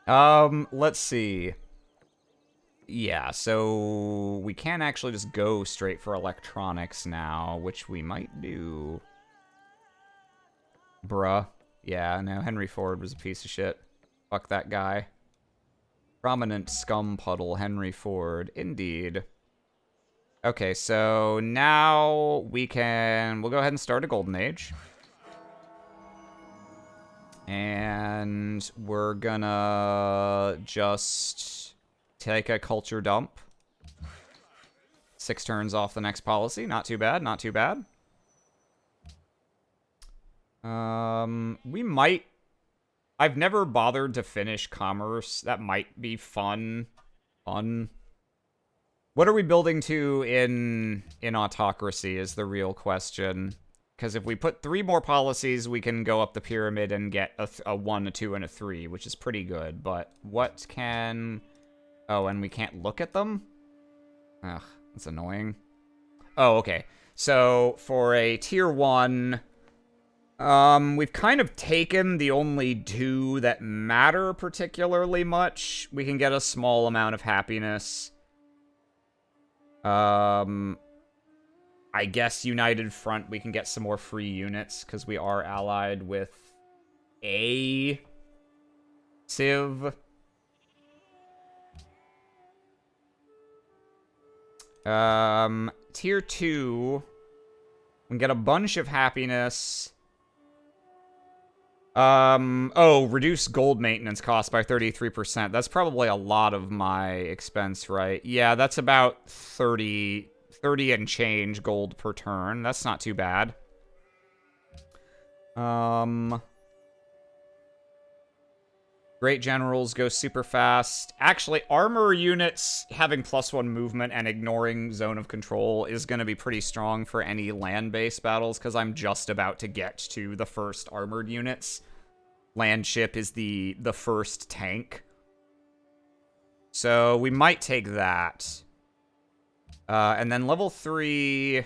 Let's see. Yeah, so we can actually just go straight for electronics now, which we might do. Bruh. Yeah, no, Henry Ford was a piece of shit. Fuck that guy. Prominent scum puddle, Henry Ford. Indeed. Okay, so now we'll go ahead and start a golden age. And we're gonna just take a culture dump. 6 turns off the next policy. Not too bad, not too bad. We might... I've never bothered to finish commerce. That might be fun. What are we building to in autocracy is the real question. Because if we put 3 more policies, we can go up the pyramid and get a 1, a 2, and a 3, which is pretty good. But what can... Oh, and we can't look at them? Ugh, that's annoying. Oh, okay. So, for a tier 1... we've kind of taken the only 2 that matter particularly much. We can get a small amount of happiness. I guess United Front, we can get some more free units, because we are allied with a Civ. Tier 2, we can get a bunch of happiness. Oh, reduce gold maintenance cost by 33%. That's probably a lot of my expense, right? Yeah, that's about 30 and change gold per turn. That's not too bad. Great generals go super fast. Actually, armor units having +1 movement and ignoring zone of control is going to be pretty strong for any land-based battles, because I'm just about to get to the first armored units. Landship is the first tank. So we might take that. And then level 3...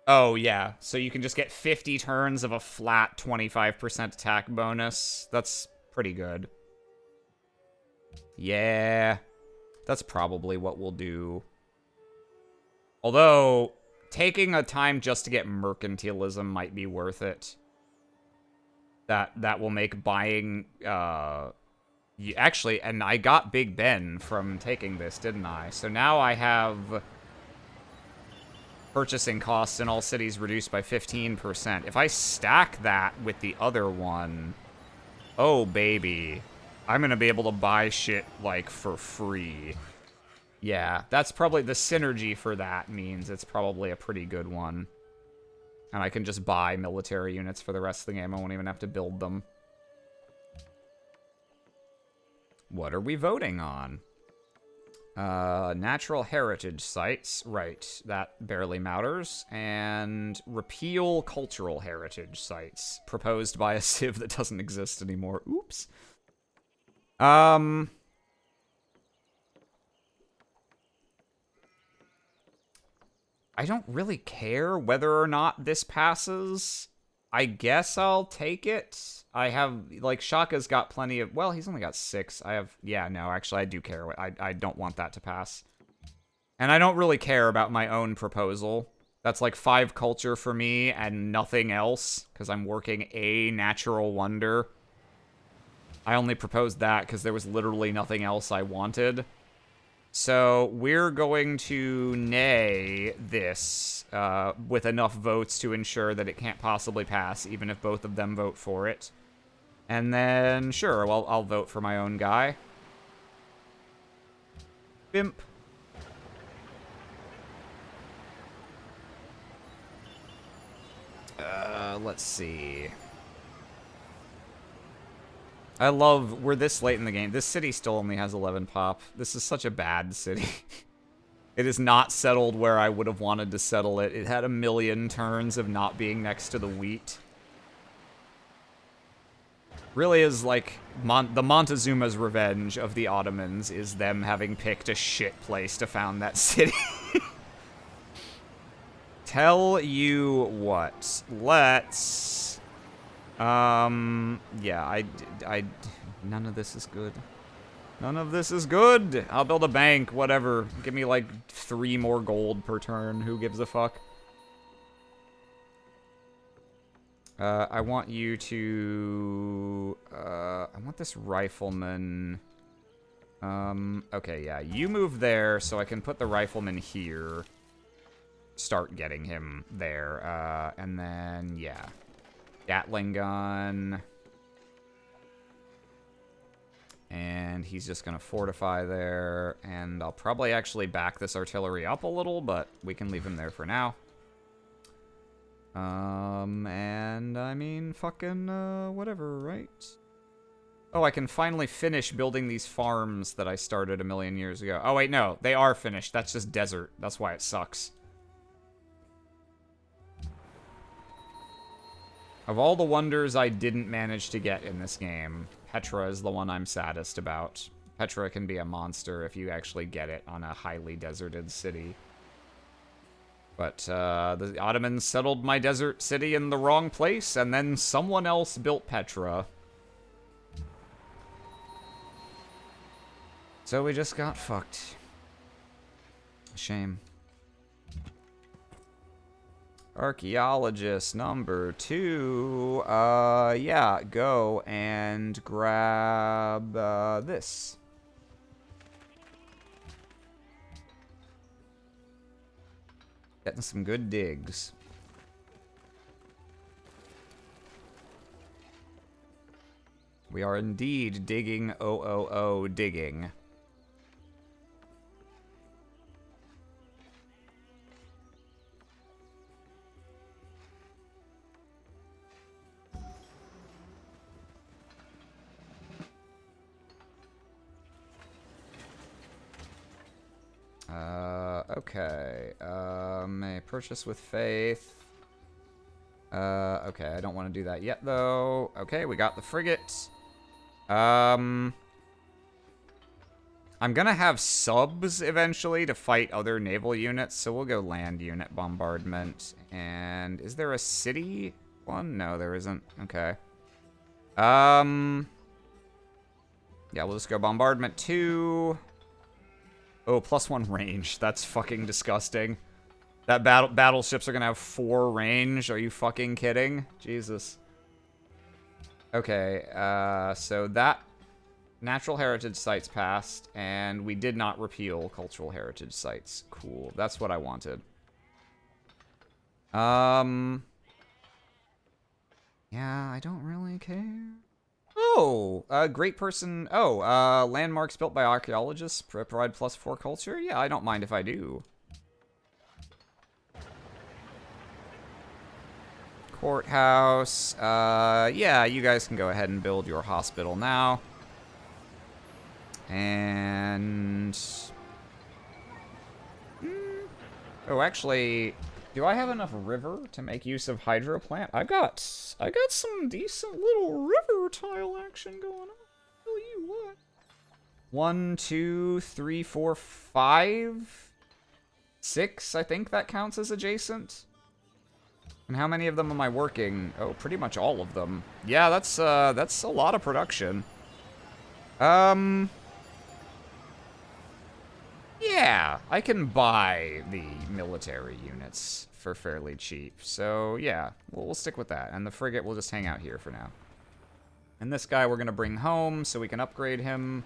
Oh, yeah. So you can just get 50 turns of a flat 25% attack bonus. That's pretty good. Yeah. That's probably what we'll do. Although, taking a time just to get mercantilism might be worth it. That will make buying, actually, and I got Big Ben from taking this, didn't I? So now I have purchasing costs in all cities reduced by 15%. If I stack that with the other one, oh baby, I'm gonna be able to buy shit, like, for free. Yeah, that's probably, the synergy for that means it's probably a pretty good one. And I can just buy military units for the rest of the game. I won't even have to build them. What are we voting on? Natural heritage sites. Right, that barely matters. And repeal cultural heritage sites. Proposed by a civ that doesn't exist anymore. Oops. I don't really care whether or not this passes. I guess I'll take it. I have, like, Shaka's got plenty of, well, he's only got 6. I have, yeah, no, actually, I do care. I don't want that to pass. And I don't really care about my own proposal. That's like 5 culture for me and nothing else, because I'm working a natural wonder. I only proposed that because there was literally nothing else I wanted. So we're going to nay this with enough votes to ensure that it can't possibly pass, even if both of them vote for it. And then, sure, well, I'll vote for my own guy. Bimp. Let's see. I love, we're this late in the game. This city still only has 11 pop. This is such a bad city. It is not settled where I would have wanted to settle it. It had a million turns of not being next to the wheat. Really is like, the Montezuma's revenge of the Ottomans is them having picked a shit place to found that city. Tell you what, let's... yeah, none of this is good. None of this is good! I'll build a bank, whatever. Give me, like, 3 more gold per turn. Who gives a fuck? I want you to... I want this rifleman... okay, yeah. You move there so I can put the rifleman here. Start getting him there. And then, yeah. Gatling gun. And he's just going to fortify there. And I'll probably actually back this artillery up a little, but we can leave him there for now. And I mean, fucking, whatever, right? Oh, I can finally finish building these farms that I started a million years ago. Oh, wait, no. They are finished. That's just desert. That's why it sucks. Of all the wonders I didn't manage to get in this game, Petra is the one I'm saddest about. Petra can be a monster if you actually get it on a highly deserted city. But the Ottomans settled my desert city in the wrong place, and then someone else built Petra. So we just got fucked. Shame. Archaeologist number 2. Yeah, go and grab this. Getting some good digs. We are indeed digging digging. Okay. May purchase with faith. Okay, I don't want to do that yet, though. Okay, we got the frigate. I I'm gonna have subs eventually to fight other naval units, so we'll go land unit bombardment. And is there a city one? No, there isn't. Okay. Yeah, we'll just go bombardment 2. Oh, +1 range. That's fucking disgusting. That battleships are gonna have 4 range. Are you fucking kidding? Jesus. Okay, so that natural heritage sites passed, and we did not repeal cultural heritage sites. Cool. That's what I wanted. Yeah, I don't really care. Oh, great person. Oh, landmarks built by archaeologists provide +4 culture? Yeah, I don't mind if I do. Courthouse. Yeah, you guys can go ahead and build your hospital now. And... Oh, actually, do I have enough river to make use of hydro plant? I got some decent little river tile action going on. Tell you what. 1, 2, 3, 4, 5, 6. I think that counts as adjacent. And how many of them am I working? Oh, pretty much all of them. Yeah, that's a lot of production. Yeah, I can buy the military units for fairly cheap. So, yeah, we'll stick with that. And the frigate will just hang out here for now. And this guy we're going to bring home so we can upgrade him.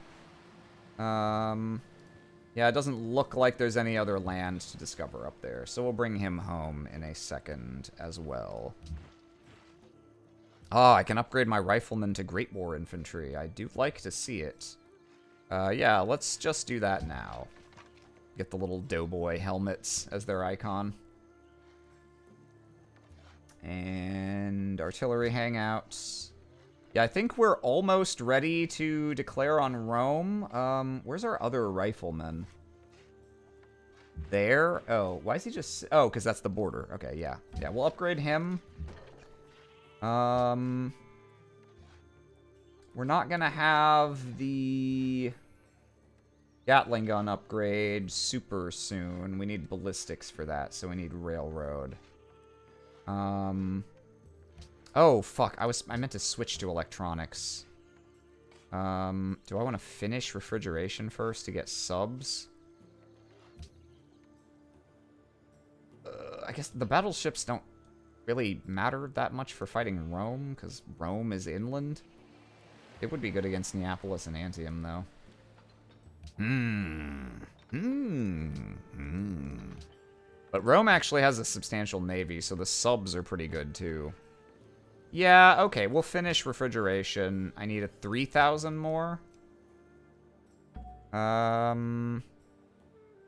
Yeah, it doesn't look like there's any other land to discover up there. So we'll bring him home in a second as well. Oh, I can upgrade my riflemen to Great War Infantry. I do like to see it. Yeah, let's just do that now. Get the little doughboy helmets as their icon. And artillery hangouts. Yeah, I think we're almost ready to declare on Rome. Where's our other rifleman? There? Oh, why is he just... Oh, because that's the border. Okay, yeah. Yeah, we'll upgrade him. We're not gonna have the Gatling gun upgrade super soon. We need ballistics for that, so we need railroad. Oh, fuck. I meant to switch to electronics. Do I want to finish refrigeration first to get subs? I guess the battleships don't really matter that much for fighting Rome, because Rome is inland. It would be good against Neapolis and Antium, though. But Rome actually has a substantial navy, so the subs are pretty good, too. Yeah, okay, we'll finish refrigeration. I need a 3,000 more.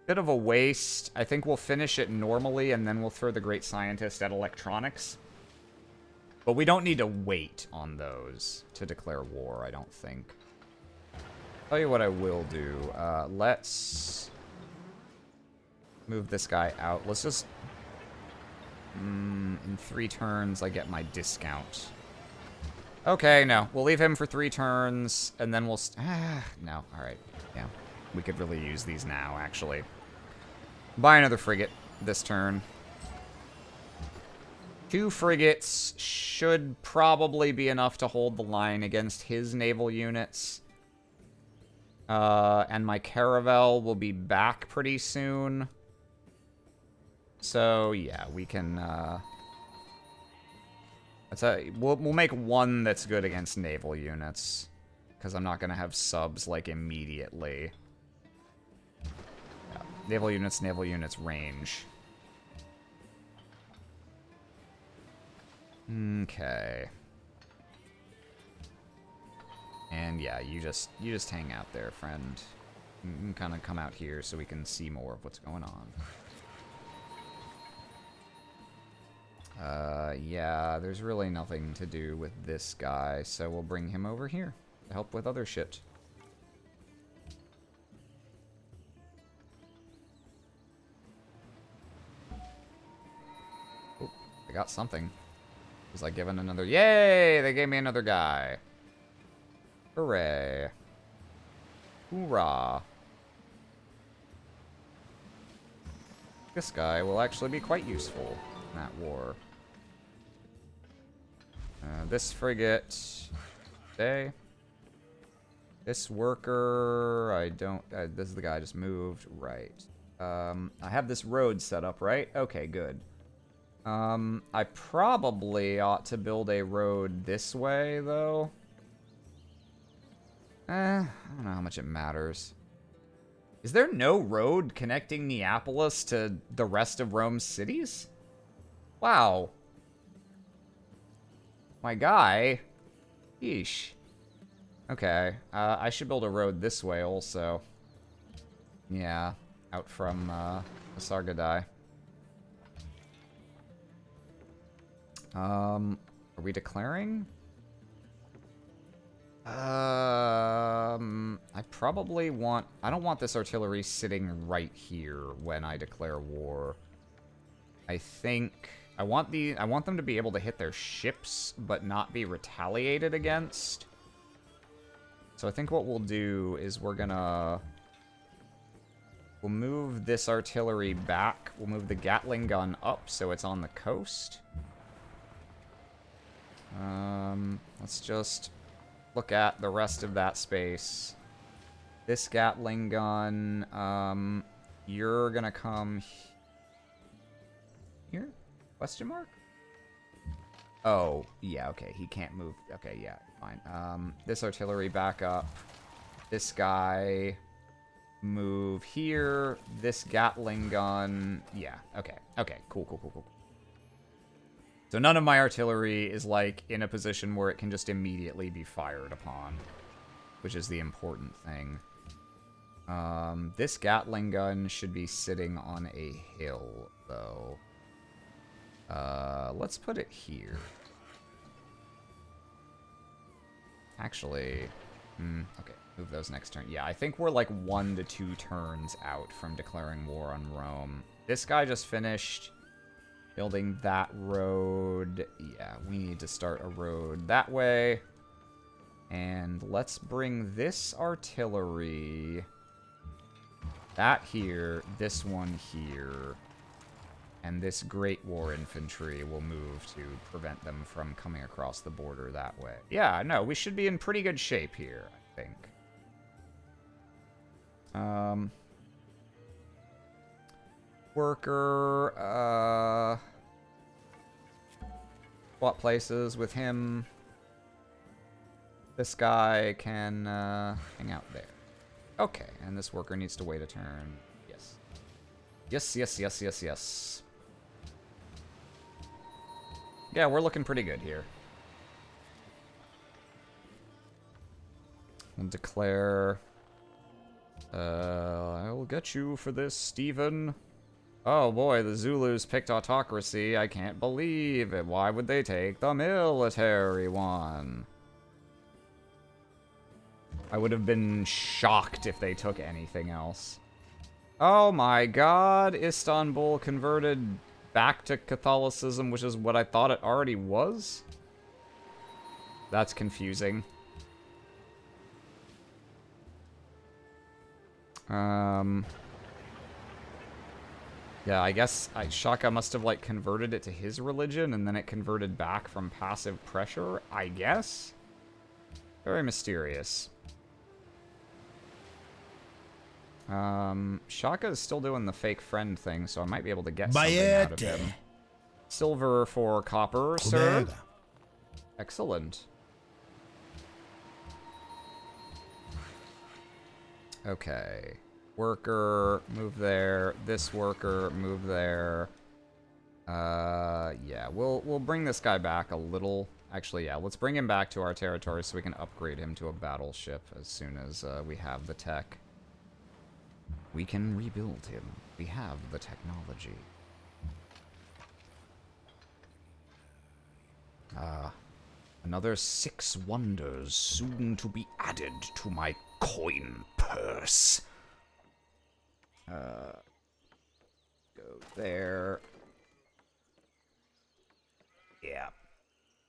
Bit of a waste. I think we'll finish it normally, and then we'll throw the Great Scientist at electronics. But we don't need to wait on those to declare war, I don't think. Tell you what I will do. Let's move this guy out. Let's just... in 3 turns, I get my discount. Okay, no. We'll leave him for 3 turns, and then we'll... no, alright. Yeah. We could really use these now, actually. Buy another frigate this turn. 2 frigates should probably be enough to hold the line against his naval units. And my caravel will be back pretty soon. So, yeah, we can, we'll make 1 that's good against naval units. Because I'm not going to have subs, like, immediately. Yeah, naval units, range. Okay. And, yeah, you just hang out there, friend. You can kind of come out here so we can see more of what's going on. Yeah, there's really nothing to do with this guy, so we'll bring him over here to help with other shit. Oh, I got something. Was I given another... Yay! They gave me another guy. Hooray. Hoorah. This guy will actually be quite useful in that war. This frigate, stay. This worker, I don't, this is the guy I just moved, right. I have this road set up, right? Okay, good. I probably ought to build a road this way, though. I don't know how much it matters. Is there no road connecting Neapolis to the rest of Rome's cities? Wow. My guy. Yeesh. Okay, I should build a road this way also. Yeah, out from Sargadai. Are we declaring? I probably want... I don't want this artillery sitting right here when I declare war. I think... I want them to be able to hit their ships, but not be retaliated against. So I think what we'll do is we'll move this artillery back. We'll move the Gatling gun up so it's on the coast. Let's just look at the rest of that space. This Gatling gun, you're gonna come here? Question mark? Oh, yeah, okay, he can't move. Okay, yeah, fine. This artillery back up. This guy move here. This Gatling gun. Yeah, okay. Okay, cool. So none of my artillery is, like, in a position where it can just immediately be fired upon, which is the important thing. This Gatling gun should be sitting on a hill, though. Let's put it here. Actually, okay, move those next turn. Yeah, I think we're like 1 to 2 turns out from declaring war on Rome. This guy just finished building that road. Yeah, we need to start a road that way. And let's bring this artillery, that here, this one here. And this Great War infantry will move to prevent them from coming across the border that way. Yeah, no, we should be in pretty good shape here, I think. Worker, swap places with him. This guy can hang out there. Okay, and this worker needs to wait a turn. Yes. Yes. Yeah, we're looking pretty good here. We'll declare... I'll get you for this, Stephen. Oh boy, the Zulus picked autocracy. I can't believe it. Why would they take the military one? I would have been shocked if they took anything else. Oh my god, Istanbul converted back to Catholicism, which is what I thought it already was? That's confusing. Yeah, I guess Shaka must have, like, converted it to his religion, and then it converted back from passive pressure, I guess? Very mysterious. Shaka is still doing the fake friend thing, so I might be able to get something out of him. Silver for copper, sir. Excellent. Okay. Worker, move there. This worker, move there. Yeah, we'll bring this guy back a little. Actually, yeah, let's bring him back to our territory so we can upgrade him to a battleship as soon as we have the tech. We can rebuild him. We have the technology. Another 6 wonders soon to be added to my coin purse. Go there. Yeah.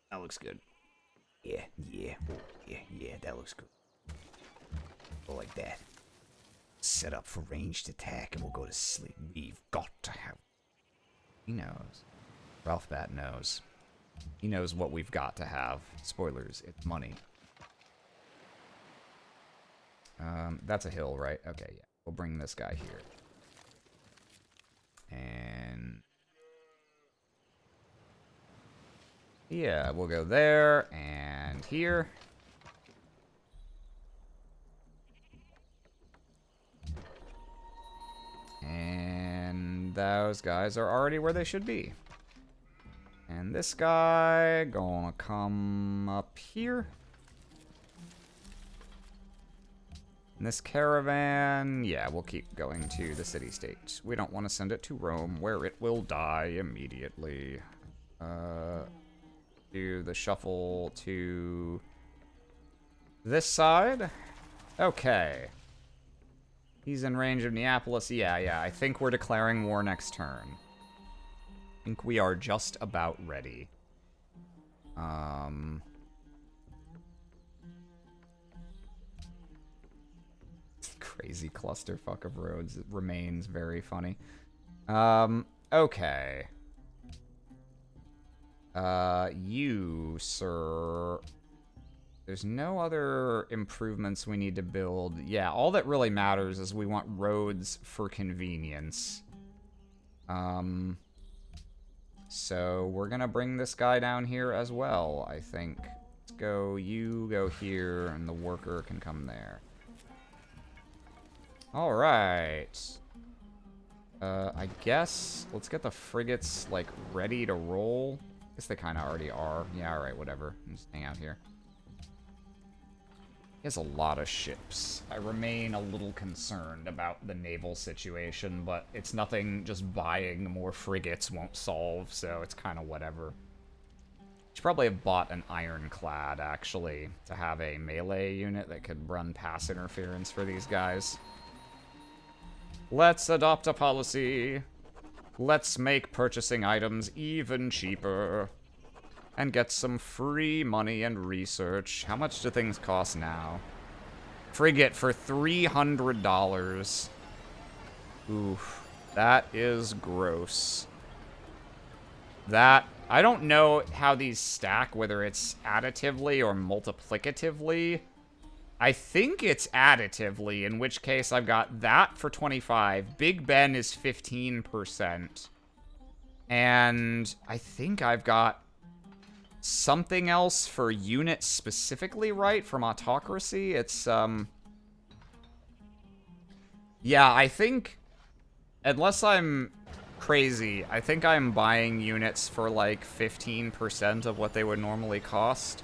That looks good. Yeah, that looks good. Go like that. Set up for ranged attack and we'll go to sleep. We've got to have... He knows. Ralph Bat knows. He knows what we've got to have. Spoilers, it's money. That's a hill, right? Okay, yeah. We'll bring this guy here. And... yeah, we'll go there and here. And those guys are already where they should be. And this guy gonna come up here. And this caravan, yeah, we'll keep going to the city-state. We don't want to send it to Rome, where it will die immediately. Do the shuffle to this side. Okay. He's in range of Neapolis. Yeah, I think we're declaring war next turn. I think we are just about ready. Crazy clusterfuck of roads. It remains very funny. Okay. You, sir... There's no other improvements we need to build. Yeah, all that really matters is we want roads for convenience. So we're gonna bring this guy down here as well, I think. Let's go, you go here, and the worker can come there. Alright. I guess, let's get the frigates, like, ready to roll. I guess they kind of already are. Yeah, alright, whatever. Just hang out here. He has a lot of ships. I remain a little concerned about the naval situation, but it's nothing just buying more frigates won't solve, so it's kind of whatever. Should probably have bought an ironclad, actually, to have a melee unit that could run pass interference for these guys. Let's adopt a policy. Let's make purchasing items even cheaper. And get some free money and research. How much do things cost now? Frigate for $300. Oof. That is gross. That... I don't know how these stack, whether it's additively or multiplicatively. I think it's additively, in which case I've got that for 25. Big Ben is 15%. And I think I've got... something else for units specifically, right? From Autocracy? It's, yeah, I think... unless I'm crazy, I think I'm buying units for, like, 15% of what they would normally cost.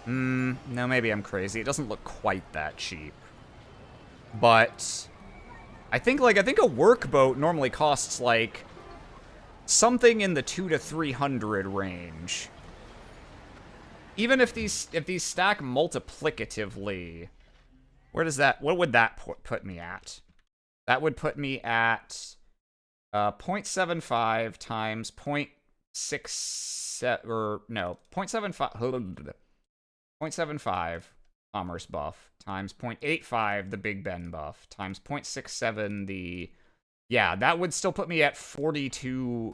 No, maybe I'm crazy. It doesn't look quite that cheap. But... I think a workboat normally costs, like... something in the 200 to 300 range. Even if these stack multiplicatively, what would that put me at? That would put me at 0.75 times 0.67, or no, 0.75 commerce buff times 0.85 the Big Ben buff times 0.67 the, yeah, that would still put me at 42%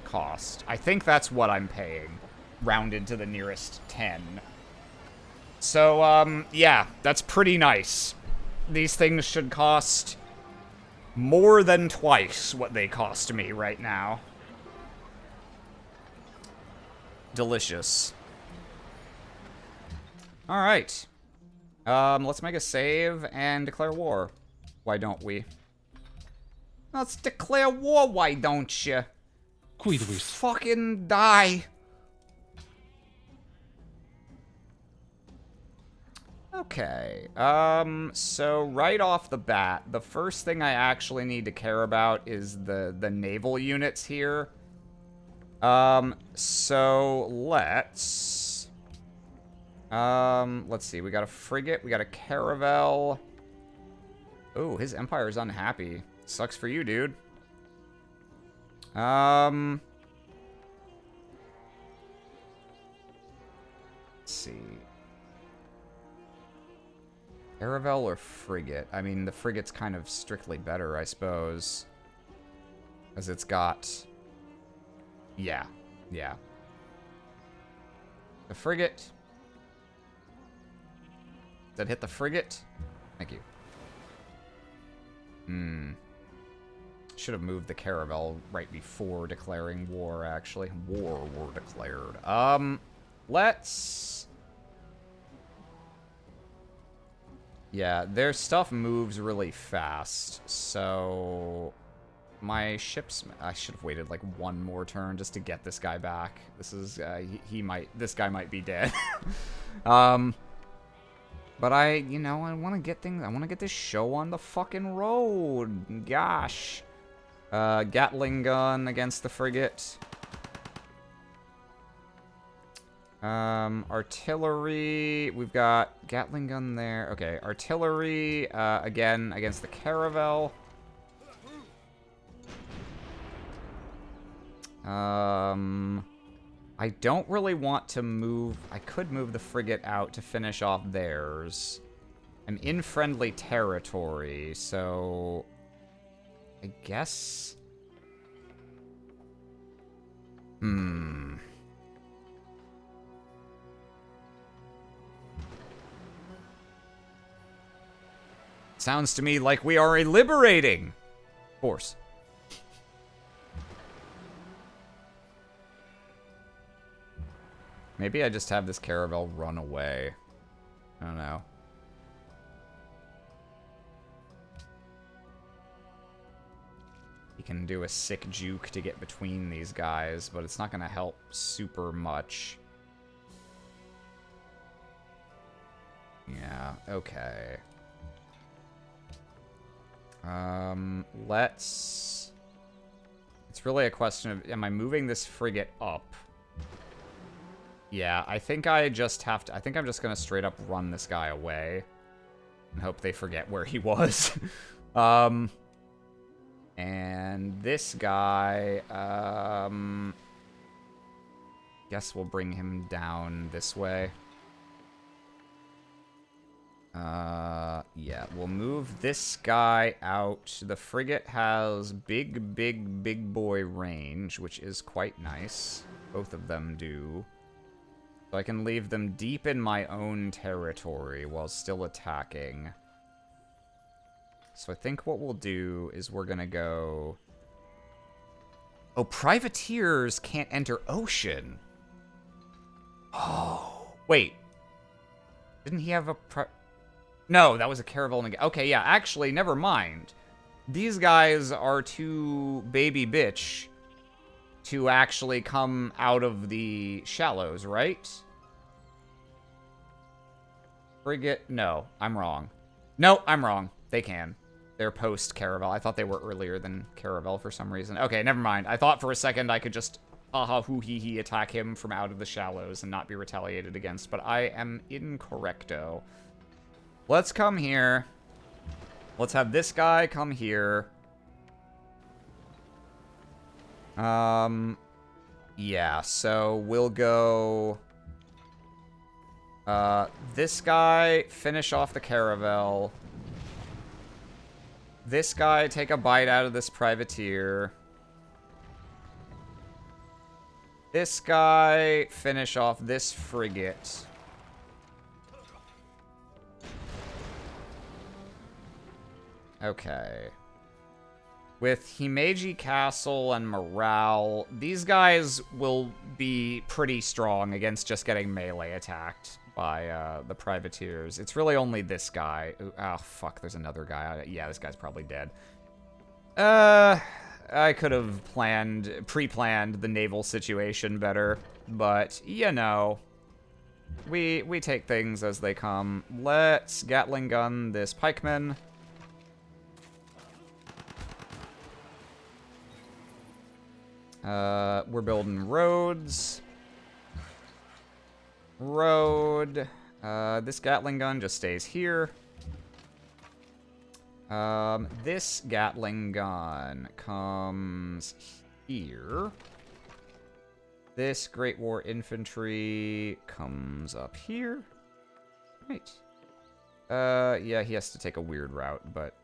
cost. I think that's what I'm paying. Rounded to the nearest 10. So, yeah, that's pretty nice. These things should cost more than twice what they cost me right now. Delicious. Alright. Let's make a save and declare war. Why don't we? Let's declare war, why don't you? Quid vis? Fucking die. Okay, so right off the bat, the first thing I actually need to care about is the naval units here. So let's see, we got a frigate, we got a caravel. Oh, his empire's unhappy. Sucks for you, dude. Let's see. Caravel or frigate? I mean, the frigate's kind of strictly better, I suppose. Because it's got... Yeah. Yeah. The frigate. Did that hit the frigate? Thank you. Should have moved the Caravel right before declaring war, actually. War declared. Let's... Yeah, their stuff moves really fast, so... My ships... I should have waited like one more turn just to get this guy back. This is... This guy might be dead. But you know, I want to get things... I want to get this show on the fucking road. Gosh. Gatling gun against the frigate. Artillery, we've got Gatling gun there. Okay, artillery, again, against the Caravel. I don't really want to move... I could move the frigate out to finish off theirs. I'm in friendly territory, so... I guess... Sounds to me like we are a liberating force. Maybe I just have this Caravel run away. I don't know. He can do a sick juke to get between these guys, but it's not going to help super much. Yeah, okay. Let's... It's really a question of, am I moving this frigate up? Yeah, I think I just have to... I think I'm just going to straight up run this guy away. And hope they forget where he was. And this guy... Guess we'll bring him down this way. Yeah, we'll move this guy out. The frigate has big boy range, which is quite nice. Both of them do. So I can leave them deep in my own territory while still attacking. So I think what we'll do is we're gonna go... Oh, privateers can't enter ocean. Oh, wait. Didn't he have a No, that was a Caravel. Okay, yeah, actually, never mind. These guys are too baby bitch to actually come out of the shallows, right? Frigate? No, I'm wrong. No, I'm wrong. They can. They're post-Caravel. I thought they were earlier than Caravel for some reason. Okay, never mind. I thought for a second I could just hoo-hee-hee attack him from out of the shallows and not be retaliated against, but I am incorrecto. Let's come here. Let's have this guy come here. Yeah, so we'll go... this guy, finish off the Caravel. This guy, take a bite out of this privateer. This guy, finish off this frigate. Okay. With Himeji Castle and Morale, these guys will be pretty strong against just getting melee attacked by the privateers. It's really only this guy. Oh, fuck, there's another guy. Yeah, this guy's probably dead. I could have pre-planned the naval situation better, but, you know, we take things as they come. Let's Gatling gun this pikeman. We're building roads. Road. This Gatling gun just stays here. This Gatling gun comes here. This Great War Infantry comes up here. Right. Yeah, he has to take a weird route, but,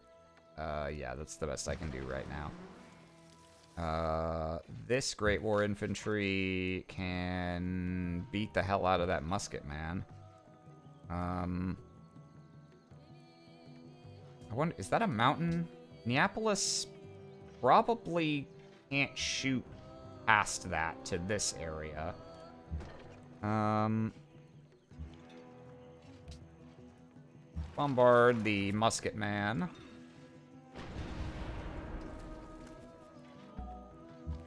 yeah, that's the best I can do right now. This Great War Infantry can beat the hell out of that musket man. I wonder, is that a mountain? Neapolis probably can't shoot past that to this area. Bombard the musket man.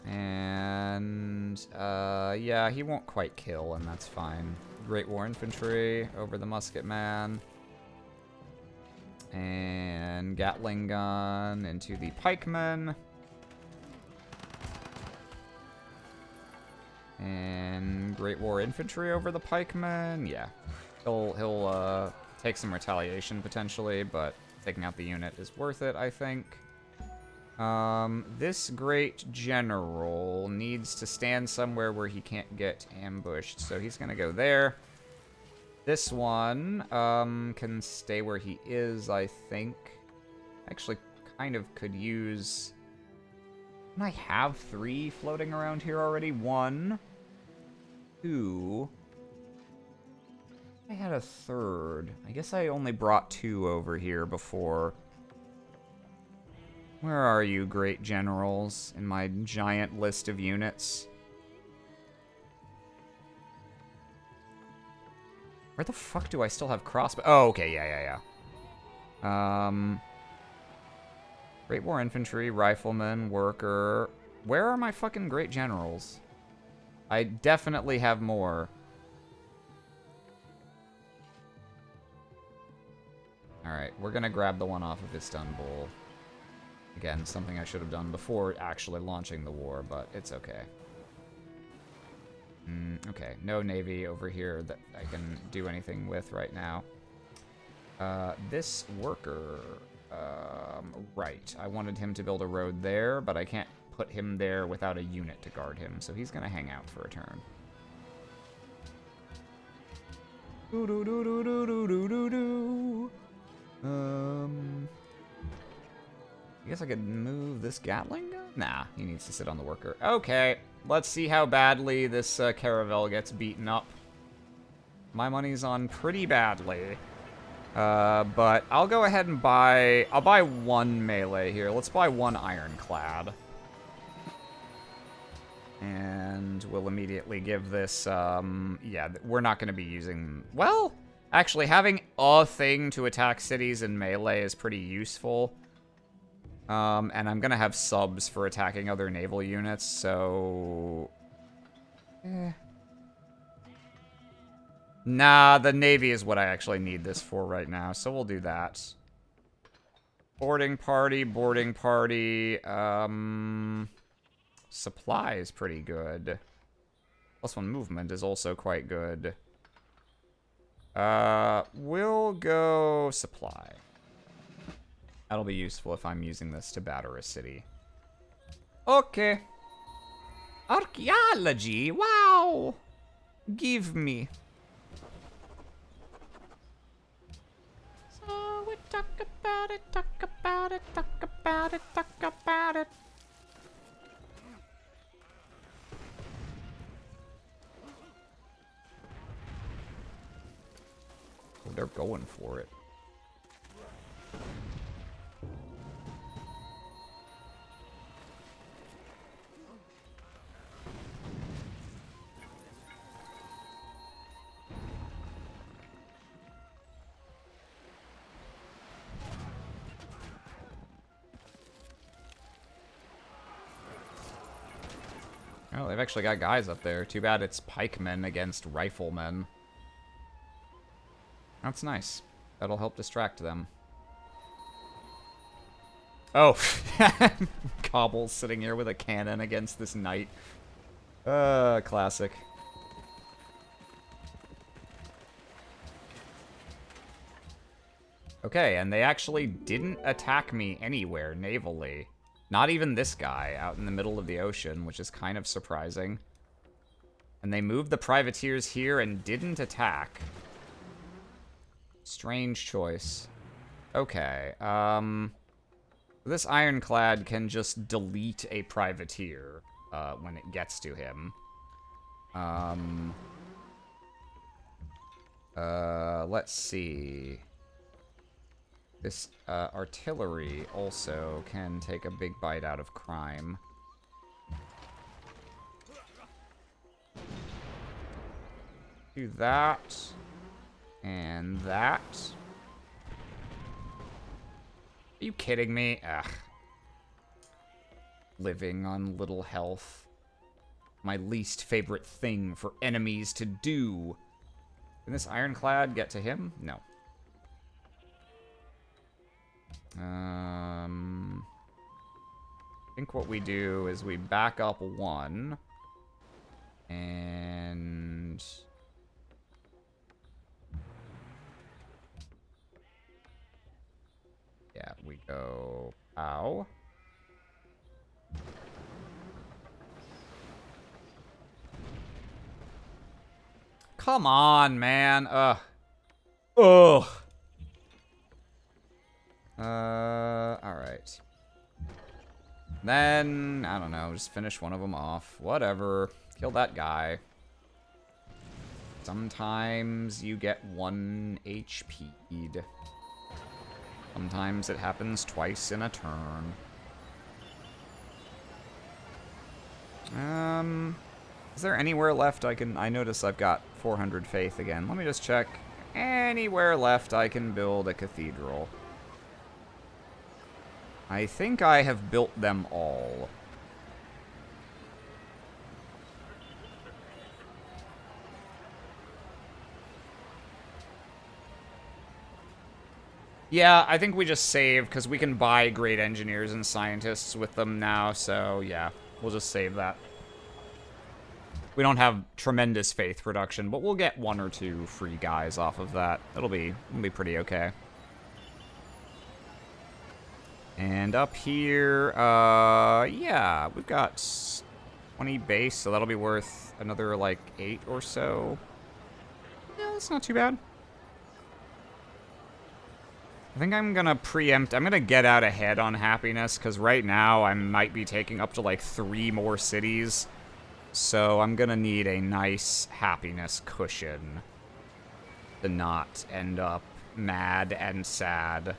And, yeah, he won't quite kill, and that's fine. Great War Infantry over the musket man. And Gatling gun into the pikemen. And Great War Infantry over the pikemen. Yeah, he'll take some retaliation potentially, but taking out the unit is worth it, I think. This Great General needs to stand somewhere where he can't get ambushed, so he's gonna go there. This one, can stay where he is, I think. Actually, kind of could use... Don't I have 3 floating around here already? 1, 2... I had a 3rd. I guess I only brought 2 over here before. Where are you, great generals, in my giant list of units? Where the fuck do I still have crossbow? Oh, okay, yeah. Great War Infantry, Rifleman, Worker. Where are my fucking great generals? I definitely have more. Alright, we're gonna grab the one off of Istanbul. Again, something I should have done before actually launching the war, but it's okay. Okay, no navy over here that I can do anything with right now. This worker... right, I wanted him to build a road there, but I can't put him there without a unit to guard him, so he's gonna hang out for a turn. I guess I could move this Gatling gun? Nah, he needs to sit on the worker. Okay, let's see how badly this Caravel gets beaten up. My money's on pretty badly. But I'll go ahead and buy... I'll buy 1 melee here. Let's buy 1 ironclad. And we'll immediately give this... yeah, we're not going to be using... Well, actually, having a thing to attack cities in melee is pretty useful. And I'm gonna have subs for attacking other naval units, so... Nah, the Navy is what I actually need this for right now, so we'll do that. Boarding party, boarding party. Supply is pretty good. +1 movement is also quite good. We'll go supply. That'll be useful if I'm using this to batter a city. Okay. Archaeology, wow! Give me. So we talk about it, talk about it, talk about it, talk about it. Oh, they're going for it. Oh, they've actually got guys up there. Too bad it's pikemen against riflemen. That's nice. That'll help distract them. Oh, Cobble's sitting here with a cannon against this knight. Classic. Okay, and they actually didn't attack me anywhere navally. Not even this guy out in the middle of the ocean, which is kind of surprising. And they moved the privateers here and didn't attack. Strange choice. Okay, this ironclad can just delete a privateer, when it gets to him. Let's see. This, artillery also can take a big bite out of crime. Do that. And that. Are you kidding me? Ugh. Living on little health. My least favorite thing for enemies to do. Can this ironclad get to him? No. I think what we do is we back up one. And... yeah, we go... ow. Come on, man. Ugh. Ugh. Alright. Then, I don't know, just finish one of them off. Whatever. Kill that guy. Sometimes you get 1 HP'd. Sometimes it happens twice in a turn. Is there anywhere left I notice I've got 400 faith again. Let me just check. Anywhere left I can build a cathedral. I think I have built them all. Yeah, I think we just save, because we can buy great engineers and scientists with them now, so yeah, we'll just save that. We don't have tremendous faith production, but we'll get 1 or 2 free guys off of that. It'll be pretty okay. And up here, yeah, we've got 20 base, so that'll be worth another, like, 8 or so. Yeah, that's not too bad. I think I'm gonna preempt, I'm gonna get out ahead on happiness, because right now I might be taking up to, like, 3 more cities. So I'm gonna need a nice happiness cushion to not end up mad and sad.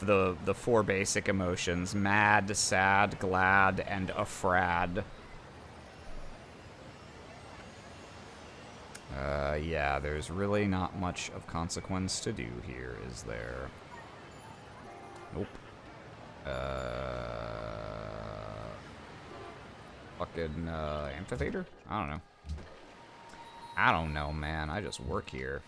The 4 basic emotions: mad, sad, glad, and afraid. Yeah, there's really not much of consequence to do here, is there? Nope. Fucking, amphitheater? I don't know. I don't know, man. I just work here.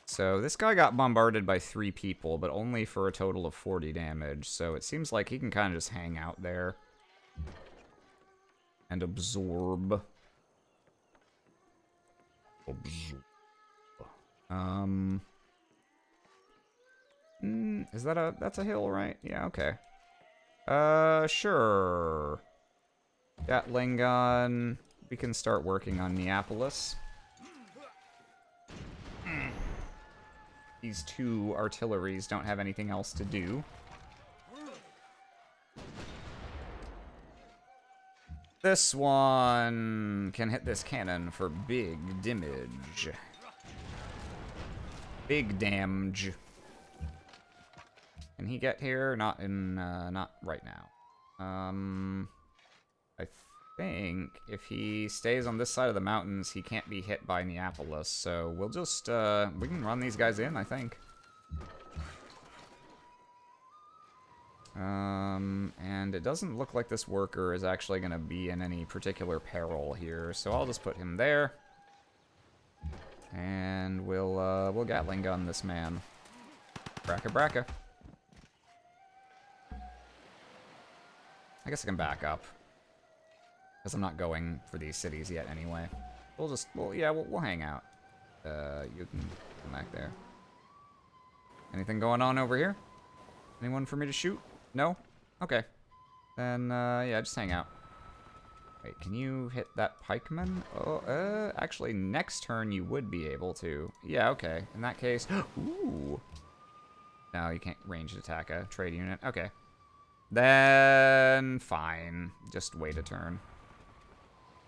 So this guy got bombarded by 3 people, but only for a total of 40 damage. So it seems like he can kind of just hang out there and absorb. Is that that's a hill, right? Yeah, okay. Sure. Gatling gun. We can start working on Neapolis. These 2 artilleries don't have anything else to do. This one can hit this cannon for big damage. Big damage. Can he get here? Not in, not right now. I think if he stays on this side of the mountains, he can't be hit by Neapolis, so we'll just, we can run these guys in, I think. And it doesn't look like this worker is actually gonna be in any particular peril here, so I'll just put him there. And we'll Gatling gun this man. Bracka bracka. I guess I can back up, because I'm not going for these cities yet anyway. We'll hang out. You can come back there. Anything going on over here? Anyone for me to shoot? No? Okay. Then, yeah, just hang out. Wait, can you hit that pikeman? Oh, actually, next turn you would be able to. Yeah, okay. In that case, ooh. No, you can't ranged attack a trade unit. Okay. Then, fine. Just wait a turn.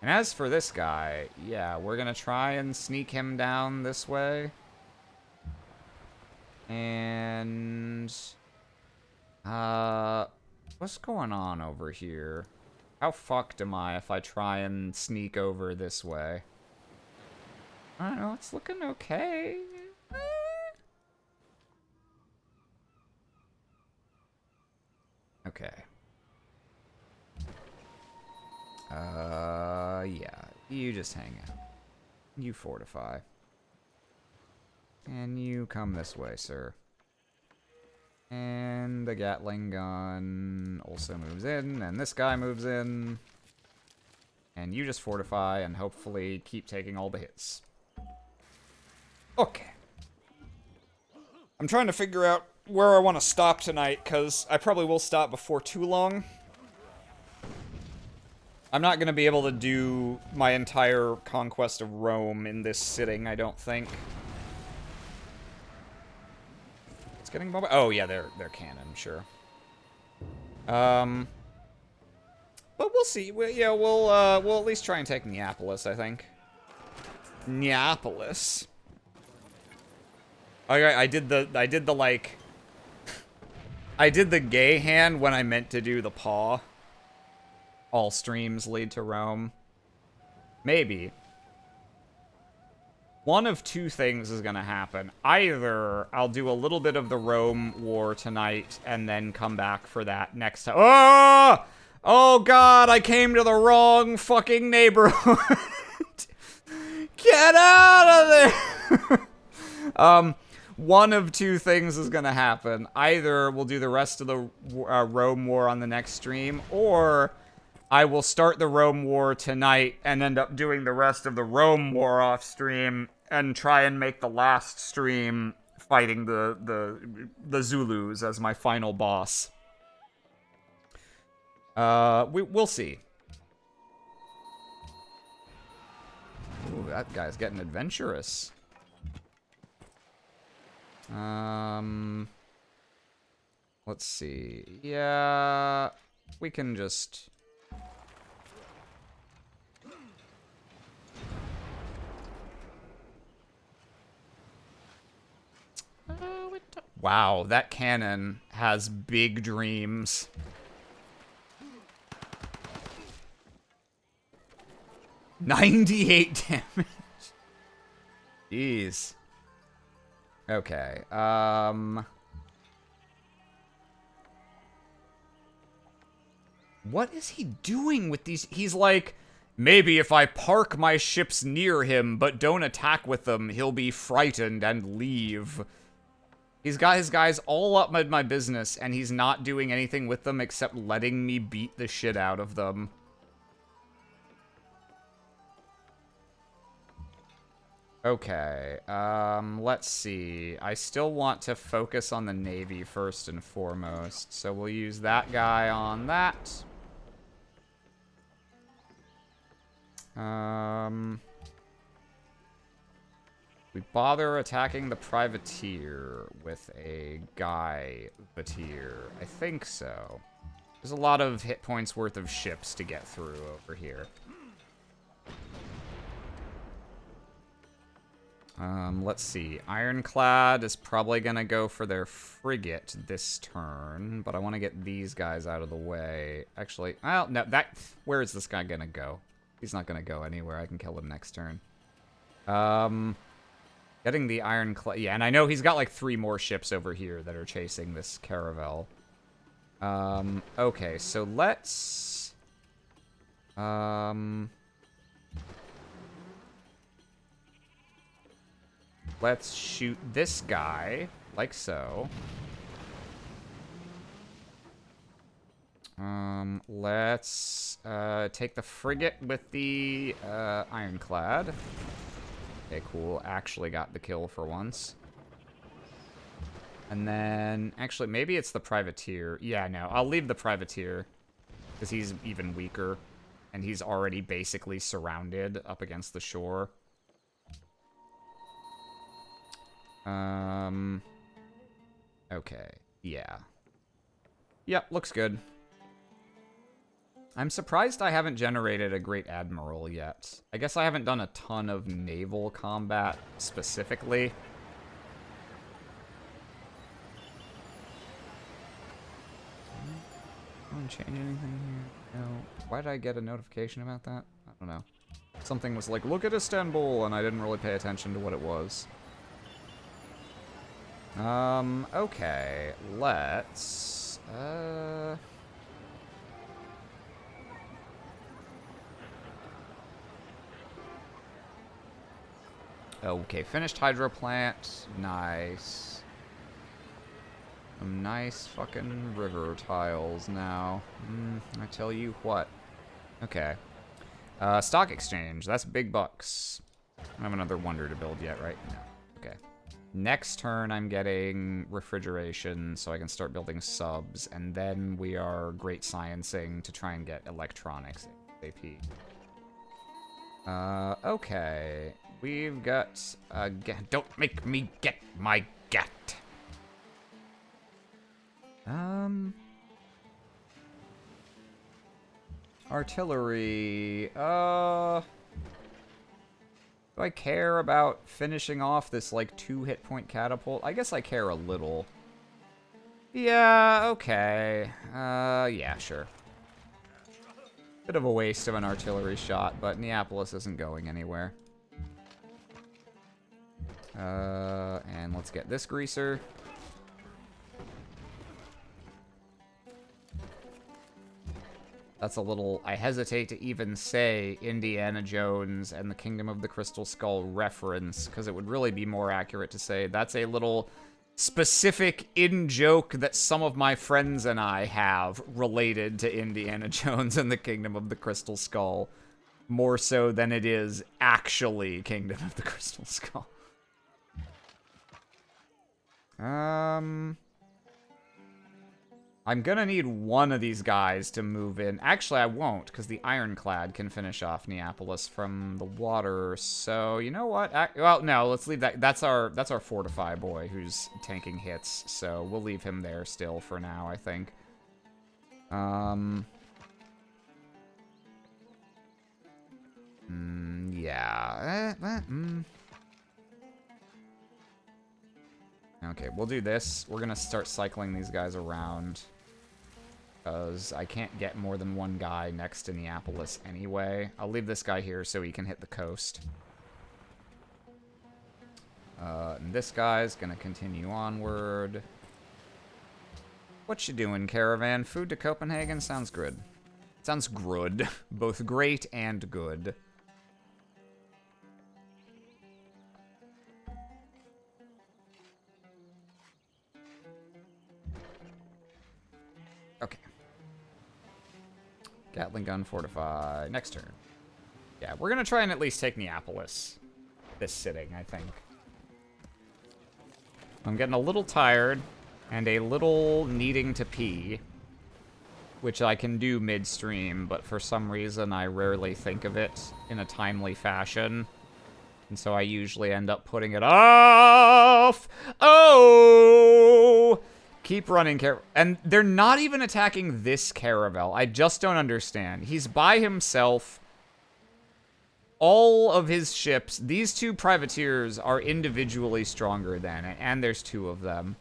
And as for this guy, yeah, we're gonna try and sneak him down this way. And, what's going on over here? How fucked am I if I try and sneak over this way? I don't know, it's looking okay. Okay. Yeah, you just hang out. You fortify. And you come this way, sir. And the Gatling gun also moves in, and this guy moves in. And you just fortify and hopefully keep taking all the hits. Okay. I'm trying to figure out where I want to stop tonight, because I probably will stop before too long. I'm not going to be able to do my entire conquest of Rome in this sitting, I don't think. It's getting bombarded. Oh yeah, they're cannon, sure. But we'll see. We'll at least try and take Neapolis, I think. Neapolis. Okay, I did the like I did the gay hand when I meant to do the paw. All streams lead to Rome. Maybe. One of two things is gonna happen. Either I'll do a little bit of the Rome War tonight and then come back for that next time. Oh! Oh god, I came to the wrong fucking neighborhood. Get out of there! One of two things is gonna happen. Either we'll do the rest of the Rome War on the next stream, or I will start the Rome War tonight and end up doing the rest of the Rome War off stream and try and make the last stream fighting the Zulus as my final boss. We'll see. Ooh, that guy's getting adventurous. Let's see. Yeah, we can just... Wow, that cannon has big dreams. $98 damage. Jeez. Okay, what is he doing with these? He's like, maybe if I park my ships near him but don't attack with them, he'll be frightened and leave. He's got his guys all up in my business, and he's not doing anything with them except letting me beat the shit out of them. Okay, let's see. I still want to focus on the Navy first and foremost, so we'll use that guy on that. We bother attacking the privateer with a Guy-vateer. I think so. There's a lot of hit points worth of ships to get through over here. Let's see. Ironclad is probably gonna go for their frigate this turn, but I want to get these guys out of the way. Actually, well, no, where is this guy gonna go? He's not gonna go anywhere. I can kill him next turn. Getting the Ironclad, yeah, and I know he's got like 3 more ships over here that are chasing this caravel. Okay, so let's... let's shoot this guy, like so. Let's take the frigate with the Ironclad. Okay, cool. Actually got the kill for once. And then, actually, maybe it's the privateer. Yeah, no, I'll leave the privateer, because he's even weaker. and he's already basically surrounded up against the shore. Okay, yeah. Yep, looks good. I'm surprised I haven't generated a Great Admiral yet. I guess I haven't done a ton of naval combat specifically. Change anything here? No. Why did I get a notification about that? I don't know. Something was like, look at Istanbul, and I didn't really pay attention to what it was. Okay. Let's, okay, finished hydro plant. Nice. Some nice fucking river tiles now. I tell you what. Okay. Stock exchange. That's big bucks. I don't have another wonder to build yet, right? No. Okay. Next turn, I'm getting refrigeration, so I can start building subs, and then we are great sciencing to try and get electronics ASAP. Okay. We've got a don't make me get my gat. Artillery, do I care about finishing off this, like, 2 hit point catapult? I guess I care a little. Yeah, okay. Yeah, sure. Bit of a waste of an artillery shot, but Neapolis isn't going anywhere. And let's get this greaser. That's a little, I hesitate to even say Indiana Jones and the Kingdom of the Crystal Skull reference, because it would really be more accurate to say that's a little specific in-joke that some of my friends and I have related to Indiana Jones and the Kingdom of the Crystal Skull, more so than it is actually Kingdom of the Crystal Skull. I'm gonna need one of these guys to move in. Actually, I won't, because the Ironclad can finish off Neapolis from the water. So, you know what? Well, no, let's leave that. That's our Fortify boy who's tanking hits. So we'll leave him there still for now, I think. Yeah. Okay, we'll do this. We're gonna start cycling these guys around, because I can't get more than one guy next to Neapolis anyway. I'll leave this guy here so he can hit the coast. And this guy's gonna continue onward. What you doing, caravan? Food to Copenhagen? Sounds good. Sounds good. Both great and good. Okay. Gatling gun, fortify. Next turn. Yeah, we're gonna try and at least take Neapolis this sitting, I think. I'm getting a little tired and a little needing to pee, which I can do midstream, but for some reason I rarely think of it in a timely fashion. And so I usually end up putting it off. Oh! Keep running, and they're not even attacking this caravel. I just don't understand. He's by himself. All of his ships, these 2 privateers are individually stronger than it, and there's 2 of them.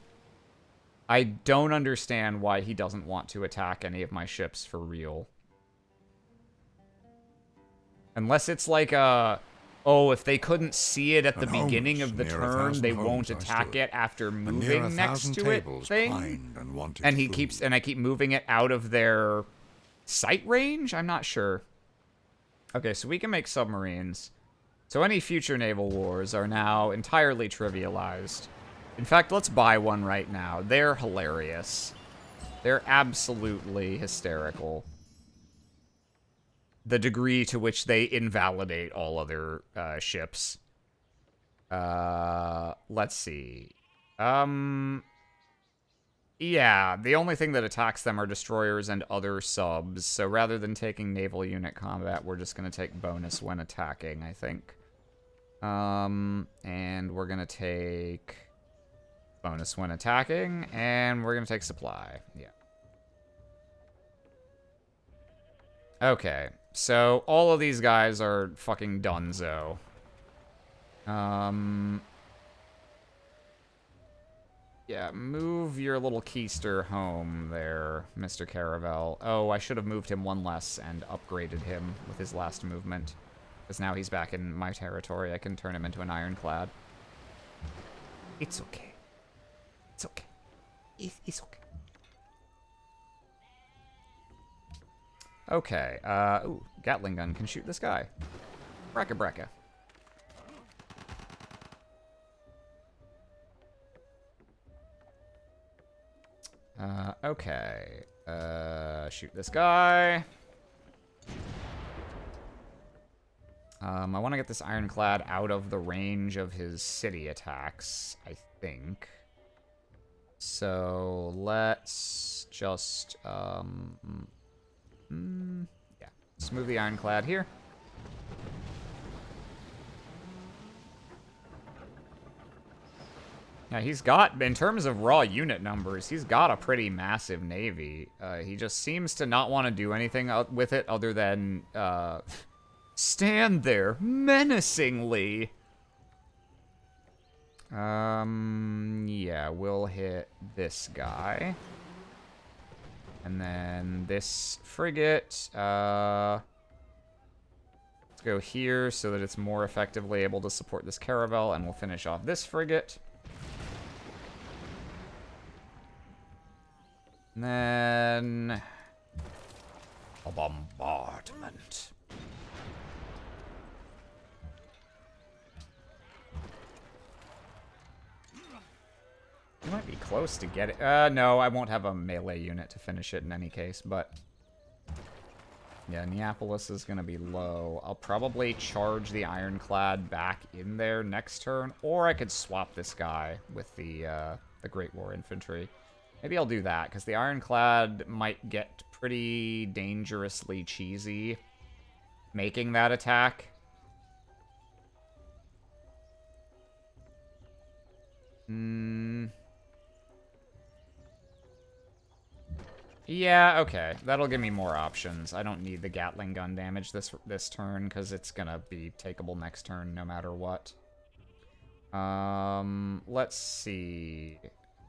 I don't understand why he doesn't want to attack any of my ships for real. Unless it's like a... Oh, if they couldn't see it at the beginning of the turn, they won't attack it after moving next to it thing. And he keeps, and I keep moving it out of their sight range? I'm not sure. Okay, so we can make submarines. So any future naval wars are now entirely trivialized. In fact, let's buy one right now. They're hilarious. They're absolutely hysterical. The degree to which they invalidate all other ships. Let's see. Yeah, the only thing that attacks them are destroyers and other subs. So rather than taking naval unit combat, we're just going to take bonus when attacking, I think. And we're going to take bonus when attacking, and we're going to take supply. Yeah. Okay, so all of these guys are fucking donezo. Yeah, move your little keister home there, Mr. Caravel. Oh, I should have moved him one less and upgraded him with his last movement. Because now he's back in my territory. I can turn him into an ironclad. It's okay. It's okay. It's okay. Okay, ooh, Gatling gun can shoot this guy. Bracka bracka. Okay. Shoot this guy. I want to get this ironclad out of the range of his city attacks, I think. So, let's just, yeah. Let's move the ironclad here. Yeah, he's got, in terms of raw unit numbers, he's got a pretty massive navy. He just seems to not want to do anything with it other than stand there menacingly. Yeah, we'll hit this guy. And then this frigate, let's go here so that it's more effectively able to support this caravel, and we'll finish off this frigate. And then a bombardment. You might be close to get it. No, I won't have a melee unit to finish it in any case, but yeah, Neapolis is gonna be low. I'll probably charge the ironclad back in there next turn, or I could swap this guy with the Great War Infantry. Maybe I'll do that, because the ironclad might get pretty dangerously cheesy making that attack. Yeah, okay. That'll give me more options. I don't need the Gatling gun damage this turn, because it's gonna be takeable next turn no matter what. Let's see.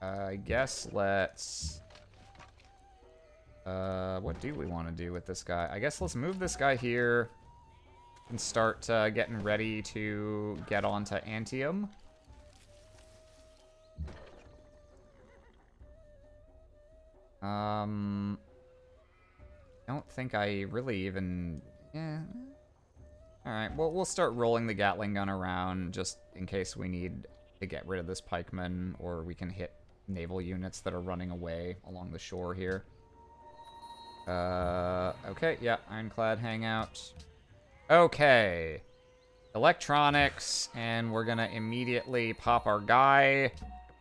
I guess let's... what do we want to do with this guy? I guess let's move this guy here and start getting ready to get onto Antium. Don't think I really even... Yeah. Alright, well, we'll start rolling the Gatling gun around just in case we need to get rid of this pikeman, or we can hit naval units that are running away along the shore here. Okay, yeah, ironclad hangout. Okay. Electronics, and we're gonna immediately pop our guy.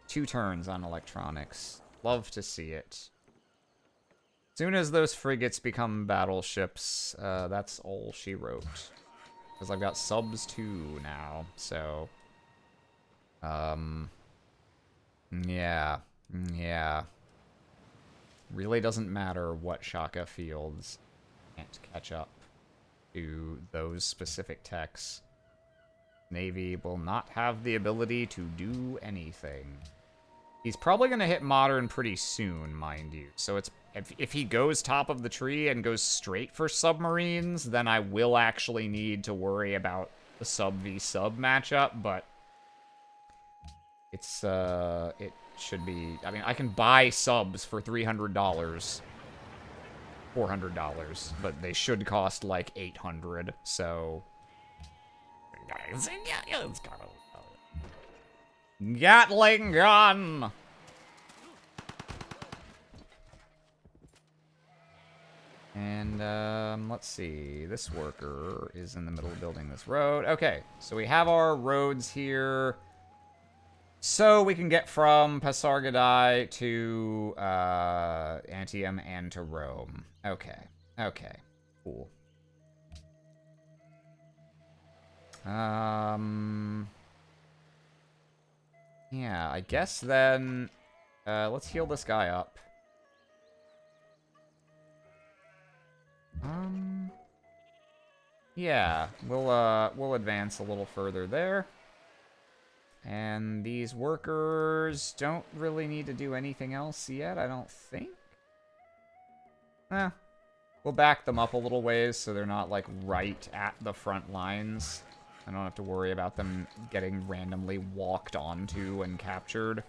2 turns on electronics. Love to see it. Soon as those frigates become battleships, that's all she wrote. Because I've got subs too now, so... Yeah. Really doesn't matter what Shaka fields. Can't catch up to those specific techs. Navy will not have the ability to do anything. He's probably going to hit modern pretty soon, mind you. So it's if he goes top of the tree and goes straight for submarines, then I will actually need to worry about the sub v sub matchup, but it's it should be, I mean, I can buy subs for $300, $400, but they should cost like $800, so Gatling gun. And, let's see. This worker is in the middle of building this road. Okay, so we have our roads here. So we can get from Pasargadai to Antium and to Rome. Okay. Okay. Cool. Yeah, I guess then let's heal this guy up. Yeah, we'll advance a little further there. And these workers don't really need to do anything else yet, I don't think. We'll back them up a little ways so they're not, like, right at the front lines. I don't have to worry about them getting randomly walked onto and captured.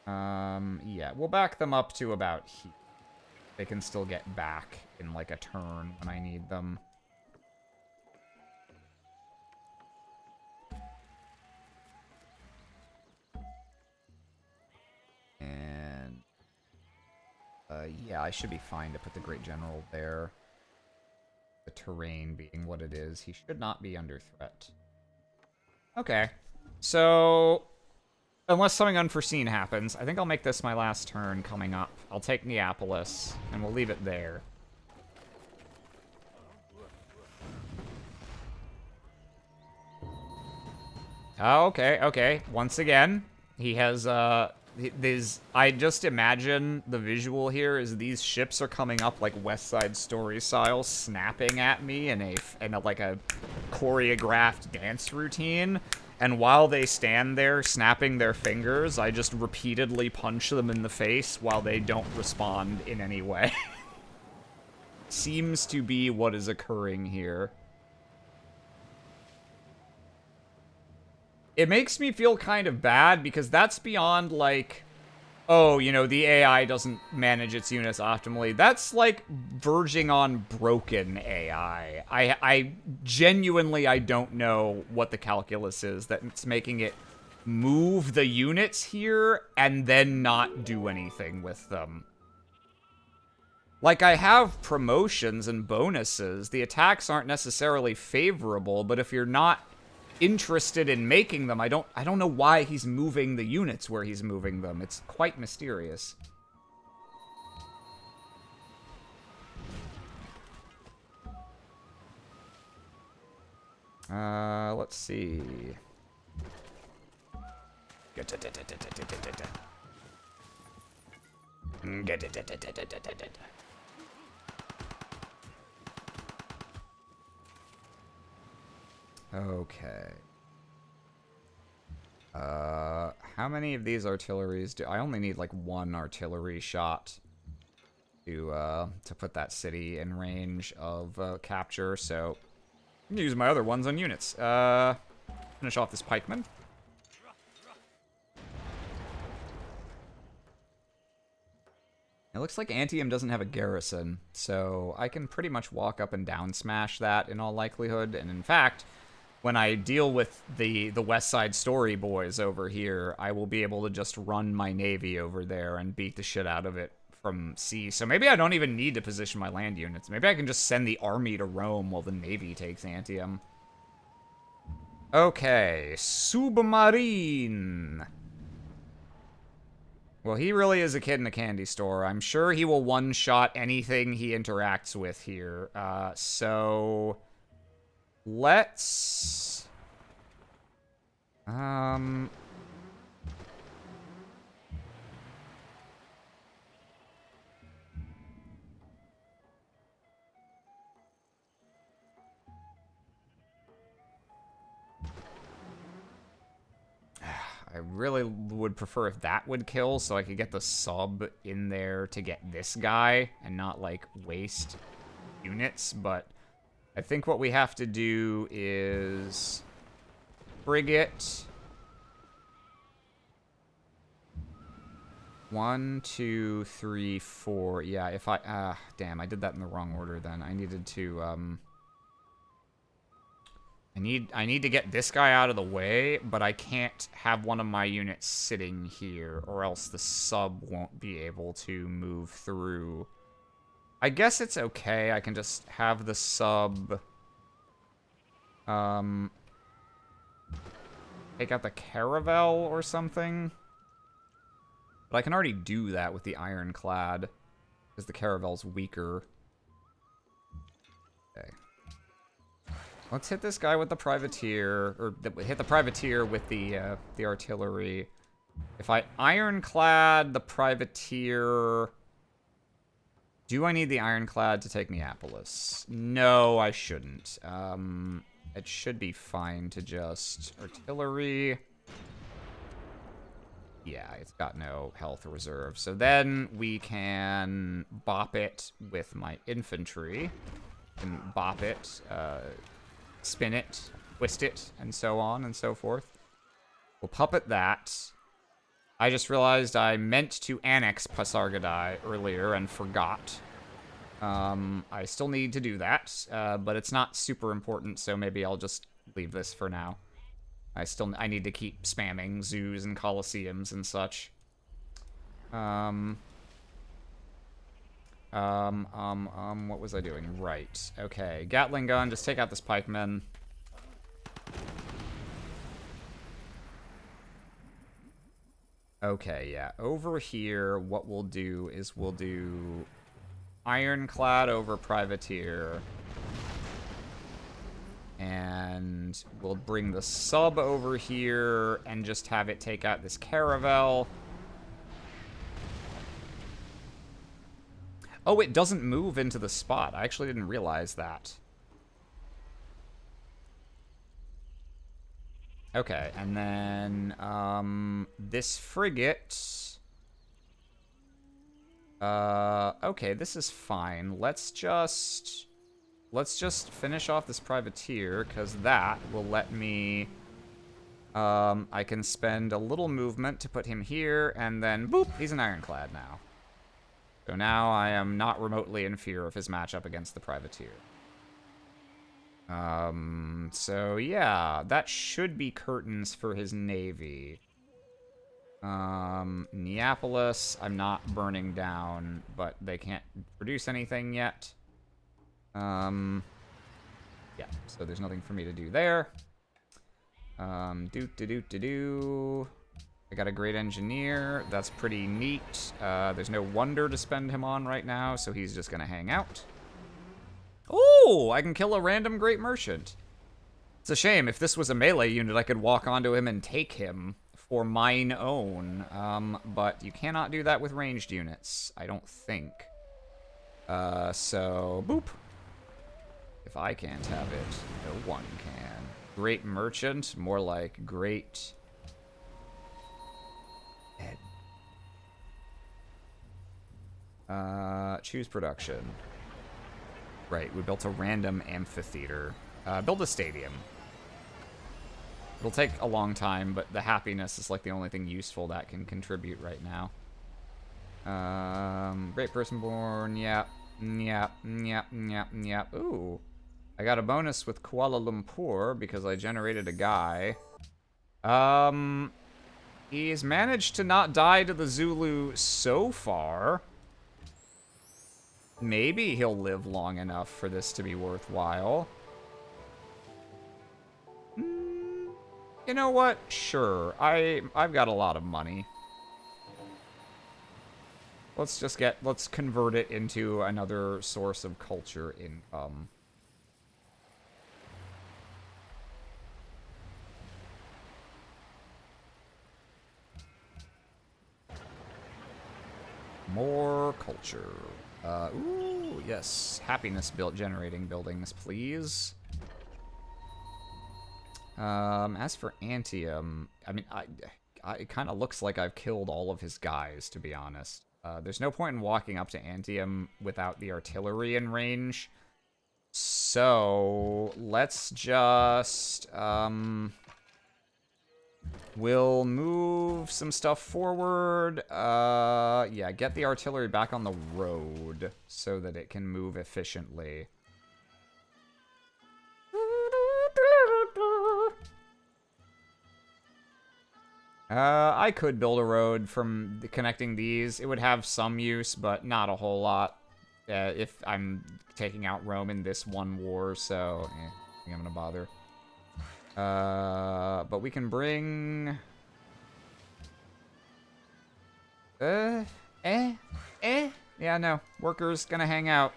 Yeah, we'll back them up to about here. They can still get back in, like, a turn when I need them. And, yeah, I should be fine to put the Great General there. The terrain being what it is, he should not be under threat. Okay, so unless something unforeseen happens, I think I'll make this my last turn coming up. I'll take Neapolis, and we'll leave it there. Oh, okay, okay. Once again, he has, I just imagine the visual here is these ships are coming up like West Side Story style, snapping at me in a like a choreographed dance routine. And while they stand there snapping their fingers, I just repeatedly punch them in the face while they don't respond in any way. Seems to be what is occurring here. It makes me feel kind of bad because that's beyond, like, oh, you know, the AI doesn't manage its units optimally. That's, like, verging on broken AI. I genuinely, I don't know what the calculus is that's making it move the units here and then not do anything with them. Like, I have promotions and bonuses. The attacks aren't necessarily favorable, but if you're not interested in making them, I don't know why he's moving the units where he's moving them. It's quite mysterious. Let's see. Okay. How many of these artilleries do I only need like one artillery shot to put that city in range of capture, so I'm gonna use my other ones on units. Finish off this pikeman. It looks like Antium doesn't have a garrison, so I can pretty much walk up and down smash that in all likelihood, and in fact, when I deal with the West Side Story boys over here, I will be able to just run my navy over there and beat the shit out of it from sea. So maybe I don't even need to position my land units. Maybe I can just send the army to Rome while the navy takes Antium. Okay, Submarine. Well, he really is a kid in a candy store. I'm sure he will one-shot anything he interacts with here. So let's I really would prefer if that would kill so I could get the sub in there to get this guy and not, like, waste units, but I think what we have to do is frigate. 1, 2, 3, 4. Yeah, if I damn, I did that in the wrong order then. I needed to I need to get this guy out of the way, but I can't have one of my units sitting here, or else the sub won't be able to move through. I guess it's okay. I can just have the sub take out the Caravel or something. But I can already do that with the Ironclad, because the Caravel's weaker. Okay. Let's hit this guy with the Privateer, or hit the Privateer with the artillery. If I Ironclad the Privateer... Do I need the Ironclad to take Neapolis? No, I shouldn't. It should be fine to just artillery. Yeah, it's got no health reserve. So then we can bop it with my infantry. And bop it, spin it, twist it, and so on and so forth. We'll puppet that. I just realized I meant to annex Pasargadae earlier and forgot. I still need to do that, but it's not super important, so maybe I'll just leave this for now. I need to keep spamming zoos and coliseums and such. What was I doing? Right. Okay. Gatling gun, just take out this pikeman. Okay, yeah. Over here, what we'll do is we'll do Ironclad over Privateer. And we'll bring the sub over here and just have it take out this Caravel. Oh, it doesn't move into the spot. I actually didn't realize that. Okay, and then, this frigate... okay, this is fine. Let's just finish off this Privateer, because that will let me... I can spend a little movement to put him here, and then, boop, he's an Ironclad now. So now I am not remotely in fear of his matchup against the Privateer. So yeah, that should be curtains for his navy. Neapolis, I'm not burning down, but they can't produce anything yet. Yeah, so there's nothing for me to do there. I got a great engineer. That's pretty neat. There's no wonder to spend him on right now, so he's just gonna hang out. Oh, I can kill a random great merchant. It's a shame. If this was a melee unit, I could walk onto him and take him for mine own. But you cannot do that with ranged units, I don't think. So, boop. If I can't have it, no one can. Great merchant, more like great... choose production. Right, we built a random amphitheater. Build a stadium. It'll take a long time, but the happiness is like the only thing useful that can contribute right now. Great person born, yep. Ooh. I got a bonus with Kuala Lumpur because I generated a guy. He's managed to not die to the Zulu so far. Maybe he'll live long enough for this to be worthwhile. You know what? Sure. I've got a lot of money. Let's convert it into another source of culture income. More culture. Ooh, yes. Happiness generating buildings, please. As for Antium, I mean, it kind of looks like I've killed all of his guys, to be honest. There's no point in walking up to Antium without the artillery in range. So, let's just, we'll move some stuff forward. Yeah, get the artillery back on the road so that it can move efficiently. I could build a road from connecting these. It would have some use, but not a whole lot. If I'm taking out Rome in this one war, so I think I'm gonna bother. But we can bring... Yeah, no. Workers gonna hang out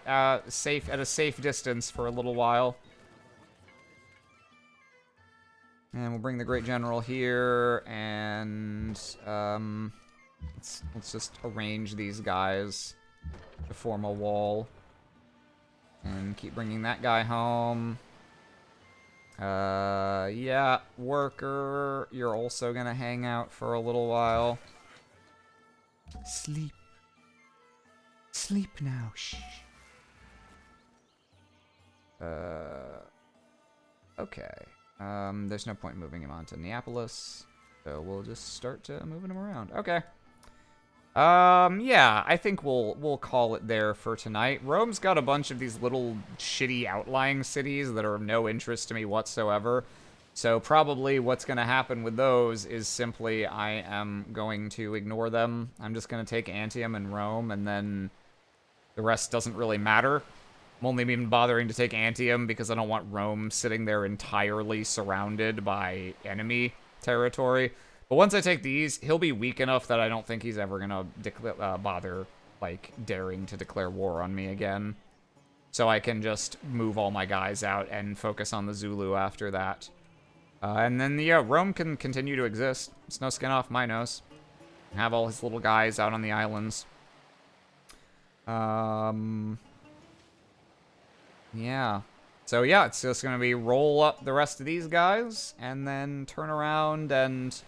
safe at a safe distance for a little while. And we'll bring the Great General here, and let's just arrange these guys to form a wall. And keep bringing that guy home. Yeah, worker, you're also gonna hang out for a little while. Sleep. Sleep now, shh. Okay. There's no point moving him on to Neapolis, so we'll just start moving him around. Okay. Yeah, I think we'll call it there for tonight. Rome's got a bunch of these little shitty outlying cities that are of no interest to me whatsoever. So probably what's going to happen with those is simply I am going to ignore them. I'm just going to take Antium and Rome, and then the rest doesn't really matter. I'm only even bothering to take Antium because I don't want Rome sitting there entirely surrounded by enemy territory. But once I take these, he'll be weak enough that I don't think he's ever gonna bother, like, daring to declare war on me again. So I can just move all my guys out and focus on the Zulu after that. And then, yeah, Rome can continue to exist. It's no skin off my nose. Have all his little guys out on the islands. Yeah. So, yeah, it's just gonna be roll up the rest of these guys, and then turn around and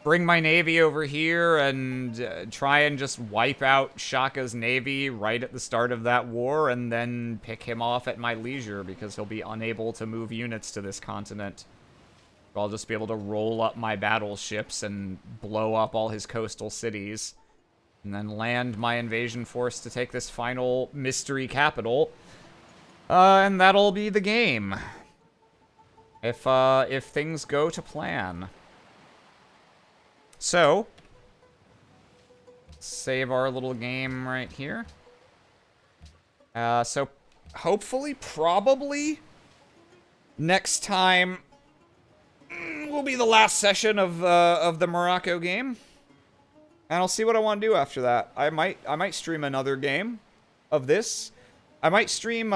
bring my navy over here and try and just wipe out Shaka's navy right at the start of that war, and then pick him off at my leisure because he'll be unable to move units to this continent. I'll just be able to roll up my battleships and blow up all his coastal cities, and then land my invasion force to take this final mystery capital. And that'll be the game. If things go to plan. So, save our little game right here. So, hopefully, probably, next time will be the last session of the Morocco game. And I'll see what I want to do after that. I might stream another game of this. I might stream,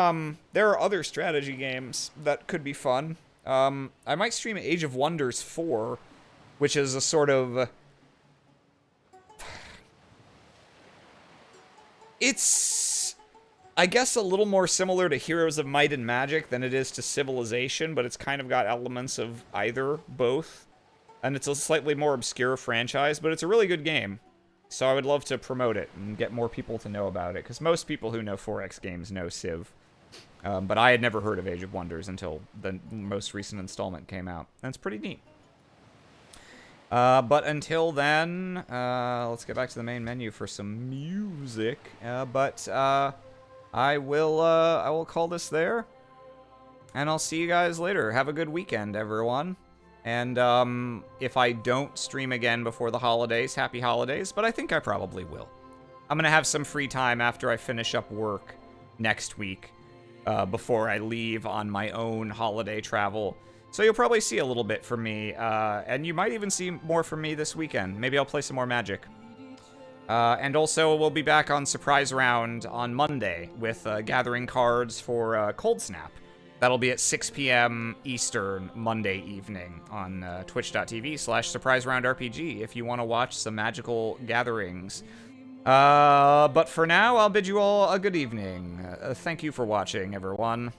there are other strategy games that could be fun. I might stream Age of Wonders 4, which is a sort of... It's, I guess, a little more similar to Heroes of Might and Magic than it is to Civilization, but it's kind of got elements of both. And it's a slightly more obscure franchise, but it's a really good game. So I would love to promote it and get more people to know about it, because most people who know 4X games know Civ. But I had never heard of Age of Wonders until the most recent installment came out. And it's pretty neat. But until then, let's get back to the main menu for some music. I will call this there. And I'll see you guys later. Have a good weekend, everyone. And if I don't stream again before the holidays, happy holidays, but I think I probably will. I'm going to have some free time after I finish up work next week, before I leave on my own holiday travel. So you'll probably see a little bit from me, and you might even see more from me this weekend. Maybe I'll play some more Magic. And also, we'll be back on Surprise Round on Monday with gathering cards for Cold Snap. That'll be at 6 p.m. Eastern Monday evening on twitch.tv/SurpriseRoundRPG if you want to watch some magical gatherings. But for now, I'll bid you all a good evening. Thank you for watching, everyone.